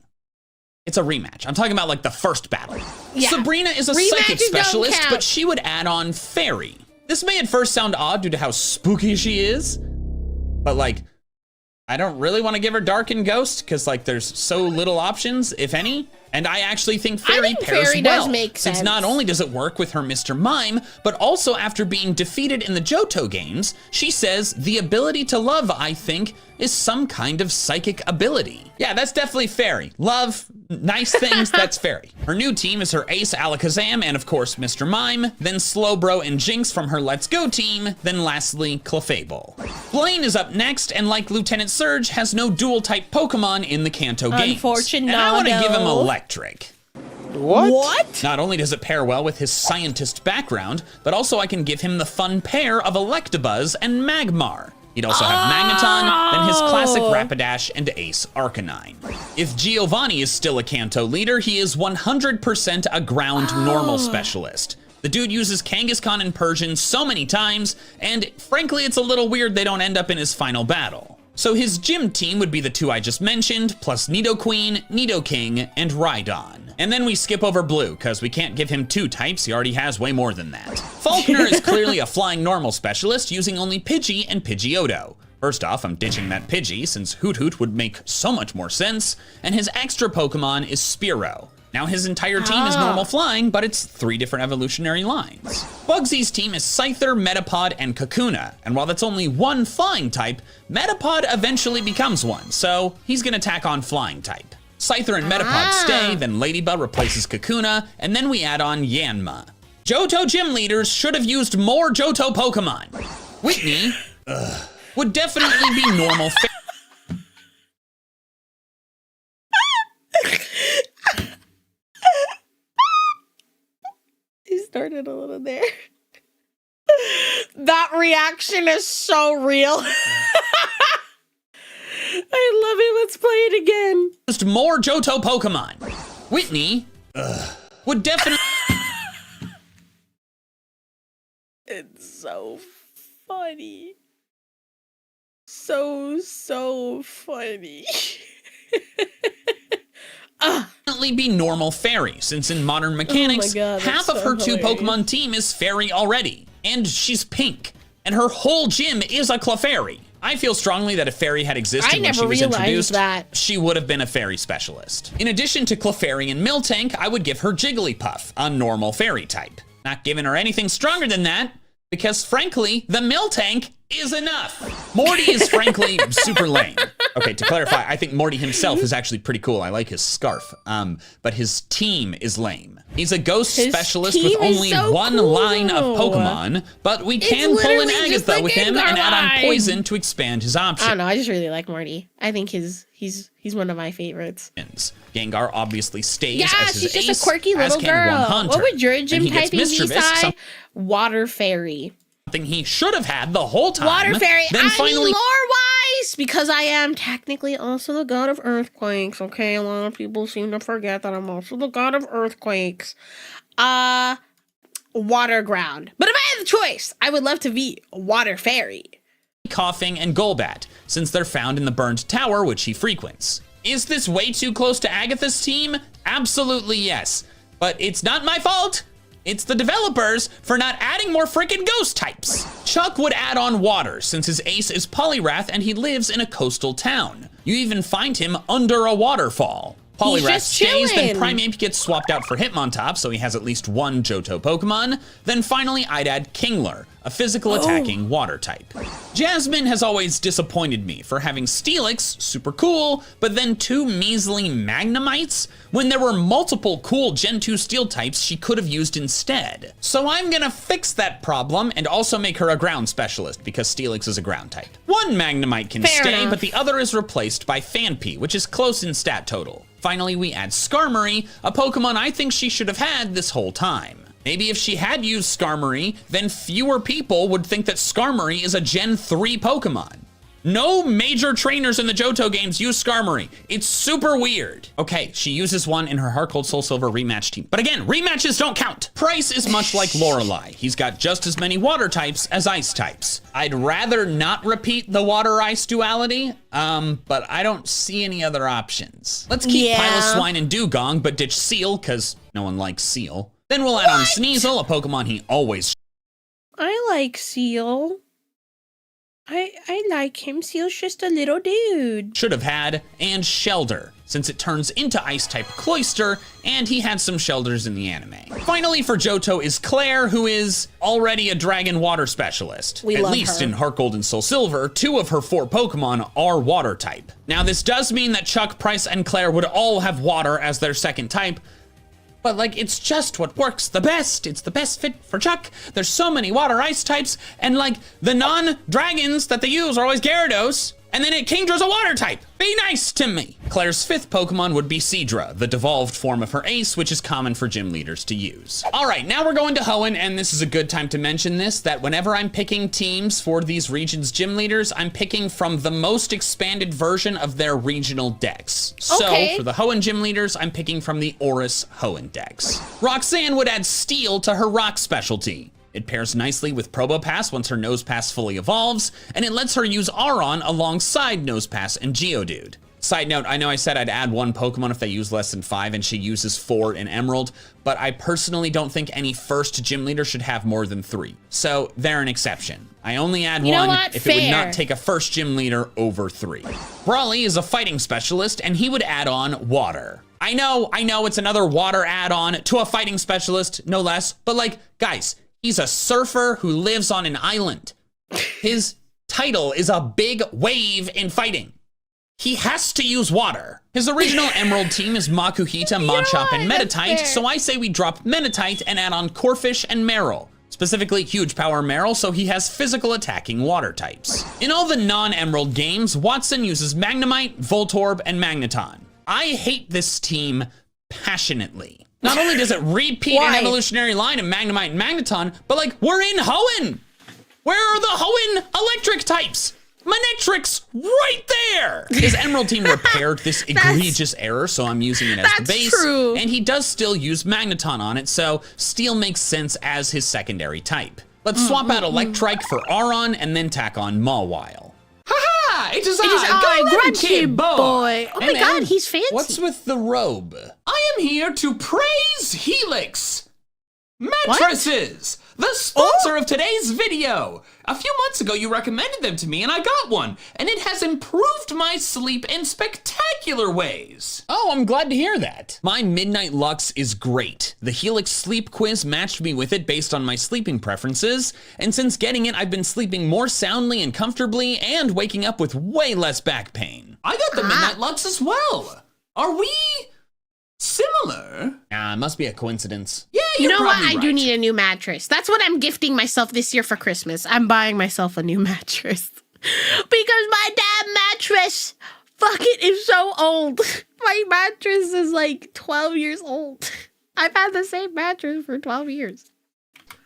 it's a rematch. I'm talking about like the first battle. Yeah. Sabrina is a psychic specialist, but she would add on Fairy. This may at first sound odd due to how spooky she is, but like, I don't really want to give her Dark and Ghost because like there's so little options, if any. And I actually think Fairy pairs Fairy well, does make since sense. not only does it work with her Mr. Mime, but also after being defeated in the Johto games, she says the ability to love, I think, is some kind of psychic ability. Yeah, that's definitely Fairy. Love, nice things, that's Fairy. Her new team is her Ace Alakazam and of course Mr. Mime, then Slowbro and Jinx from her Let's Go team, then lastly Clefable. Blaine is up next, and like Lieutenant Surge, has no dual-type Pokemon in the Kanto games. Unfortunate. And I want to give him Electric. What? Not only does it pair well with his scientist background, but also I can give him the fun pair of Electabuzz and Magmar. He'd also have Magneton, then his classic Rapidash and Ace Arcanine. If Giovanni is still a Kanto leader, he is 100% a ground normal specialist. The dude uses Kangaskhan and Persian so many times, and frankly, it's a little weird they don't end up in his final battle. So his gym team would be the two I just mentioned, plus Nidoqueen, Nidoking, and Rhydon. And then we skip over Blue, because we can't give him 2 types, he already has way more than that. Faulkner is clearly a flying normal specialist, using only Pidgey and Pidgeotto. First off, I'm ditching that Pidgey, since Hoot Hoot would make so much more sense, and his extra Pokemon is Spearow. Now his entire team is normal flying, but it's 3 different evolutionary lines. Bugsy's team is Scyther, Metapod, and Kakuna, and while that's only 1 flying type, Metapod eventually becomes one, so he's gonna tack on flying type. Scyther and Metapod stay, then Ladybug replaces Kakuna, and then we add on Yanma. Johto gym leaders should have used more Johto Pokemon. Whitney would definitely be normal. He started a little there. That reaction is so real. I love it. Let's play it again. Used more Johto Pokemon. Whitney would definitely. It's so funny. So funny. Definitely be normal Fairy, since in modern mechanics, half of her 2 Pokemon team is Fairy already. And she's pink. And her whole gym is a Clefairy. I feel strongly that if Fairy had existed when she was introduced, she would have been a Fairy specialist. In addition to Clefairy and Miltank, I would give her Jigglypuff, a normal Fairy type. Not giving her anything stronger than that, because frankly, the Miltank is enough. Morty is frankly super lame. Okay, to clarify, I think Morty himself is actually pretty cool. I like his scarf, but his team is lame. He's a ghost specialist with only 1 line of Pokemon, but we can pull an Agatha with him and add on Poison to expand his options. I don't know, I just really like Morty. I think he's one of my favorites. Gengar obviously stays as his she's ace, just a quirky little girl. What would your gym typing be, Sai? Water Fairy. Something he should have had the whole time. Water Fairy. Then finally, lore-wise, because I am technically also the god of earthquakes. Okay, a lot of people seem to forget that I'm also the god of earthquakes. Water ground. But if I had the choice, I would love to be Water Fairy. Coughing and Golbat, since they're found in the burned tower which he frequents. Is this way too close to Agatha's team? Absolutely yes. But it's not my fault. It's the developers for not adding more freaking ghost types. Chuck would add on water, since his ace is Poliwrath and he lives in a coastal town. You even find him under a waterfall. Poliwrath stays, then Primeape gets swapped out for Hitmontop, so he has at least 1 Johto Pokemon. Then finally, I'd add Kingler, a physical attacking water type. Jasmine has always disappointed me for having Steelix, super cool, but then 2 measly Magnemites, when there were multiple cool Gen 2 Steel types she could have used instead. So I'm gonna fix that problem and also make her a ground specialist, because Steelix is a ground type. 1 Magnemite can stay, but the other is replaced by Phanpy, which is close in stat total. Finally, we add Skarmory, a Pokemon I think she should have had this whole time. Maybe if she had used Skarmory, then fewer people would think that Skarmory is a Gen 3 Pokemon. No major trainers in the Johto games use Skarmory. It's super weird. Okay, she uses one in her Heart Gold Soul Silver rematch team. But again, rematches don't count. Price is much like Lorelei. He's got just as many water types as ice types. I'd rather not repeat the water-ice duality, but I don't see any other options. Let's keep Piloswine and Dugong, but ditch Seal, because no one likes Seal. Then we'll add on Sneasel, a Pokemon he always... I like Seal. I like him. Seal's just a little dude. Should have had, and Shelder, since it turns into Ice-type Cloyster, and he had some Shelders in the anime. Finally for Johto is Claire, who is already a Dragon Water Specialist. We At love least her. in Heart Gold and Soul Silver, 2 of her 4 Pokemon are Water type. Now this does mean that Chuck, Price, and Claire would all have Water as their second type, but like, it's just what works the best. It's the best fit for Chuck. There's so many water ice types, and like, the non-dragons that they use are always Gyarados, and then Kingdra's a water type. Be nice to me. Claire's 5th Pokemon would be Seadra, the devolved form of her ace, which is common for gym leaders to use. All right, now we're going to Hoenn, and this is a good time to mention this, that whenever I'm picking teams for these regions' gym leaders, I'm picking from the most expanded version of their regional decks. Okay. So for the Hoenn gym leaders, I'm picking from the Oris Hoenn decks. Roxanne would add Steel to her rock specialty. It pairs nicely with Probopass once her Nosepass fully evolves, and it lets her use Aron alongside Nosepass and Geodude. Side note, I know I said I'd add 1 Pokemon if they use less than 5, and she uses 4 in Emerald, but I personally don't think any first gym leader should have more than 3. So they're an exception. I only add 1 if it would not take a first gym leader over 3. Brawly is a fighting specialist, and he would add on Water. I know, it's another water add-on to a fighting specialist, no less, but like, guys, he's a surfer who lives on an island. His title is a big wave in fighting. He has to use water. His original Emerald team is Makuhita, Machop, and Meditite, so I say we drop Meditite and add on Corphish and Marill. Specifically Huge Power Marill, so he has physical attacking water types. In all the non-Emerald games, Watson uses Magnemite, Voltorb, and Magneton. I hate this team passionately. Not only does it repeat an evolutionary line of Magnemite and Magneton, but like, we're in Hoenn! Where are the Hoenn electric types? Manectric's right there! His Emerald team repaired this egregious error, so I'm using it as the base. True. And he does still use Magneton on it, so Steel makes sense as his secondary type. Let's swap out Electrike for Aron and then tack on Mawile. Haha! It is I, Grunty boy. Oh my god, he's fancy. What's with the robe? I am here to praise Helix Mattresses, the sponsor of today's video. A few months ago, you recommended them to me, and I got one, and it has improved my sleep in spectacular ways. Oh, I'm glad to hear that. My Midnight Lux is great. The Helix sleep quiz matched me with it based on my sleeping preferences, and since getting it, I've been sleeping more soundly and comfortably and waking up with way less back pain. I got the Midnight Lux as well. Are we similar? It must be a coincidence. Yeah, You you're know what? probably I do need a new mattress. That's what I'm gifting myself this year for Christmas. I'm buying myself a new mattress. Because my damn mattress, fuck it, is so old. My mattress is like 12 years old. I've had the same mattress for 12 years.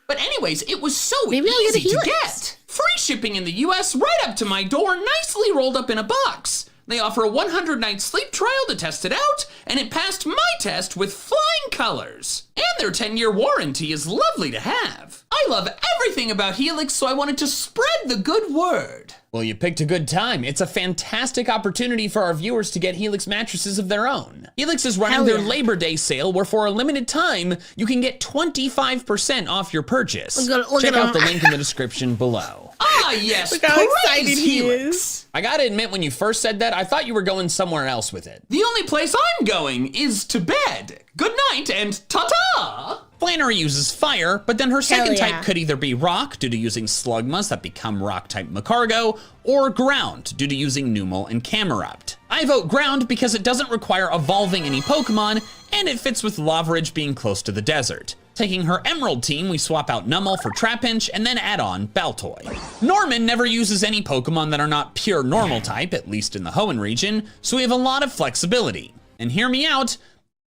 But anyways, it was so Maybe I'll get a easy to Helix. get. Free shipping in the US right up to my door, nicely rolled up in a box. They offer a 100-night sleep trial to test it out, and it passed my test with flying colors. And their 10-year warranty is lovely to have. I love everything about Helix, so I wanted to spread the good word. Well, you picked a good time. It's a fantastic opportunity for our viewers to get Helix mattresses of their own. Helix is running their Labor Day sale, where for a limited time, you can get 25% off your purchase. Look Check at out him. the link in the description below. Ah, yes, Look how praise excited he Helix. is. I gotta admit, when you first said that, I thought you were going somewhere else with it. The only place I'm going is to bed. Good night and ta-ta! Flannery uses fire, but then her second yeah. type could either be rock, due to using Slugmas that become rock-type Macargo, or ground, due to using Numel and Camerupt. I vote ground because it doesn't require evolving any Pokemon, and it fits with Lavaridge being close to the desert. Taking her Emerald team, we swap out Numel for Trapinch, and then add on Baltoy. Norman never uses any Pokemon that are not pure normal type, at least in the Hoenn region, so we have a lot of flexibility. And hear me out,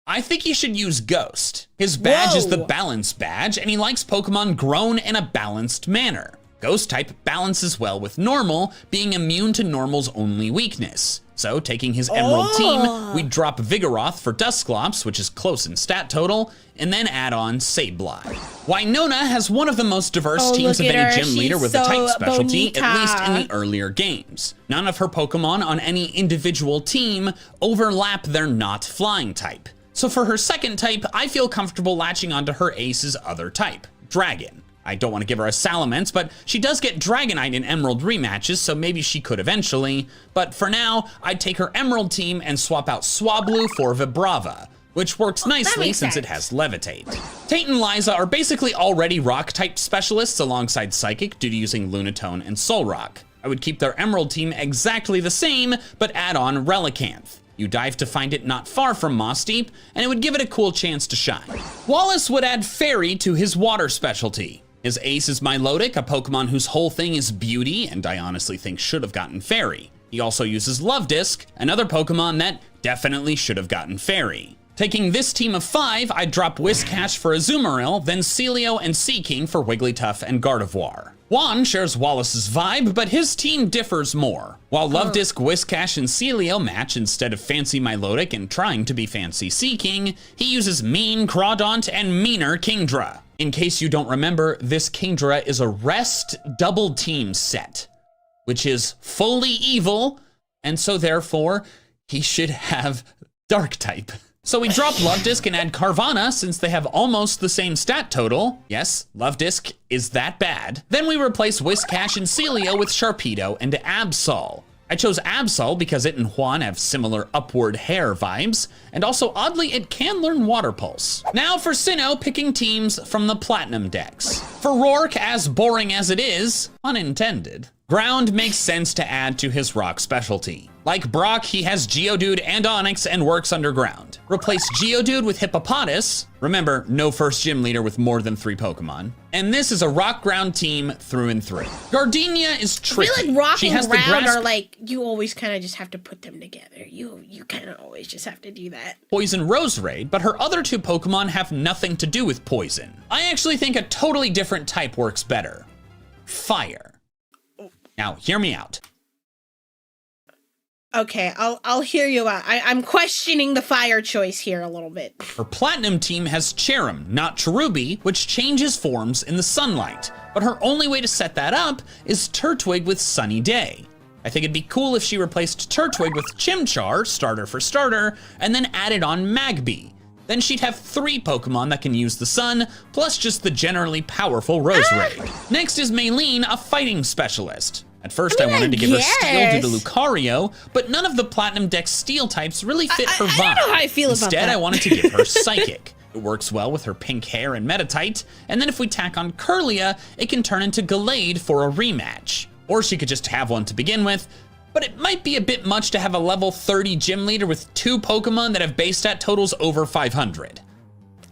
I think he should use Ghost. His badge is the Balance badge, and he likes Pokemon grown in a balanced manner. Ghost type balances well with Normal, being immune to Normal's only weakness. So taking his Emerald team, we drop Vigoroth for Dusclops, which is close in stat total, and then add on Sableye. Wynonna has one of the most diverse teams of any gym leader with a type specialty, at least in the earlier games. None of her Pokemon on any individual team overlap their not flying type. So for her second type, I feel comfortable latching onto her ace's other type, Dragon. I don't want to give her a Salamence, but she does get Dragonite in Emerald rematches, so maybe she could eventually. But for now, I'd take her Emerald team and swap out Swablu for Vibrava, which works nicely since it has Levitate. Tate and Liza are basically already Rock-type specialists alongside Psychic due to using Lunatone and Solrock. I would keep their Emerald team exactly the same, but add on Relicanth. You dive to find it not far from Moss Deep, and it would give it a cool chance to shine. Wallace would add Fairy to his water specialty. His ace is Milotic, a Pokemon whose whole thing is beauty, and I honestly think should have gotten Fairy. He also uses Love Disc, another Pokemon that definitely should have gotten Fairy. Taking this team of 5, I'd drop Whiscash for Azumarill, then Celio and Seaking for Wigglytuff and Gardevoir. Juan shares Wallace's vibe, but his team differs more. While Love Disc, Whiscash, and Celio match instead of fancy Milotic and trying to be fancy Seaking, he uses mean Crawdaunt and meaner Kingdra. In case you don't remember, this Kingdra is a rest double team set, which is fully evil, and so therefore, he should have Dark type. So we drop Love Disc and add Carvanha since they have almost the same stat total. Yes, Love Disc is that bad. Then we replace Whiscash and Celio with Sharpedo and Absol. I chose Absol because it and Juan have similar upward hair vibes, and also oddly it can learn Water Pulse. Now for Sinnoh, picking teams from the Platinum decks. For Rourke, as boring as it is, unintended, Ground makes sense to add to his rock specialty. Like Brock, he has Geodude and Onix and works underground. Replace Geodude with Hippopotas. Remember, no first gym leader with more than 3 Pokemon. And this is a rock ground team through and through. Gardenia is tricky. I feel like rock and ground are like, you always kind of just have to put them together. You kind of always just have to do that. Poison Roserade, but her other 2 Pokemon have nothing to do with poison. I actually think a totally different type works better. Fire. Now, hear me out. Okay, I'll hear you out. I'm questioning the fire choice here a little bit. Her Platinum team has Cherim, not Cherubi, which changes forms in the sunlight. But her only way to set that up is Turtwig with Sunny Day. I think it'd be cool if she replaced Turtwig with Chimchar, starter for starter, and then added on Magby. Then she'd have 3 Pokemon that can use the sun, plus just the generally powerful Roserade. Next is Maylene, a fighting specialist. At first I wanted to give her Steel due to Lucario, but none of the Platinum deck's Steel types really fit her vibe. I don't know how I feel about that. Instead, I wanted to give her Psychic. It works well with her pink hair and Metatite, and then if we tack on Kirlia, it can turn into Gallade for a rematch. Or she could just have one to begin with, but it might be a bit much to have a level 30 gym leader with 2 Pokemon that have base stat totals over 500.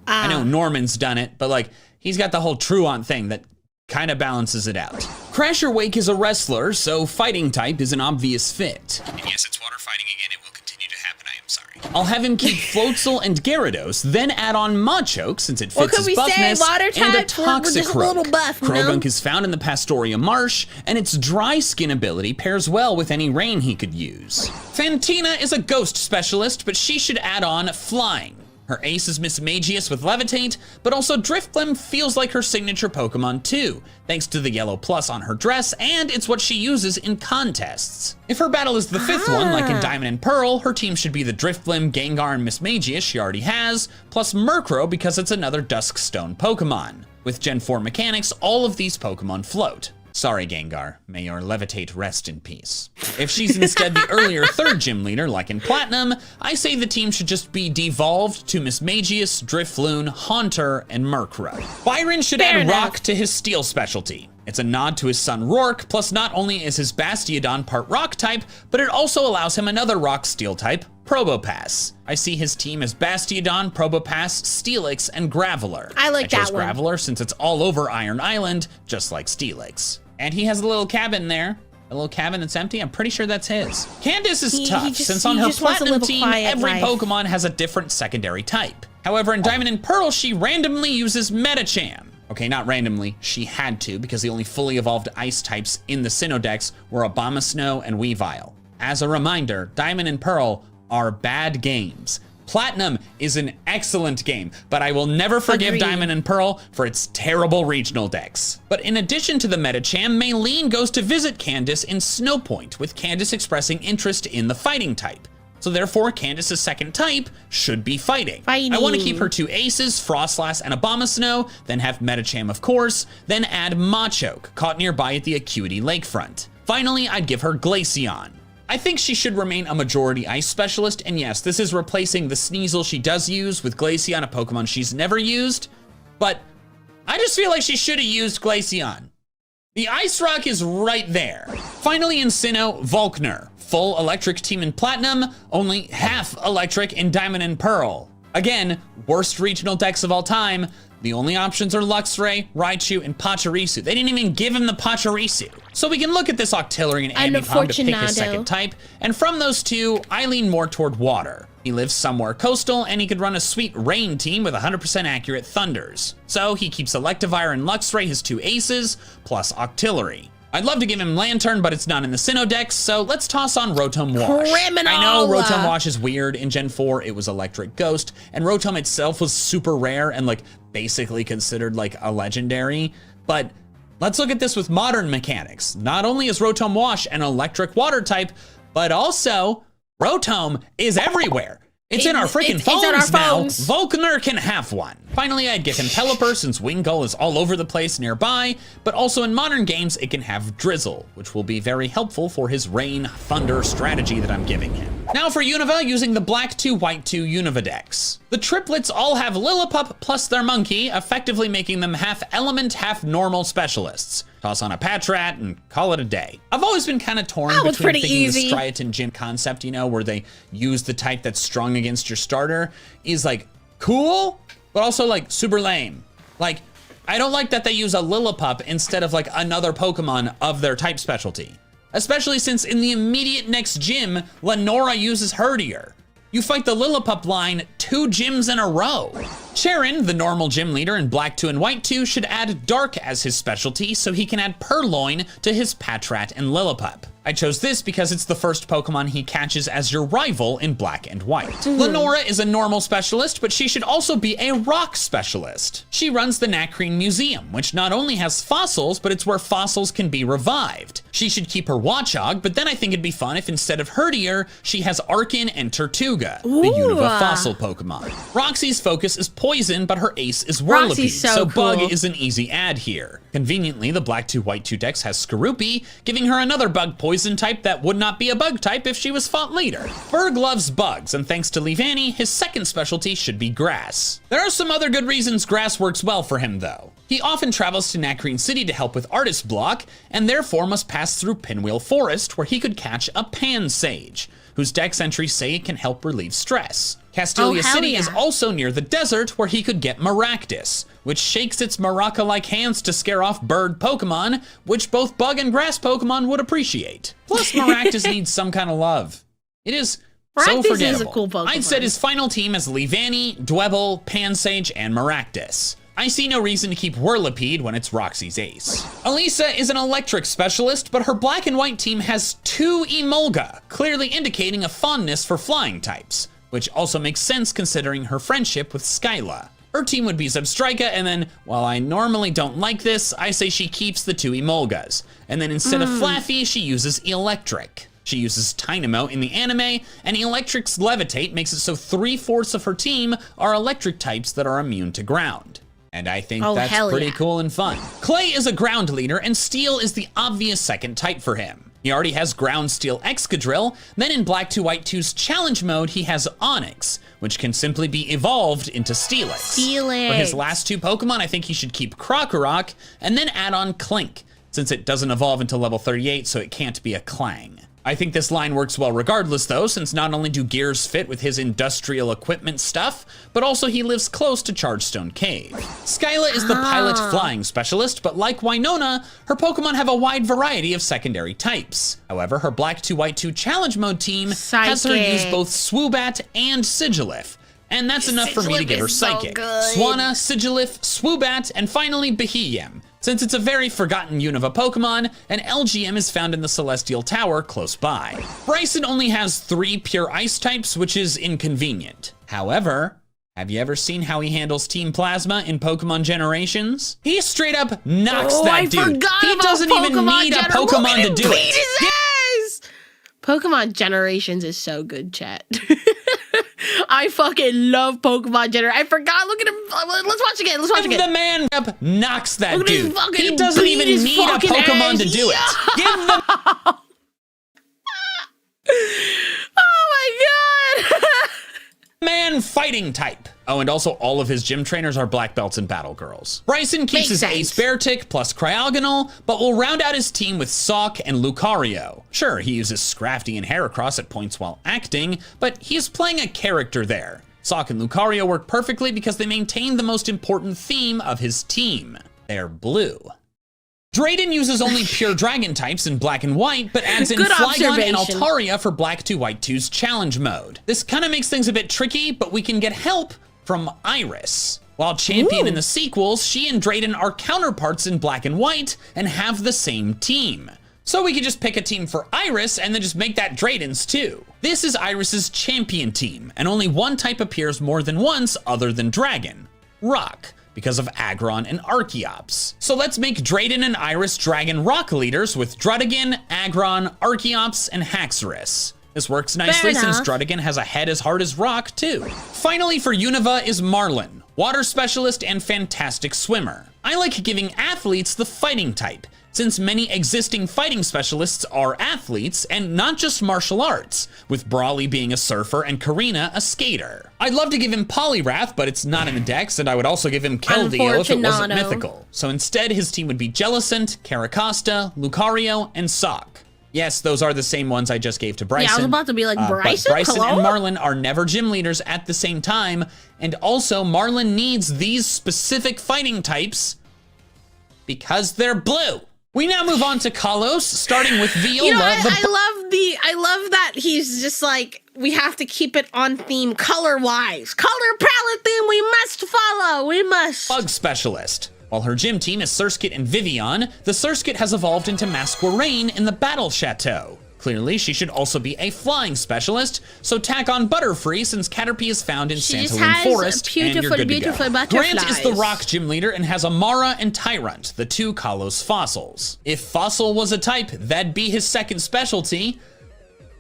I know Norman's done it, but like, he's got the whole Truant thing that kind of balances it out. Crasher Wake is a wrestler, so fighting type is an obvious fit. And yes, it's water fighting again. It will continue to happen. I am sorry. I'll have him keep Floatzel and Gyarados, then add on Machoke since it fits his buffness, and a Toxicroak. Krogunk is found in the Pastoria Marsh, and its dry skin ability pairs well with any rain he could use. Fantina is a ghost specialist, but she should add on Flying. Her ace is Mismagius with Levitate, but also Drifblim feels like her signature Pokemon too, thanks to the yellow plus on her dress, and it's what she uses in contests. If her battle is the 5th one, like in Diamond and Pearl, her team should be the Drifblim, Gengar, and Mismagius she already has, plus Murkrow because it's another Duskstone Pokemon. With Gen 4 mechanics, all of these Pokemon float. Sorry, Gengar. May your Levitate rest in peace. If she's instead the earlier 3rd gym leader, like in Platinum, I say the team should just be devolved to Mismagius, Drifloon, Haunter, and Murkrow. Byron should add Rock to his Steel specialty. It's a nod to his son Rourke, plus not only is his Bastiodon part Rock type, but it also allows him another Rock Steel type, Probopass. I see his team as Bastiodon, Probopass, Steelix, and Graveler. I like that one. I chose Graveler since it's all over Iron Island, just like Steelix. And he has a little cabin there. A little cabin that's empty. I'm pretty sure that's his. Candace is tough, since on her Platinum team, every Pokemon has a different secondary type. However, in Diamond and Pearl, she randomly uses Medicham. Okay, not randomly, she had to, because the only fully evolved ice types in the Sinnoh decks were Abomasnow and Weavile. As a reminder, Diamond and Pearl are bad games. Platinum is an excellent game, but I will never forgive Diamond and Pearl for its terrible regional decks. But in addition to the Medicham, Maylene goes to visit Candace in Snowpoint, with Candace expressing interest in the fighting type. So therefore, Candace's second type should be fighting. I want to keep her 2 aces, Frostlass and Abomasnow, then have Metacham, of course, then add Machoke, caught nearby at the Acuity Lakefront. Finally, I'd give her Glaceon. I think she should remain a majority ice specialist, and yes, this is replacing the Sneasel she does use with Glaceon, a Pokemon she's never used, but I just feel like she should have used Glaceon. The Ice Rock is right there. Finally in Sinnoh, Volkner. Full electric team in Platinum, only half electric in Diamond and Pearl. Again, worst regional decks of all time. The only options are Luxray, Raichu, and Pachirisu. They didn't even give him the Pachirisu. So we can look at this Octillery and Ambipom to pick his second type, and from those two, I lean more toward water. He lives somewhere coastal, and he could run a sweet rain team with 100% accurate Thunders. So he keeps Electivire and Luxray, his 2 aces, plus Octillery. I'd love to give him Lantern, but it's not in the Sinnoh decks, so let's toss on Rotom Wash. Criminal! I know Rotom Wash is weird. In Gen 4, it was Electric Ghost, and Rotom itself was super rare and like basically considered like a legendary, but let's look at this with modern mechanics. Not only is Rotom Wash an electric water type, but also Rotom is everywhere. It's in our freaking phones now. Volkner can have one. Finally, I'd give him Pelipper since Wingull is all over the place nearby, but also in modern games, it can have Drizzle, which will be very helpful for his Rain Thunder strategy that I'm giving him. Now for Unova, using the Black 2, White 2 Unova decks. The triplets all have Lillipup plus their monkey, effectively making them half element, half normal specialists. Toss on a Patrat and call it a day. I've always been kind of torn between thinking the Striaton Gym concept, you know, where they use the type that's strong against your starter, is like cool, but also like super lame. Like, I don't like that they use a Lillipup instead of like another Pokemon of their type specialty. Especially since in the immediate next gym, Lenora uses Herdier. You fight the Lillipup line 2 gyms in a row. Charon, the normal gym leader in Black 2 and White 2, should add Dark as his specialty so he can add Purloin to his Patrat and Lillipup. I chose this because it's the first Pokemon he catches as your rival in Black and White. Lenora is a normal specialist, but she should also be a rock specialist. She runs the NathQueen Museum, which not only has fossils, but it's where fossils can be revived. She should keep her Watchog, but then I think it'd be fun if instead of Herdier, she has Arkin and Tortuga, the Unova fossil Pokemon. Roxy's focus is poison, but her ace is Whirlipede, so cool. Bug is an easy add here. Conveniently, the Black 2 White 2 decks has Skorupi, giving her another bug poison type that would not be a bug type if she was fought later. Berg loves bugs, and thanks to Leavanny, his second specialty should be grass. There are some other good reasons grass works well for him though. He often travels to Nacrene City to help with Artist Block, and therefore must pass through Pinwheel Forest, where he could catch a Pansage, whose dex entries say it can help relieve stress. Castelia City is also near the desert, where he could get Maractus, which shakes its maraca-like hands to scare off bird Pokemon, which both bug and grass Pokemon would appreciate. Plus, Maractus needs some kind of love. It is so forgettable. Is a cool Pokemon. I'd set his final team as Leavanny, Dwebble, Pansage, and Maractus. I see no reason to keep Whirlipede when it's Roxy's ace. Elisa is an electric specialist, but her Black and White team has 2 Emolga, clearly indicating a fondness for flying types, which also makes sense considering her friendship with Skyla. Her team would be Zebstrika, and then, while I normally don't like this, I say she keeps the 2 Emolgas. And then instead of Flaffy, she uses Electric. She uses Tynamo in the anime, and Electric's Levitate makes it so 3/4 of her team are electric types that are immune to ground. And I think that's pretty cool and fun. Clay is a ground leader, and Steel is the obvious second type for him. He already has Ground Steel Excadrill, then in Black 2 White 2's challenge mode, he has Onyx, which can simply be evolved into Steelix. For his last 2 Pokemon, I think he should keep Krokorok, and then add on Clink, since it doesn't evolve until level 38, so it can't be a Clang. I think this line works well regardless though, since not only do gears fit with his industrial equipment stuff, but also he lives close to Chargestone Cave. Skyla is the pilot flying specialist, but like Winona, her Pokemon have a wide variety of secondary types. However, her Black 2 White 2 challenge mode team has her use both Swoobat and Sigilif, and that's enough for me to give her Psychic. Swanna, Sigilif, Swoobat, and finally Beheeyem, since it's a very forgotten Unova Pokemon, and LGM is found in the Celestial Tower close by. Bryson only has 3 pure ice types, which is inconvenient. However, have you ever seen how he handles Team Plasma in Pokemon Generations? He straight up knocks that dude. He doesn't even need a Pokemon to do it. Pokemon Generations is so good, chat. I fucking love Pokemon Generations. I forgot. Look at him. Let's watch again. Let's watch again. The man up knocks that dude. He He doesn't even need a Pokemon to do it. Give the Oh my god. man fighting type. Oh, and also all of his gym trainers are black belts and battle girls. Bryson keeps Makes his sense. Ace Beartic plus Cryogonal, but will round out his team with Sock and Lucario. Sure, he uses Scrafty and Heracross at points while acting, but he's playing a character there. Sock and Lucario work perfectly because they maintain the most important theme of his team. They're blue. Drayden uses only pure dragon types in black and white, but adds in Good Flygon and observation. Altaria for black 2 white 2's challenge mode. This kind of makes things a bit tricky, but we can get help from Iris. While champion in the sequels, she and Drayden are counterparts in black and white and have the same team. So we could just pick a team for Iris and then just make that Drayden's too. This is Iris's champion team, and only one type appears more than once other than dragon, rock, because of Aggron and Archeops. So let's make Drayden and Iris dragon rock leaders with Druddigan, Aggron, Archeops, and Haxorus. This works nicely since Druddigan has a head as hard as rock too. Finally for Unova is Marlin, water specialist and fantastic swimmer. I like giving athletes the fighting type, since many existing fighting specialists are athletes and not just martial arts, with Brawly being a surfer and Karina a skater. I'd love to give him Poliwrath, but it's not in the dex, and I would also give him Keldeo if it wasn't mythical. So instead, his team would be Jellicent, Caracosta, Lucario, and Sock. Yes, those are the same ones I just gave to Bryson. Yeah, I was about to be like, Bryson? But Bryson Hello? and Marlin are never gym leaders at the same time, and also Marlin needs these specific fighting types because they're blue. We now move on to Kalos, starting with Viola. You know, I love that he's just like, we have to keep it on theme color-wise. Color palette theme we must follow, we must. Bug specialist. While her gym team is Surskit and Vivian, the Surskit has evolved into Masquerain in the Battle Chateau. Clearly, she should also be a flying specialist, so tack on Butterfree since Caterpie is found in Santoline Forest, and you're good to go. Grant is the rock gym leader and has Amara and Tyrant, the 2 Kalos fossils. If Fossil was a type, that'd be his second specialty,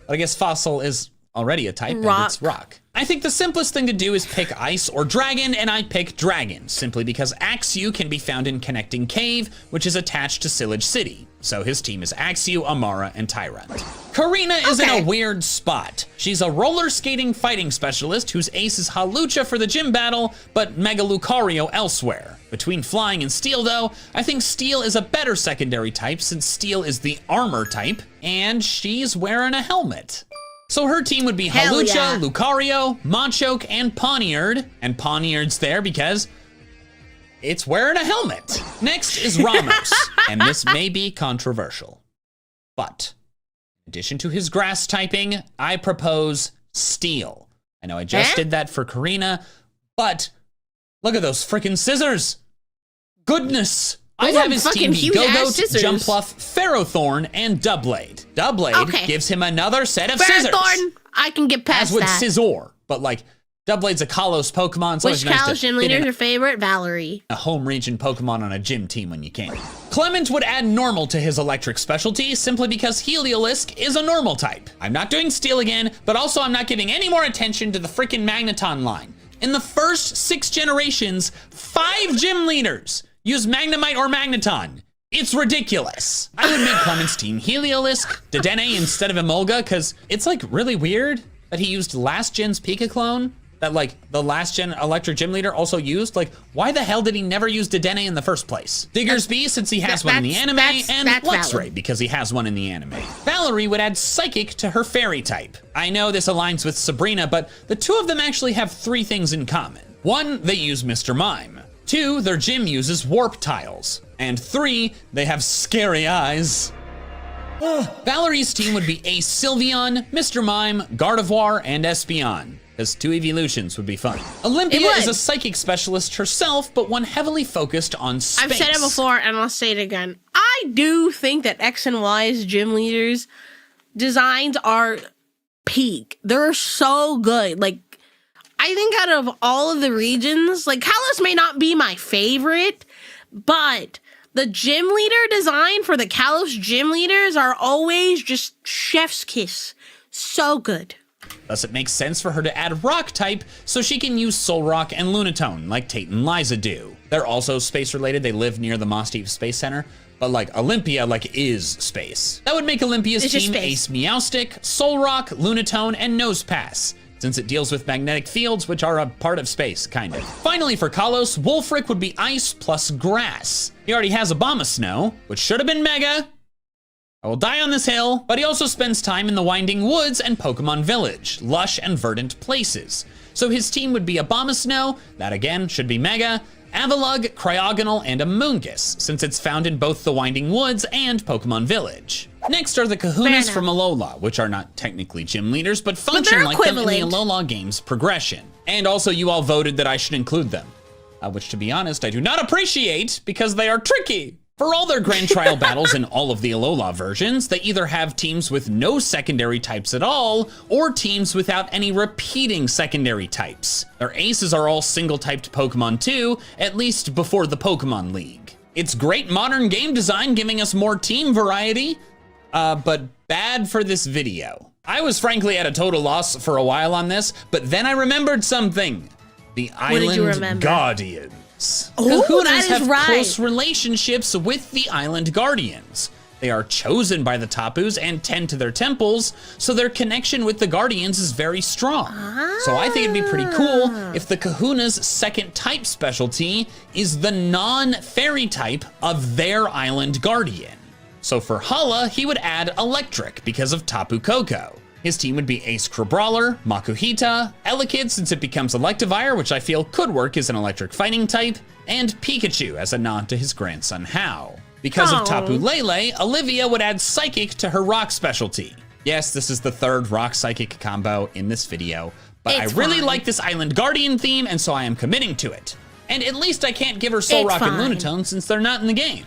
but I guess Fossil is already a type, and it's rock. I think the simplest thing to do is pick Ice or Dragon, and I pick Dragon, simply because Axew can be found in Connecting Cave, which is attached to Sillage City. So his team is Axew, Amara, and Tyrant. Karina is in a weird spot. She's a roller skating fighting specialist whose ace is Halucha for the gym battle, but Mega Lucario elsewhere. Between flying and steel though, I think steel is a better secondary type since steel is the armor type, and she's wearing a helmet. So her team would be Halucha, Lucario, Machoke, and Pawniard. And Pawniard's there because it's wearing a helmet. Next is Ramos, and this may be controversial. But in addition to his grass typing, I propose steel. I know I just did that for Karina, but look at those freaking scissors. Goodness. I'd have his team be Go-Goat, Jumpluff, Ferrothorn, and Doublade. Doublade gives him another set of scissors. Ferrothorn, I can get past that. As would Scizor, but like, Doublade's a Kalos Pokemon, so which Kalos gym leader is your favorite? Valerie. A home region Pokemon on a gym team when you can. Clement would add normal to his electric specialty simply because Heliolisk is a normal type. I'm not doing steel again, but also I'm not giving any more attention to the freaking Magneton line. In the first 6 generations, 5 gym leaders use Magnemite or Magneton. It's ridiculous. I would make Clement's team Heliolisk, Dedenne instead of Emolga, because it's like really weird that he used last gen's Pika-Clone that like the last gen electric gym leader also used. Like, why the hell did he never use Dedenne in the first place? Diggersby, since he has one in the anime, and Luxray, because he has one in the anime. Valerie would add Psychic to her fairy type. I know this aligns with Sabrina, but the 2 of them actually have 3 things in common. 1, they use Mr. Mime. 2, their gym uses warp tiles. And 3, they have scary eyes. Valerie's team would be a Sylveon, Mr. Mime, Gardevoir, and Espeon, because 2 evolutions would be fun. Olympia is a psychic specialist herself, but one heavily focused on space. I've said it before, and I'll say it again. I do think that X and Y's gym leaders designs are peak. They're so good. Like, I think out of all of the regions, like, Kalos may not be my favorite, but The gym leader design for the Kalos gym leaders are always just chef's kiss. So good. Thus, it makes sense for her to add rock type so she can use Soul Rock and Lunatone like Tate and Liza do. They're also space related. They live near the Moss Deep Space Center. But like Olympia is space. That would make Olympia's team Ace Meowstic, Soul Rock, Lunatone, and Nosepass, since it deals with magnetic fields, which are a part of space, kind of. Finally for Kalos, Wolfric would be ice plus grass. He already has Abomasnow, which should have been Mega. I will die on this hill, but he also spends time in the Winding Woods and Pokemon Village, lush and verdant places. So his team would be Abomasnow, that again should be Mega, Avalugg, Cryogonal, and Amoonguss, since it's found in both the Winding Woods and Pokemon Village. Next are the Kahunas from Alola, which are not technically gym leaders, but function like them in the Alola game's progression. And also you all voted that I should include them, which to be honest, I do not appreciate because they are tricky. For all their grand trial battles in all of the Alola versions, they either have teams with no secondary types at all, or teams without any repeating secondary types. Their aces are all single-typed Pokemon too, at least before the Pokemon League. It's great modern game design giving us more team variety, but bad for this video. I was frankly at a total loss for a while on this, but then I remembered something. The Island Guardians. Kahunas have close relationships with the Island Guardians. They are chosen by the Tapus and tend to their temples, so their connection with the Guardians is very strong. So I think it'd be pretty cool if the Kahuna's second type specialty is the non-fairy type of their Island Guardian. So for Hala, he would add Electric because of Tapu Koko. His team would be Ace Crabrawler, Makuhita, Elekid since it becomes Electivire, which I feel could work as an electric fighting type, and Pikachu as a nod to his grandson Hao. Because of Tapu Lele, Olivia would add Psychic to her rock specialty. Yes, this is the third rock psychic combo in this video, but I really like this Island Guardian theme, and so I am committing to it. And at least I can't give her Soul Rock and Lunatone since they're not in the game.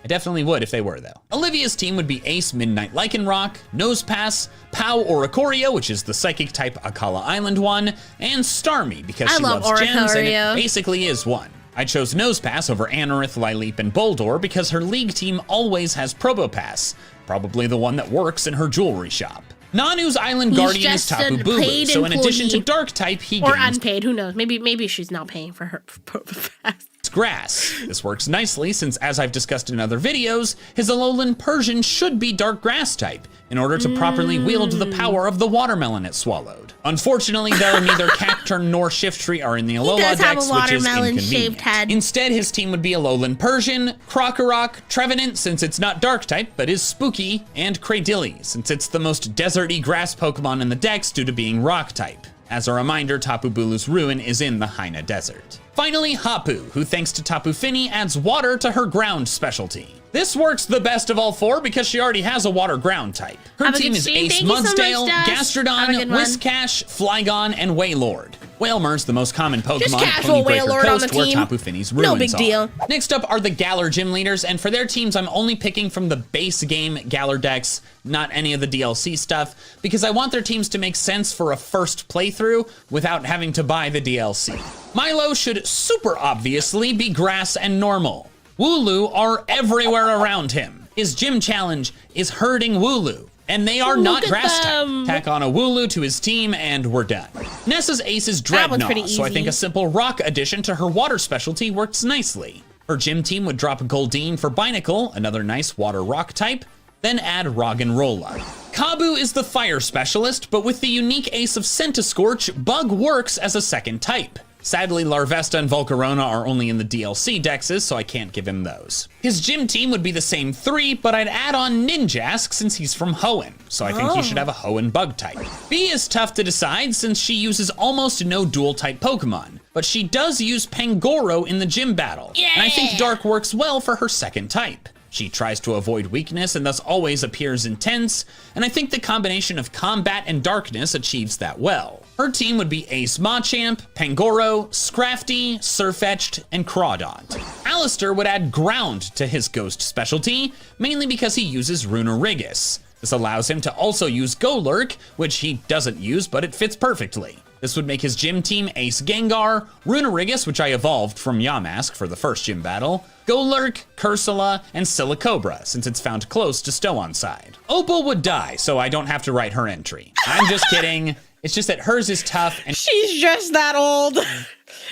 I definitely would if they were, though. Olivia's team would be Ace Midnight Lycanroc, Nosepass, Pau Oricorio, which is the psychic type Akala Island one, and Starmie because she loves gems and it basically is one. I chose Nosepass over Anorith, Lileep, and Boldore because her league team always has Probopass, probably the one that works in her jewelry shop. Nanu's Island Guardian is Tapu Bulu, so in addition to Dark type, he gains... Or unpaid, who knows? Maybe she's not paying for her Probopass. Grass. This works nicely since, as I've discussed in other videos, his Alolan Persian should be dark grass type in order to properly wield the power of the watermelon it swallowed. Unfortunately, though, neither Cacturn nor Shiftry are in the Alola Dex, which is inconvenient. Instead, his team would be Alolan Persian, Krokorok, Trevenant, since it's not dark type, but is spooky, and Cradily, since it's the most deserty grass Pokemon in the Dex due to being rock type. As a reminder, Tapu Bulu's ruin is in the Haina Desert. Finally, Hapu, who thanks to Tapu Fini adds water to her ground specialty. This works the best of all four because she already has a water ground type. Her team is Ace Mudsdale, Gastrodon, Whiscash, Flygon, and Wailord. Wailmer's the most common Pokemon at Ponybreaker Coast where Tapu Fini's ruins no big deal. Next up are the Galar gym leaders, and for their teams I'm only picking from the base game Galar decks, not any of the DLC stuff, because I want their teams to make sense for a first playthrough without having to buy the DLC. Milo should super obviously be grass and normal. Wooloo are everywhere around him. His gym challenge is herding Wooloo, and they are not grass type. Tack on a Wooloo to his team and we're done. Nessa's ace is Dreadnought, so I think a simple rock addition to her water specialty works nicely. Her gym team would drop Goldeen for Binacle, another nice water rock type, then add Roggenrola. Kabu is the fire specialist, but with the unique ace of Centiskorch, Bug works as a second type. Sadly, Larvesta and Volcarona are only in the DLC dexes, so I can't give him those. His gym team would be the same three, but I'd add on Ninjask since he's from Hoenn, so I think he should have a Hoenn bug type. B is tough to decide since she uses almost no dual type Pokemon, but she does use Pangoro in the gym battle, and I think Dark works well for her second type. She tries to avoid weakness and thus always appears intense, and I think the combination of combat and darkness achieves that well. Her team would be Ace Machamp, Pangoro, Scrafty, Sirfetch'd, and Crawdaunt. Alistair would add ground to his ghost specialty, mainly because he uses Runerigus. This allows him to also use Golurk, which he doesn't use, but it fits perfectly. This would make his gym team Ace Gengar, Runerigus, which I evolved from Yamask for the first gym battle, Golurk, Cursula, and Silicobra, since it's found close to Stow-on-Side. Opal would die, so I don't have to write her entry. I'm just kidding. It's just that hers is tough, and she's just that old.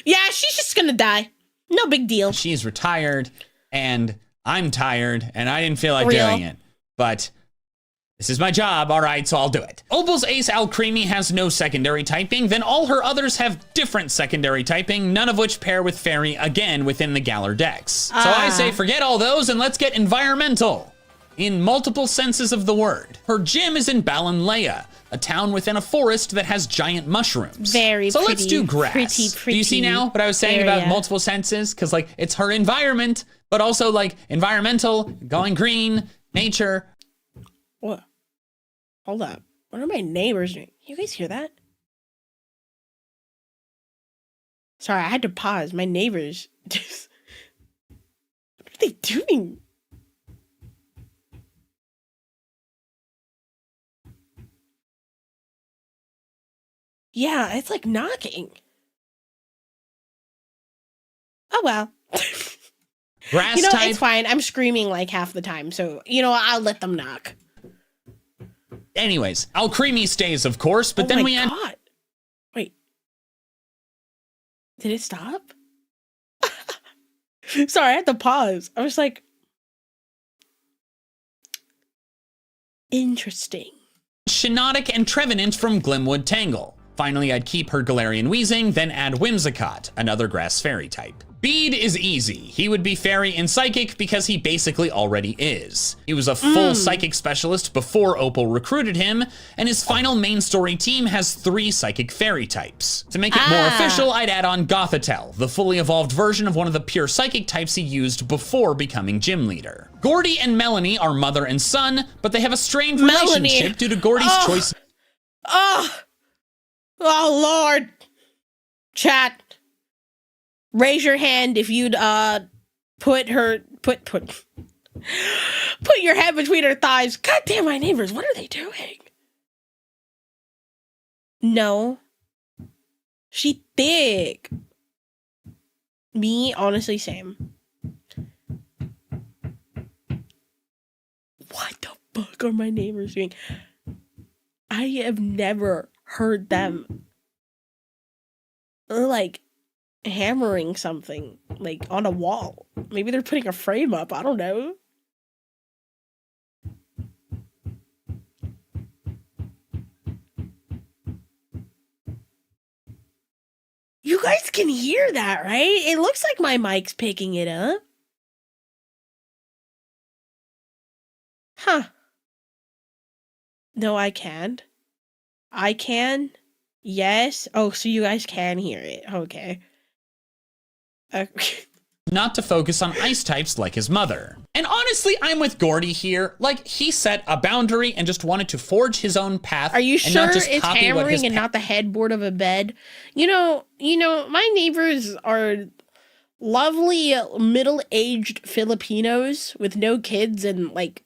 Yeah, she's just gonna die. No big deal. She's retired, and I'm tired, and I didn't feel like doing it. But this is my job, all right, so I'll do it. Opal's Ace Alcremie has no secondary typing, then all her others have different secondary typing, none of which pair with Fairy again within the Galar decks. So I say forget all those and let's get environmental, in multiple senses of the word. Her gym is in Balanleia, a town within a forest that has giant mushrooms. Very so pretty. Let's do grass. Pretty do you see now what I was saying about multiple senses? Because like it's her environment, but also like environmental, going green, nature. What? Hold up. What are my neighbors doing? You guys hear that? Sorry, I had to pause. My neighbors just... What are they doing? Yeah, it's like knocking. Oh, well. Grass you know, type. it's fine. I'm screaming like half the time, so, you know, I'll let them knock. Anyways, Alcremie stays, of course, but then we had... God. Wait. Did it stop? Sorry, I had to pause. I was like... Interesting. Shiinotic and Trevenant from Glimwood Tangle. Finally, I'd keep her Galarian Weezing, then add Whimsicott, another grass fairy type. Bede is easy. He would be fairy and psychic because he basically already is. He was a full psychic specialist before Opal recruited him, and his final main story team has 3 psychic fairy types. To make it more official, I'd add on Gothitelle, the fully evolved version of one of the pure psychic types he used before becoming gym leader. Gordy and Melanie are mother and son, but they have a strained relationship due to Gordy's choice. Oh, Lord. Chat. Raise your hand if you'd put your head between her thighs. God damn, my neighbors, what are they doing? No. She thick. Me, honestly, same. What the fuck are my neighbors doing? I have never heard them like hammering something like on a wall. Maybe they're putting a frame up. I don't know. You guys can hear that, right? It looks like my mic's picking it up. Huh. No, I can't. I can? Yes? Oh, so you guys can hear it. Okay. Not to focus on ice types like his mother. And honestly, I'm with Gordy here. Like, he set a boundary and just wanted to forge his own path. Are you and sure not just it's copy hammering and not the headboard of a bed? You know, my neighbors are lovely middle-aged Filipinos with no kids, and like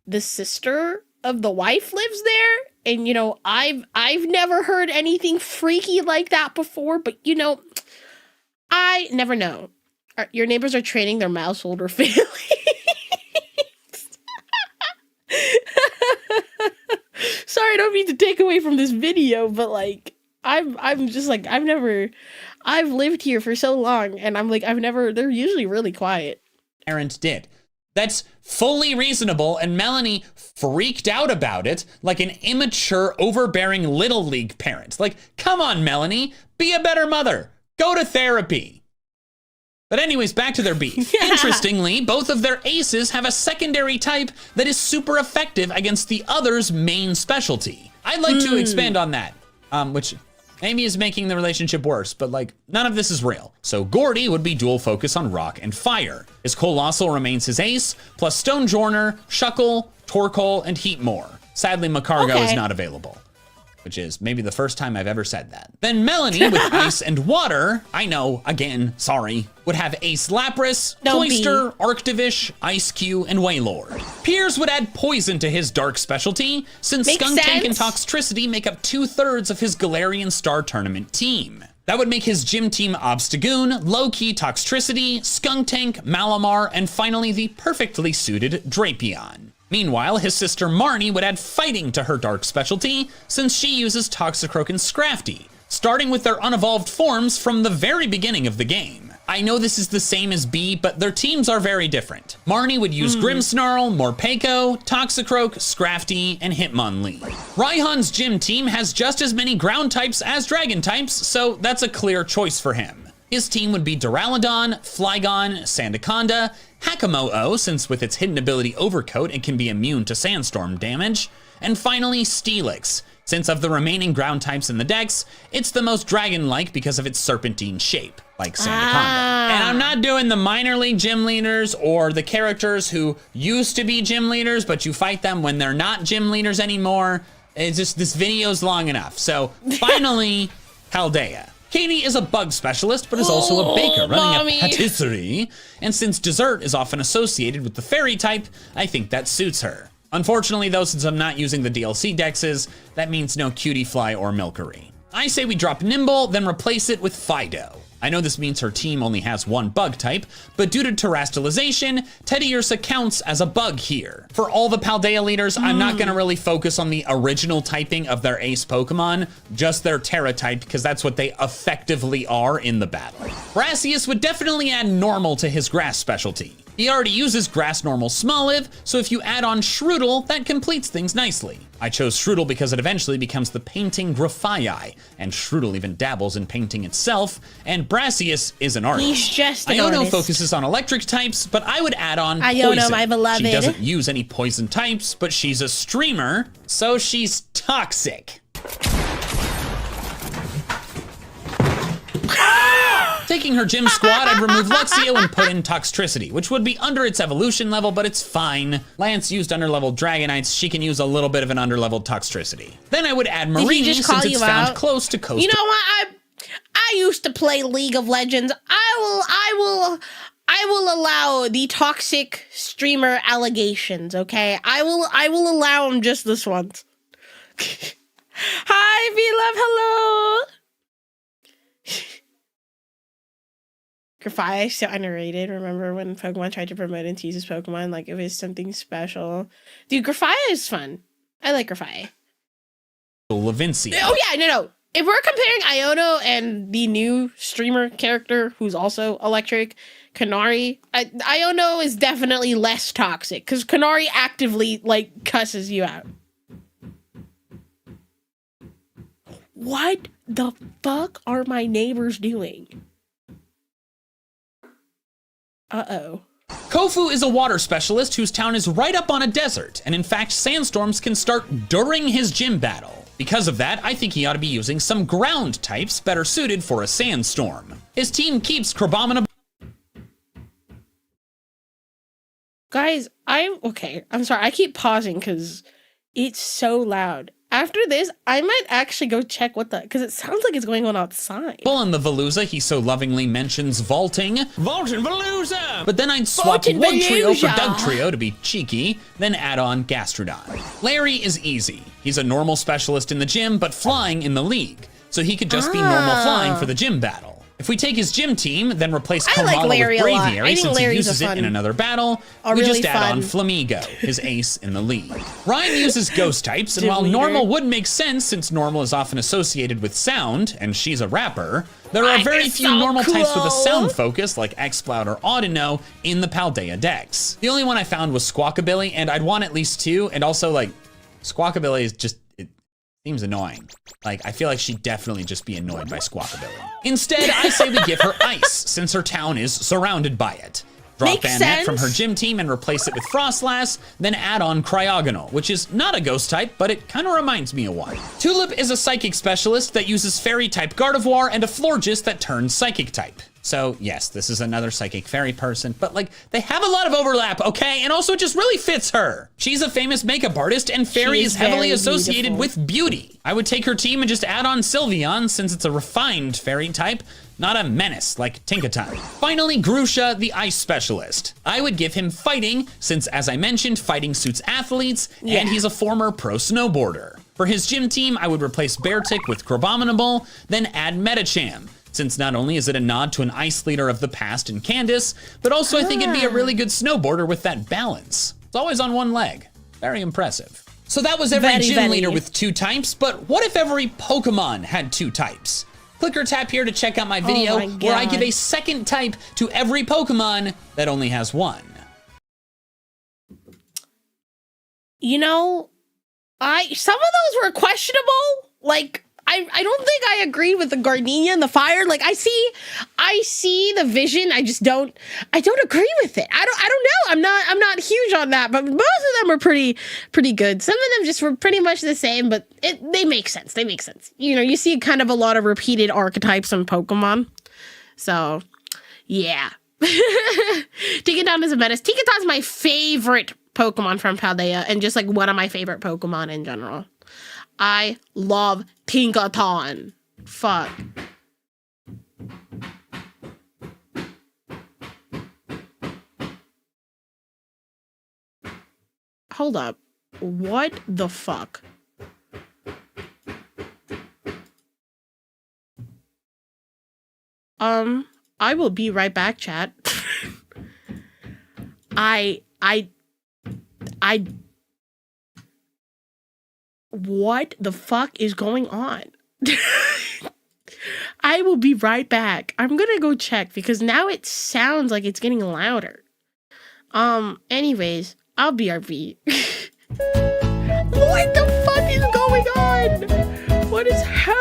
the sister of the wife lives there. And I've never heard anything freaky like that before, but I never know. Your neighbors are training their mouseholder feelings. Sorry, I don't mean to take away from this video, but like, I'm just like, I've lived here for so long, and I'm like, they're usually really quiet. Parent did. That's fully reasonable, and Melanie freaked out about it like an immature, overbearing Little League parent. Like, come on, Melanie, be a better mother. Go to therapy. But anyways, back to their beef. Yeah. Interestingly, both of their aces have a secondary type that is super effective against the other's main specialty. I'd like to expand on that, which maybe is making the relationship worse, but like, none of this is real. So Gordy would be dual focus on rock and fire. His Colossal remains his ace, plus Stonejourner, Shuckle, Torkoal, and Heatmore. Sadly, Macargo is not available. which is maybe the first time I've ever said that. Then Melanie with Ice and Water, I know, again, sorry, would have Ace Lapras, Cloyster, Arctivish, Ice-Q, and Wailord. Piers would add Poison to his dark specialty, since Skuntank and Toxtricity make up 2/3 of his Galarian Star Tournament team. That would make his gym team Obstagoon, Low-Key Toxtricity, Skuntank, Malamar, and finally the perfectly suited Drapion. Meanwhile, his sister Marnie would add Fighting to her dark specialty, since she uses Toxicroak and Scrafty, starting with their unevolved forms from the very beginning of the game. I know this is the same as B, but their teams are very different. Marnie would use Grimmsnarl, Morpeko, Toxicroak, Scrafty, and Hitmonlee. Raihan's gym team has just as many ground types as dragon types, so that's a clear choice for him. His team would be Duraludon, Flygon, Sandaconda, Hakamo-O, since with its hidden ability Overcoat, it can be immune to Sandstorm damage, and finally Steelix, since of the remaining ground types in the dex, it's the most dragon-like because of its serpentine shape, like Sandaconda. And I'm not doing the minor league gym leaders or the characters who used to be gym leaders, but you fight them when they're not gym leaders anymore. It's just, this video's long enough. So finally, Paldea. Katie is a bug specialist, but is also a baker running a patisserie. And since dessert is often associated with the fairy type, I think that suits her. Unfortunately though, since I'm not using the DLC dexes, that means no Cutie Fly or Milcery. I say we drop Nimble, then replace it with Fido. I know this means her team only has one bug type, but due to terastallization, Teddiursa counts as a bug here. For all the Paldea leaders, I'm not gonna really focus on the original typing of their ace Pokemon, just their Terra type, because that's what they effectively are in the battle. Brassius would definitely add Normal to his grass specialty. He already uses Grass Normal Smoliv, so if you add on Shroodle, that completes things nicely. I chose Shroodle because it eventually becomes the painting Grafaiai, and Shroodle even dabbles in painting itself, and Brassius is an artist. He's just an Iono artist. focuses on electric types, but I would add on Iono, Poison. my beloved. She doesn't use any poison types, but she's a streamer, so she's toxic. Taking her gym squad, I'd remove Luxio and put in Toxtricity, which would be under its evolution level, but it's fine. Lance used underleveled Dragonites, she can use a little bit of an underleveled Toxtricity. Then I would add Marini since it's found close to coastal. You know what? I used to play League of Legends. I will allow the toxic streamer allegations, okay? I will allow them just this once. Hi, V-Love, hello! Grafaiai is so underrated. Remember when Pokemon tried to promote and tease his Pokemon like it was something special? Dude, Grafaiai is fun. I like Grafaiai. Lavincia. Oh yeah, no. If we're comparing Iono and the new streamer character who's also electric, Kanari, Iono is definitely less toxic because Kanari actively like cusses you out. What the fuck are my neighbors doing? Uh-oh. Kofu is a water specialist whose town is right up on a desert, and in fact, sandstorms can start during his gym battle. Because of that, I think he ought to be using some ground types better suited for a sandstorm. His team keeps Crabominable. Guys, I'm sorry, I keep pausing because it's so loud. After this, I might actually go check because it sounds like it's going on outside. Well, in the Veluza, he so lovingly mentions vaulting. Vaultin' Veluza! But then I'd swap Vaultin' Wugtrio for Veluza! Dugtrio to be cheeky, then add on Gastrodon. Larry is easy. He's a normal specialist in the gym, but flying in the league. So he could just be normal flying for the gym battle. If we take his gym team, then replace Kamala with Braviary since he uses it in another battle, we just add on Flamigo, his ace in the league. Ryan uses ghost types, and while normal would make sense since normal is often associated with sound, and she's a rapper, there are very few normal types with a sound focus like Exploud or Audino in the Paldea dex. The only one I found was Squawkabilly, and I'd want at least two, and also like, Squawkabilly is just, seems annoying. Like, I feel like she'd definitely just be annoyed by Squawkabilly. Instead, I say we give her ice, since her town is surrounded by it. Drop Makes Annette from sense. her gym team and replace it with Frostlass, then add on Cryogonal, which is not a ghost type, but it kind of reminds me of one. Tulip is a psychic specialist that uses fairy type Gardevoir and a Florges that turns psychic type. So yes, this is another psychic fairy person, but like they have a lot of overlap, okay? And also it just really fits her. She's a famous makeup artist and fairy She is is heavily very associated beautiful. with beauty. I would take her team and just add on Sylveon since it's a refined fairy type, not a menace like Tinkaton. Finally, Grusha, the ice specialist. I would give him fighting since, as I mentioned, fighting suits athletes and he's a former pro snowboarder. For his gym team, I would replace Beartic with Crobominable, then add Metacham, since not only is it a nod to an ice leader of the past in Candace, but also I think it'd be a really good snowboarder with that balance. It's always on one leg. Very impressive. So that was every gym leader with 2 types, but what if every Pokemon had 2 types? Click or tap here to check out my video where I give a second type to every Pokemon that only has 1. You know, some of those were questionable. Like, I don't think I agree with the Gardenia and the fire. Like, I see the vision. I don't agree with it. I don't know. I'm not huge on that, but most of them are pretty good. Some of them just were pretty much the same, but they make sense. They make sense. You know, you see kind of a lot of repeated archetypes in Pokemon. So, yeah. Tinkaton is a menace. Tinkaton's my favorite Pokemon from Paldea, and just like one of my favorite Pokemon in general. I love Tinkaton. Fuck. Hold up. What the fuck? I will be right back, chat. What the fuck is going on? I will be right back. I'm gonna go check because now it sounds like it's getting louder. Anyways, I'll BRB. What the fuck is going on? What is happening?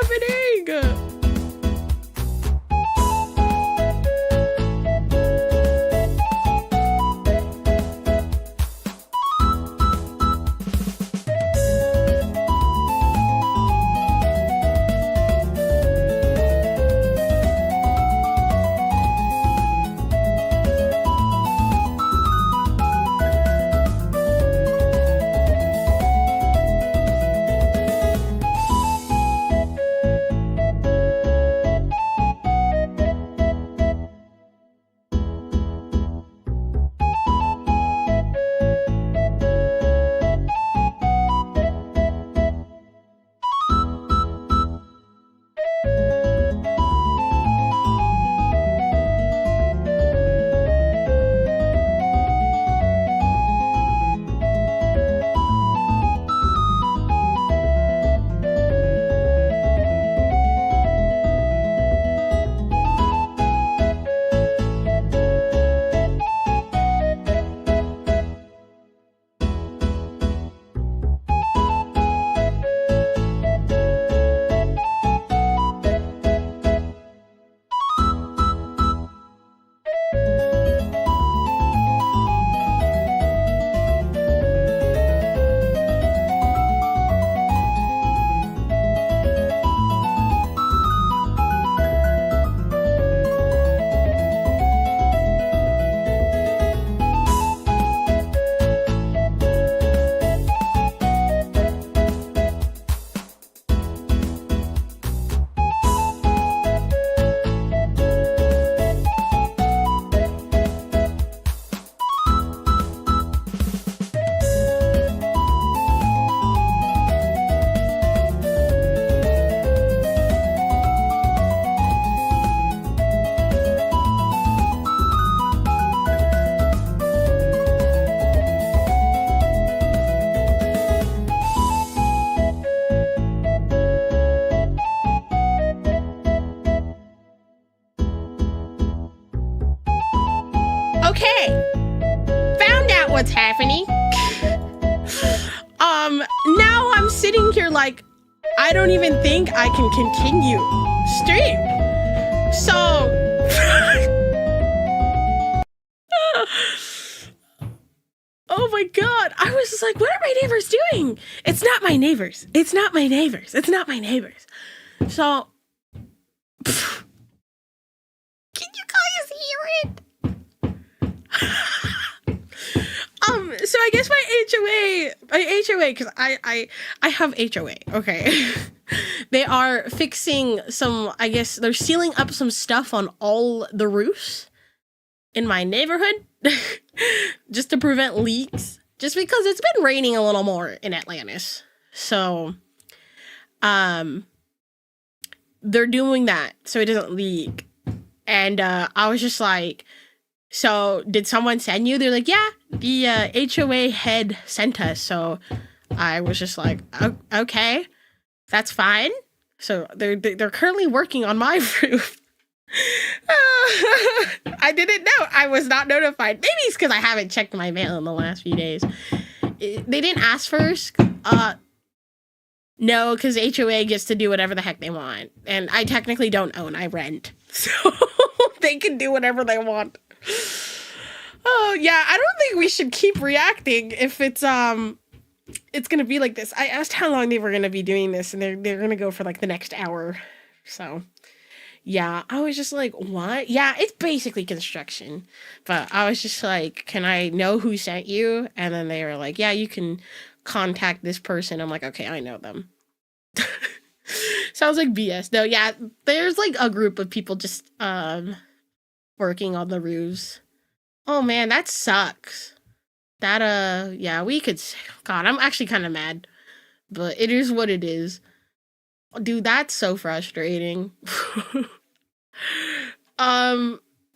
What's happening? Now I'm sitting here like I don't even think I can continue stream. So my God. I was just like, what are my neighbors doing? It's not my neighbors. It's not my neighbors. It's not my neighbors. So, can you guys hear it? So I guess my HOA, because I have HOA, okay. They are fixing some, I guess they're sealing up some stuff on all the roofs in my neighborhood just to prevent leaks, just because it's been raining a little more in Atlantis. So, they're doing that so it doesn't leak. And I was just like, so did someone send you? They're like, yeah, the HOA head sent us. So I was just like, okay, that's fine. So they're currently working on my roof. I didn't know. I was not notified. Maybe it's because I haven't checked my mail in the last few days. They didn't ask first. No, because HOA gets to do whatever the heck they want. And I technically don't own. I rent. So they can do whatever they want. Oh, yeah. I don't think we should keep reacting if it's gonna be like this. I asked how long they were gonna be doing this, and they're gonna go for like the next hour. So yeah, I was just like, what? Yeah, it's basically construction. But I was just like, can I know who sent you? And then they were like, yeah, you can contact this person. I'm like, okay, I know them. Sounds like BS. No, yeah, there's like a group of people just working on the roofs. Oh man, that sucks. That yeah, we could, God, I'm actually kind of mad, but it is what it is. Dude, that's so frustrating.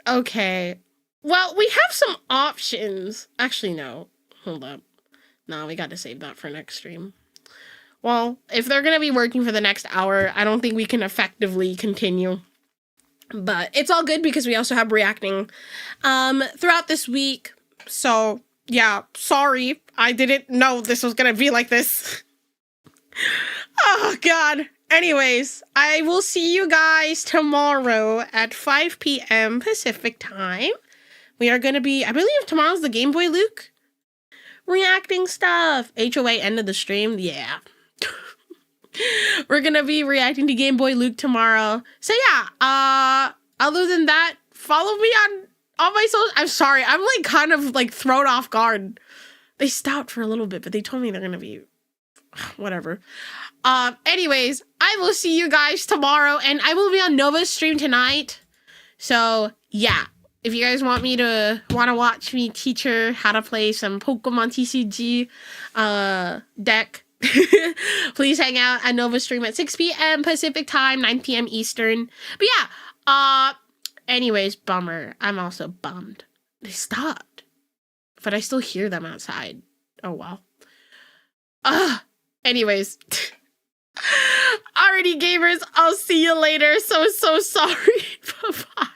Okay. Well, we have some options. Actually, no. Hold up. No, we got to save that for next stream. Well, if they're going to be working for the next hour, I don't think we can effectively continue. But it's all good because we also have reacting throughout this week. So, yeah, sorry. I didn't know this was going to be like this. Oh, God. Anyways, I will see you guys tomorrow at 5 p.m. Pacific time. We are going to be, I believe tomorrow's the Game Boy Luke reacting stuff. HOA end of the stream. Yeah. We're going to be reacting to Game Boy Luke tomorrow. So yeah, other than that, follow me on all my socials. I'm sorry. I'm like kind of like thrown off guard. They stopped for a little bit, but they told me they're going to be whatever. Anyways, I will see you guys tomorrow, and I will be on Nova's stream tonight. So yeah, if you guys want to watch me teach her how to play some Pokemon TCG deck, please hang out at Nova's stream at 6 p.m. Pacific time, 9 p.m. Eastern. But yeah, anyways, bummer. I'm also bummed. They stopped, but I still hear them outside. Oh wow. Anyways. Alrighty, gamers, I'll see you later. So sorry. Bye-bye.